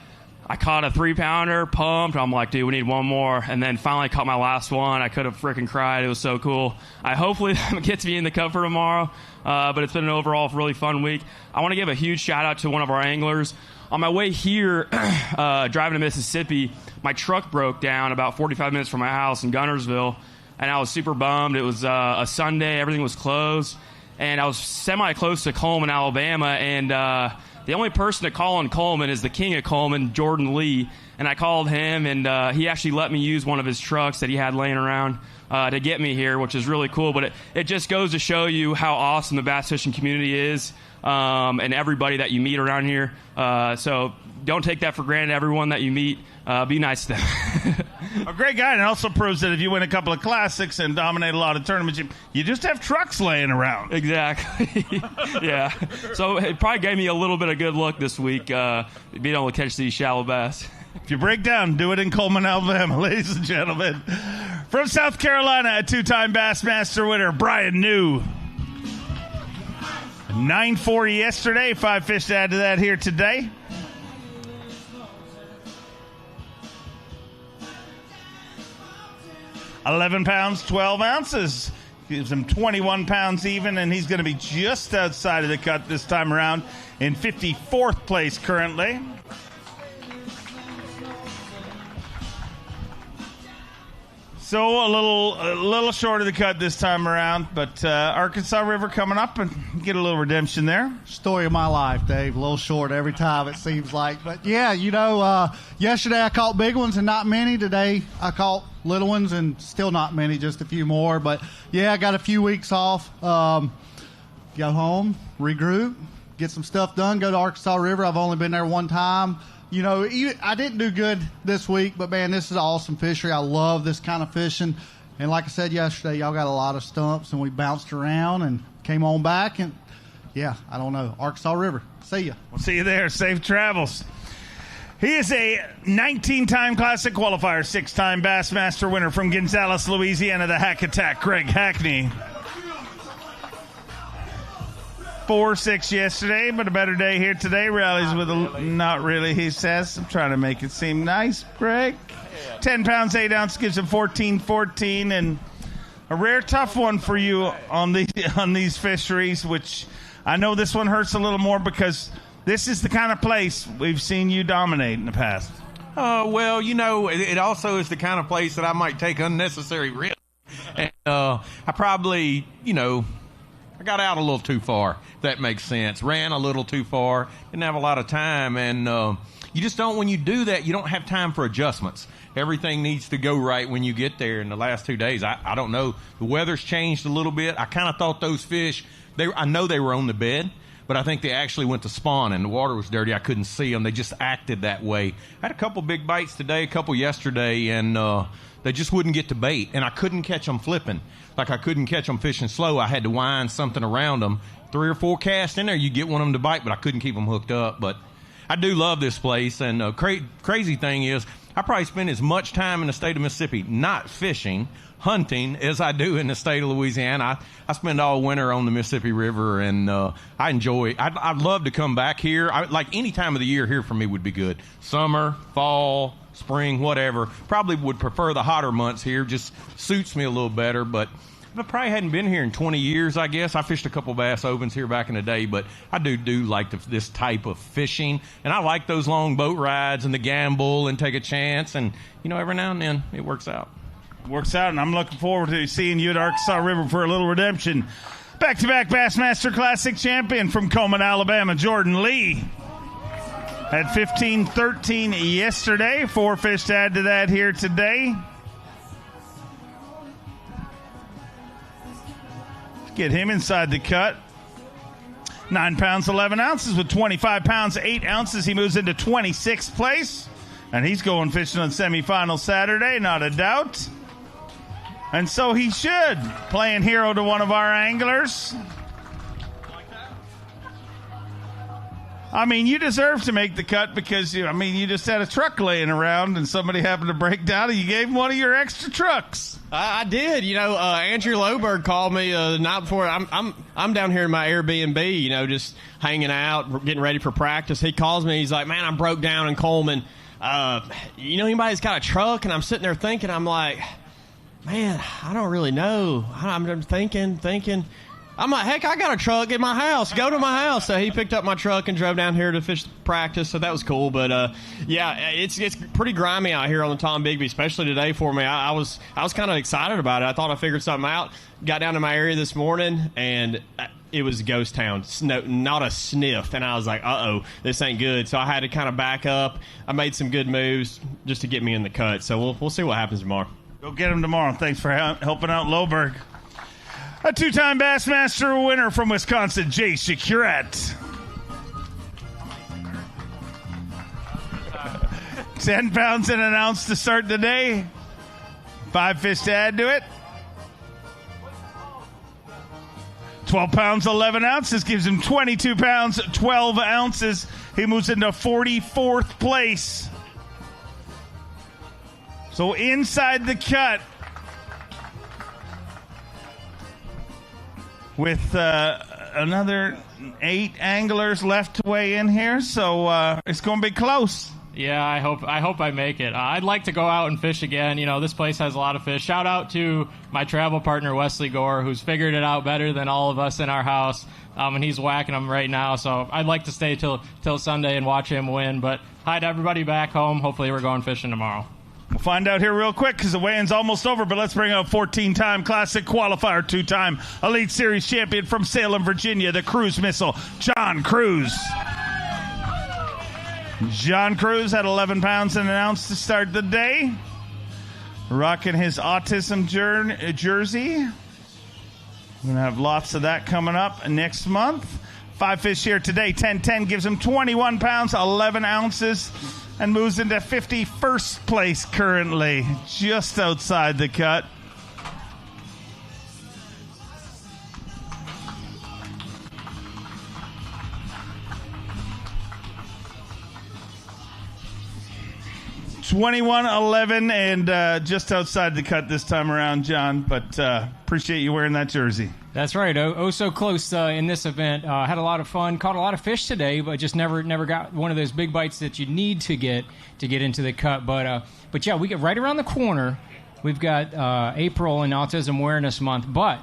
caught a 3-pounder, pumped. I'm like, dude, we need one more. And then finally caught my last one. I could have freaking cried. It was so cool. Hopefully that gets me in the cup for tomorrow. But it's been an overall really fun week. I want to give a huge shout out to one of our anglers. On my way here, driving to Mississippi, my truck broke down about 45 minutes from my house in Gunnersville, and I was super bummed. It was a Sunday. Everything was closed, and I was semi-close to Coleman, Alabama, and the only person to call in Coleman is the king of Coleman, Jordan Lee, and I called him, and he actually let me use one of his trucks that he had laying around to get me here, which is really cool. But it just goes to show you how awesome the bass fishing community is. And everybody that you meet around here. So don't take that for granted. Everyone that you meet, be nice to them. A great guy, and it also proves that if you win a couple of classics and dominate a lot of tournaments, you just have trucks laying around. Exactly. Yeah. So it probably gave me a little bit of good luck this week, being able to catch these shallow bass. If you break down, do it in Coleman, Alabama, ladies and gentlemen. From South Carolina, a 2-time Bassmaster winner, Brian New. 9.40 yesterday, 5 fish to add to that here today. £11, 12 ounces. Gives him 21 pounds even, and he's going to be just outside of the cut this time around in 54th place currently. So a little short of the cut this time around, but Arkansas River coming up and get a little redemption there. Story of my life, Dave. A little short every time it seems like. But yeah, yesterday I caught big ones and not many. Today I caught little ones and still not many, just a few more. But yeah, I got a few weeks off. Go home, regroup, get some stuff done, go to Arkansas River. I've only been there one time. I didn't do good this week, but, man, this is awesome fishery. I love this kind of fishing. And like I said yesterday, y'all got a lot of stumps, and we bounced around and came on back. And, yeah, I don't know. Arkansas River. See ya. We'll see you there. Safe travels. He is a 19-time Classic qualifier, 6-time Bassmaster winner from Gonzales, Louisiana, the Hack Attack, Greg Hackney. 4-6 yesterday, but a better day here today. Rallies with a not really, he says. I'm trying to make it seem nice, Greg. 10 pounds, 8 ounces gives him 14-14, and a rare tough one for you on these fisheries, which I know this one hurts a little more because this is the kind of place we've seen you dominate in the past. Well, it also is the kind of place that I might take unnecessary risks. And I probably, I got out a little too far, if that makes sense. Ran a little too far, didn't have a lot of time. And you just don't, when you do that, you don't have time for adjustments. Everything needs to go right when you get there. In the last 2 days, I don't know. The weather's changed a little bit. I kind of thought those fish, I know they were on the bed, but I think they actually went to spawn, and the water was dirty. I couldn't see them. They just acted that way. I had a couple big bites today, a couple yesterday, and they just wouldn't get to bait, and I couldn't catch them flipping. Like I couldn't catch them fishing slow. I had to wind something around them. 3 or 4 casts in there, you get one of them to bite, but I couldn't keep them hooked up. But I do love this place, and crazy thing is, I probably spend as much time in the state of Mississippi not fishing, hunting, as I do in the state of Louisiana. I spend all winter on the Mississippi River, and I enjoy. I'd love to come back here. Like any time of the year here for me would be good. Summer, fall, spring, whatever. Probably would prefer the hotter months here. Just suits me a little better, but I probably hadn't been here in 20 years, I guess. I fished a couple Bass Opens here back in the day, but I do like this type of fishing. And I like those long boat rides and the gamble and take a chance. And, every now and then it works out. Works out, and I'm looking forward to seeing you at Arkansas River for a little redemption. Back-to-back Bassmaster Classic champion from Coleman, Alabama, Jordan Lee. Had 15-13 yesterday. 4 fish to add to that here today. Get him inside the cut. 9 pounds, 11 ounces with 25 pounds, 8 ounces. He moves into 26th place. And he's going fishing on semifinal Saturday, not a doubt. And so he should. Playing hero to one of our anglers. I mean, you deserve to make the cut because, you just had a truck laying around and somebody happened to break down and you gave him one of your extra trucks. I did. Andrew Loberg called me the night before. I'm down here in my Airbnb, just hanging out, getting ready for practice. He calls me. He's like, man, I'm broke down in Coleman. Anybody that's got a truck? And I'm sitting there thinking, I'm like, man, I don't really know. I'm thinking. I'm like, heck, I got a truck in my house. Go to my house. So he picked up my truck and drove down here to fish practice. So that was cool. But it's pretty grimy out here on the Tombigbee, especially today for me. I was kind of excited about it. I thought I figured something out. Got down to my area this morning and it was a ghost town. Not a sniff. And I was like, this ain't good. So I had to kind of back up. I made some good moves just to get me in the cut. So we'll see what happens tomorrow. Go get him tomorrow. Thanks for helping out Loberg. A 2-time Bassmaster winner from Wisconsin, Jay Securet. 10 pounds and an ounce to start the day. 5 fish to add to it. 12 pounds, 11 ounces gives him 22 pounds, 12 ounces. He moves into 44th place. So inside the cut with another 8 anglers left to weigh in here. So it's going to be close. Yeah, I hope I make it. I'd like to go out and fish again. This place has a lot of fish. Shout out to my travel partner, Wesley Gore, who's figured it out better than all of us in our house. And he's whacking them right now. So I'd like to stay till Sunday and watch him win. But hi to everybody back home. Hopefully we're going fishing tomorrow. We'll find out here real quick because the weigh-in's almost over, but let's bring up 14-time Classic qualifier, 2-time Elite Series champion from Salem, Virginia, the cruise missile, John Cruz. John Cruz had 11 pounds and an ounce to start the day. Rocking his autism jersey. We're going to have lots of that coming up next month. 5 fish here today. 10-10 gives him 21 pounds, 11 ounces. And moves into 51st place currently, just outside the cut. 21-11 and just outside the cut this time around, John, but appreciate you wearing that jersey. That's right. Oh, so close in this event. Had a lot of fun. Caught a lot of fish today, but just never got one of those big bites that you need to get into the cut. But yeah, we get right around the corner. We've got April and Autism Awareness Month, but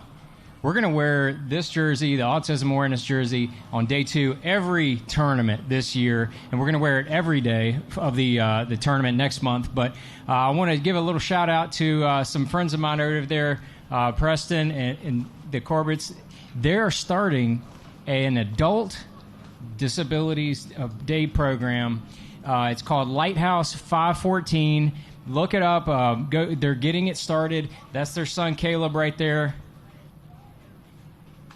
we're going to wear this jersey, the Autism Awareness jersey, on day 2 every tournament this year, and we're going to wear it every day of the tournament next month. But I want to give a little shout out to some friends of mine over there, Preston and the Corbetts. They're starting an adult disabilities day program. It's called Lighthouse 514. Look it up. They're getting it started. That's their son Caleb right there.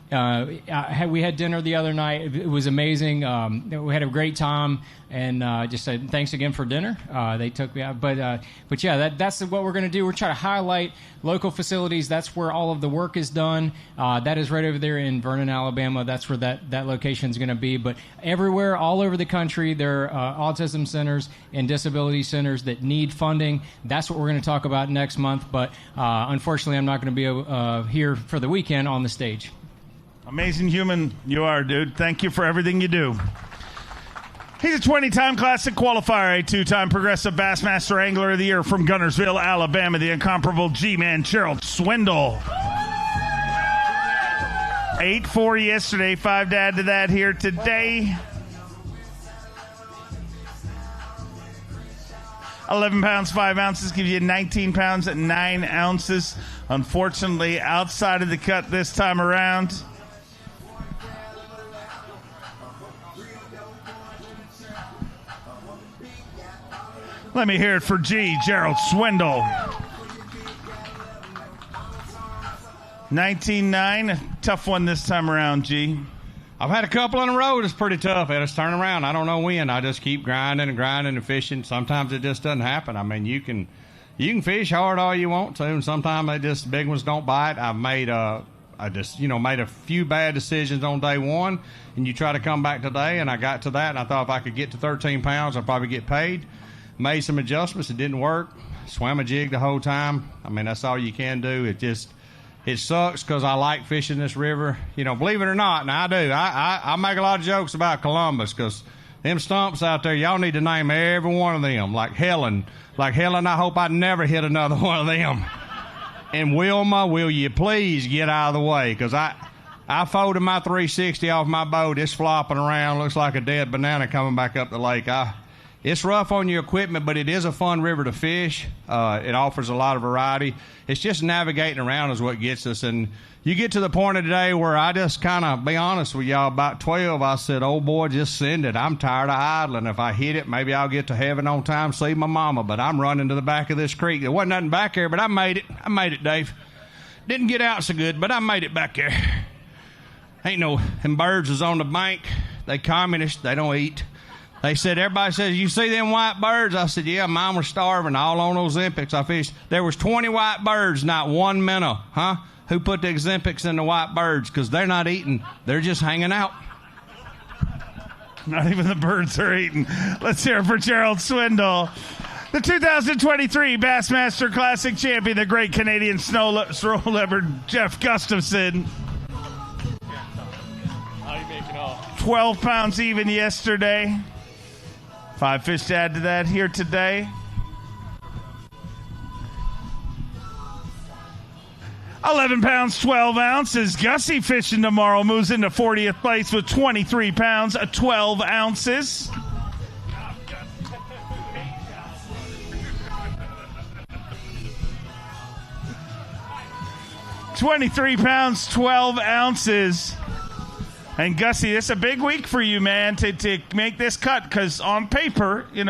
We had dinner the other night. It was amazing. We had a great time, and just said thanks again for dinner. They took me out, but yeah, that's what we're going to do. We're trying to highlight local facilities. That's where all of the work is done. That is right over there in Vernon, Alabama. That's where that location is going to be. But everywhere, all over the country, there are autism centers and disability centers that need funding. That's what we're going to talk about next month. But unfortunately, I'm not going to be here for the weekend on the stage. Amazing human you are, dude. Thank you for everything you do. He's a 20-time Classic qualifier, a 2-time Progressive Bassmaster Angler of the Year from Gunnersville, Alabama, the incomparable G-Man, Gerald Swindle. 8-4 yesterday, 5 to add to that here today. 11 pounds, 5 ounces gives you 19 pounds at 9 ounces. Unfortunately, outside of the cut this time around. Let me hear it for Gerald Swindle. 19-9, tough one this time around, G. I've had a couple in a row that's pretty tough. I just turn around. I don't know when. I just keep grinding and fishing. Sometimes it just doesn't happen. I mean, you can fish hard all you want to, and sometimes big ones don't bite. I made a few bad decisions on day 1, and you try to come back today, and I got to that, and I thought if I could get to 13 pounds, I'd probably get paid. Made some adjustments. It didn't work. Swam a jig the whole time. I mean, that's all you can do. It sucks because I like fishing this river. You know, believe it or not, and I do. I make a lot of jokes about Columbus because them stumps out there, y'all need to name every one of them. Like Helen, I hope I never hit another one of them. And Wilma, will you please get out of the way? Because I folded my 360 off my boat. It's flopping around. Looks like a dead banana coming back up the lake. It's rough on your equipment, but it is a fun river to fish. It offers a lot of variety. It's just navigating around is what gets us. And you get to the point of the day where I just kind of, be honest with y'all, about 12, I said, oh, boy, just send it. I'm tired of idling. If I hit it, maybe I'll get to heaven on time, see my mama. But I'm running to the back of this creek. There wasn't nothing back there, but I made it. I made it, Dave. Didn't get out so good, but I made it back there. Ain't no, them birds is on the bank. They communists. They don't eat. They said, everybody says, you see them white birds? I said, yeah, mine were starving all on those Olympics I fished. There was 20 white birds, not one minnow. Huh? Who put the Olympics in the white birds? Because they're not eating. They're just hanging out. Not even the birds are eating. Let's hear it for Gerald Swindle. The 2023 Bassmaster Classic champion, the great Canadian snow leopard, Jeff Gustafson. How you making off? 12 pounds even yesterday. 5 fish to add to that here today. 11 pounds, 12 ounces. Gussie fishing tomorrow moves into 40th place with 23 pounds, 12 ounces. 23 pounds, 12 ounces. And Gussie, this is a big week for you, man, to make this cut, because on paper it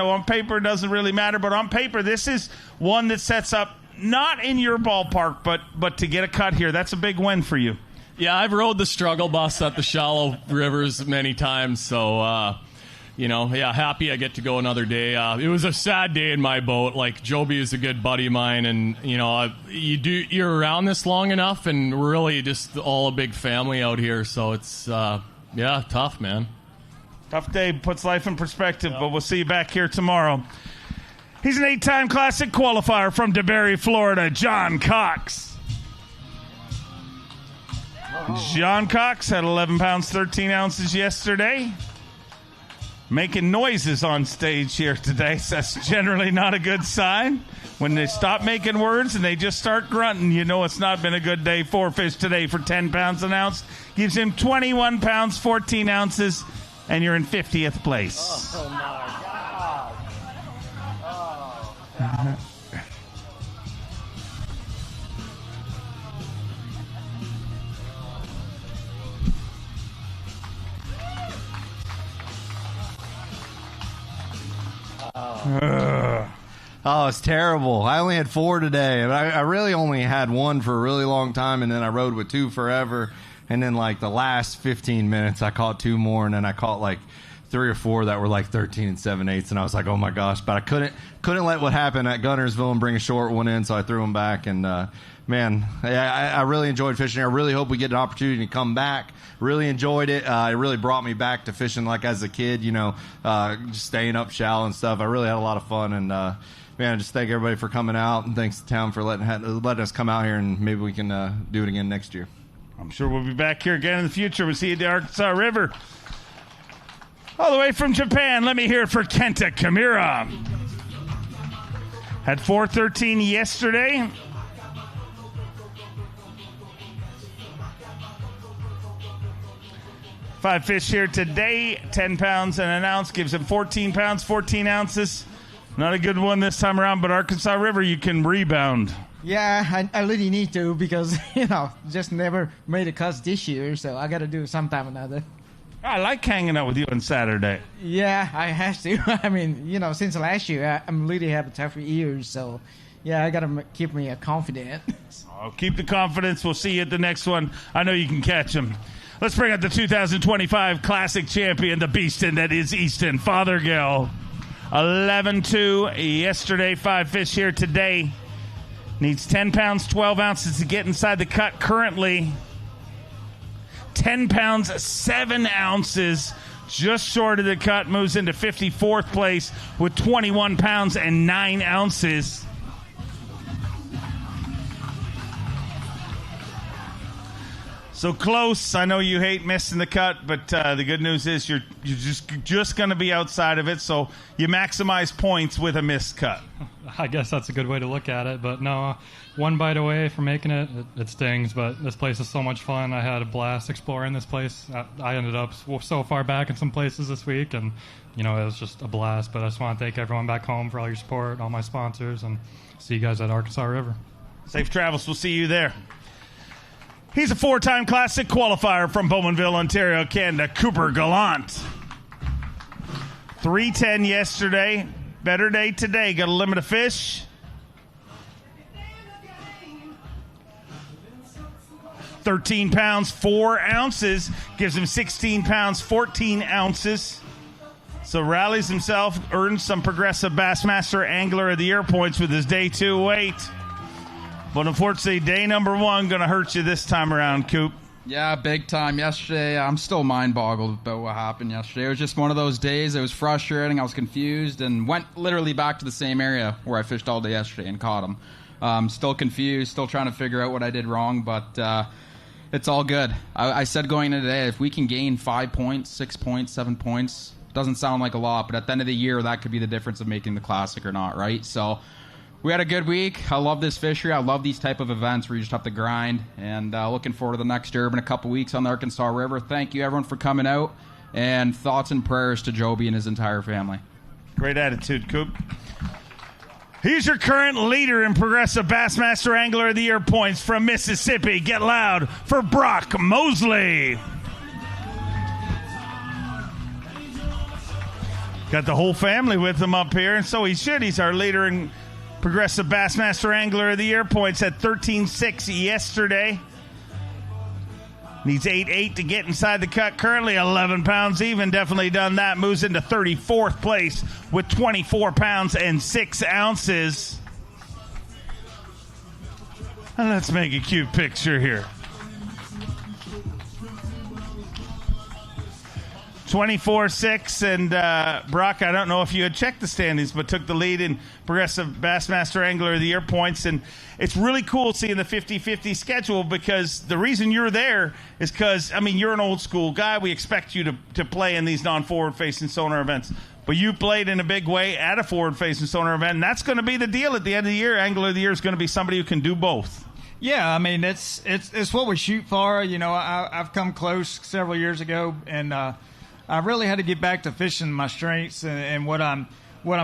doesn't really matter, but on paper this is one that sets up not in your ballpark, but to get a cut here. That's a big win for you. Yeah, I've rode the struggle bus at the shallow rivers many times, so happy I get to go another day. It was a sad day in my boat. Like, Joby is a good buddy of mine, and you're around this long enough, and we're really just all a big family out here. So it's tough, man. Tough day, puts life in perspective, but we'll see you back here tomorrow. He's an 8-time Classic qualifier from DeBerry, Florida, John Cox. John Cox had 11 pounds, 13 ounces yesterday. Making noises on stage here today, so that's generally not a good sign. When they stop making words and they just start grunting, you know it's not been a good day. 4 fish today for 10 pounds an ounce. Gives him 21 pounds, 14 ounces, and you're in 50th place. Oh, my God. Oh. Oh, it's terrible. I only had 4 today. I really only had 1 for a really long time, and then I rode with 2 forever. And then, like, the last 15 minutes, I caught 2 more, and then I caught, like, 3 or 4 that were, like, 13 and 7/8, and I was like, oh, my gosh. But I couldn't let what happened at Guntersville and bring a short one in, so I threw them back. And, man, I really enjoyed fishing here. I really hope we get an opportunity to come back. Really enjoyed it. It really brought me back to fishing like as a kid, you know, just staying up shallow and stuff. I really had a lot of fun, and man, just thank everybody for coming out, and thanks to town for letting us come out here, and maybe we can do it again next year. I'm sure we'll be back here again in the future. We'll see you at the Arkansas River. All the way from Japan, let me hear it for Kenta Kimura. Had 413 yesterday. Five fish here today, 10 pounds and an ounce, gives him 14 pounds, 14 ounces. Not a good one this time around, but Arkansas River, you can rebound. Yeah, I really need to because, just never made a cuts this year, so I got to do it sometime or another. I like hanging out with you on Saturday. Yeah, I have to. I mean, since last year, I'm really having tougher years, so yeah, I got to keep me confident. Oh, keep the confidence. We'll see you at the next one. I know you can catch them. Let's bring out the 2025 Classic champion, the beastin' that is Easton Fothergill. 11-2 yesterday, 5 fish here today. Needs 10 pounds, 12 ounces to get inside the cut currently. 10 pounds, 7 ounces, just short of the cut, moves into 54th place with 21 pounds and 9 ounces. So close. I know you hate missing the cut, but the good news is you're just going to be outside of it, so you maximize points with a missed cut. I guess that's a good way to look at it, but no, 1 bite away from making it, it stings, but this place is so much fun. I had a blast exploring this place. I ended up so far back in some places this week, and, it was just a blast, but I just want to thank everyone back home for all your support, all my sponsors, and see you guys at Arkansas River. Safe travels. We'll see you there. He's a 4-time Classic qualifier from Bowmanville, Ontario, Canada, Cooper Gallant. 310 yesterday. Better day today. Got a limit of fish. $13 pounds, 4 ounces. Gives him 16 pounds, 14 ounces. So rallies himself, earns some Progressive Bassmaster Angler of the Year points with his day 2 weight. But unfortunately, day number 1 going to hurt you this time around, Coop. Yeah, big time. Yesterday, I'm still mind-boggled about what happened yesterday. It was just one of those days. It was frustrating. I was confused and went literally back to the same area where I fished all day yesterday and caught them. Still confused, still trying to figure out what I did wrong, but it's all good. I said going into today, if we can gain 5 points, 6 points, 7 points, doesn't sound like a lot, but at the end of the year, that could be the difference of making the Classic or not, right? So we had a good week. I love this fishery. I love these type of events where you just have to grind. And looking forward to the next derb in a couple weeks on the Arkansas River. Thank you, everyone, for coming out. And thoughts and prayers to Joby and his entire family. Great attitude, Coop. He's your current leader in Progressive Bassmaster Angler of the Year points from Mississippi. Get loud for Brock Mosley. Got the whole family with him up here, and so he should. He's our leader in Progressive Bassmaster Angler of the Year points at 13.6 yesterday. Needs 8.8 to get inside the cut. Currently 11 pounds even. Definitely done that. Moves into 34th place with 24 pounds and 6 ounces. And let's make a cute picture here. 24-6, and Brock, I don't know if you had checked the standings, but took the lead in Progressive Bassmaster Angler of the Year points, and it's really cool seeing the 50-50 schedule, because the reason you're there is because, I mean, you're an old school guy. We expect you to play in these non-forward-facing sonar events, but you played in a big way at a forward-facing sonar event, and that's going to be the deal at the end of the year. Angler of the Year is going to be somebody who can do both. Yeah, I mean, it's what we shoot for. You know, I've come close several years ago, and I really had to get back to fishing my strengths and what I'm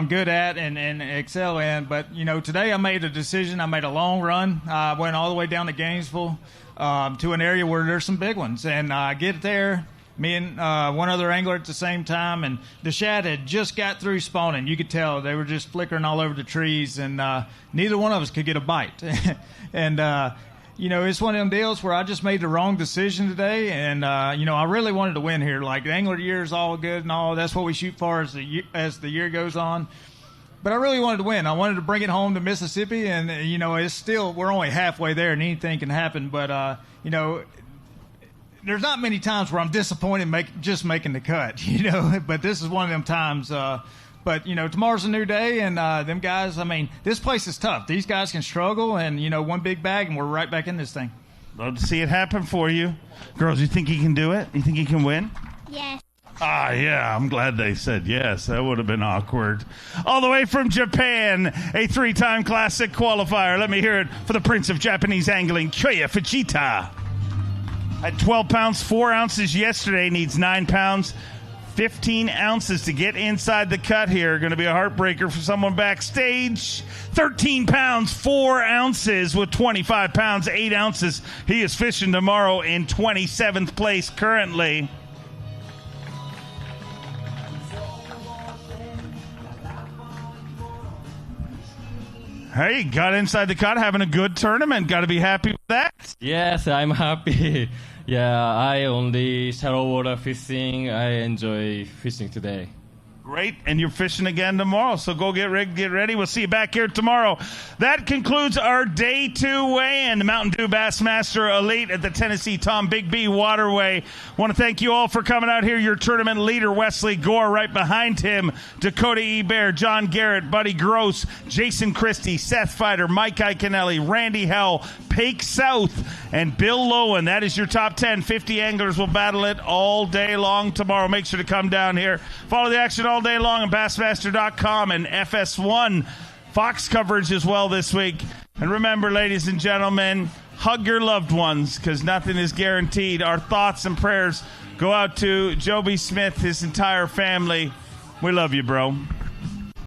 good at and excel in. But, you know, today I made a decision. I made a long run. I went all the way down to Gainesville to an area where there's some big ones. And I get there, me and one other angler at the same time, and the shad had just got through spawning. You could tell they were just flickering all over the trees, and neither one of us could get a bite. And you know, it's one of them deals where I just made the wrong decision today, and you know, I really wanted to win here. Like, the Angler of the Year is all good and all. That's what we shoot for as the year goes on. But I really wanted to win. I wanted to bring it home to Mississippi, and you know, it's still, we're only halfway there, and anything can happen. But you know, there's not many times where I'm disappointed just making the cut, you know. But this is one of them times. But, you know, tomorrow's a new day, and them guys, I mean, this place is tough. These guys can struggle, and, you know, one big bag, and we're right back in this thing. Love to see it happen for you. Girls, you think he can do it? You think he can win? Yes. Yeah, I'm glad they said yes. That would have been awkward. All the way from Japan, a 3-time classic qualifier. Let me hear it for the Prince of Japanese Angling, Kyoya Fujita. At 12 pounds, 4 ounces yesterday, needs 9 pounds. 15 ounces to get inside the cut here. Going to be a heartbreaker for someone backstage. 13 pounds, 4 ounces with 25 pounds, 8 ounces. He is fishing tomorrow in 27th place currently. Hey, got inside the cut, having a good tournament. Got to be happy with that. Yes, I'm happy. Yeah, I only shallow water fishing. I enjoy fishing today. Great, and you're fishing again tomorrow, so go get ready. We'll see you back here tomorrow. That concludes our Day 2 weigh-in, the Mountain Dew Bassmaster Elite at the Tennessee-Tombigbee Waterway. Want to thank you all for coming out here. Your tournament leader, Wesley Gore, right behind him, Dakota Ebert, John Garrett, Buddy Gross, Jason Christie, Seth Fighter, Mike Iaconelli, Randy Howell, Pake South, and Bill Lowen. That is your top 10. 50 anglers will battle it all day long tomorrow. Make sure to come down here. Follow the action all day long on Bassmaster.com and FS1 Fox coverage as well this week. And remember, ladies and gentlemen, hug your loved ones, because nothing is guaranteed. Our thoughts and prayers go out to Joby Smith, his entire family. We love you, bro.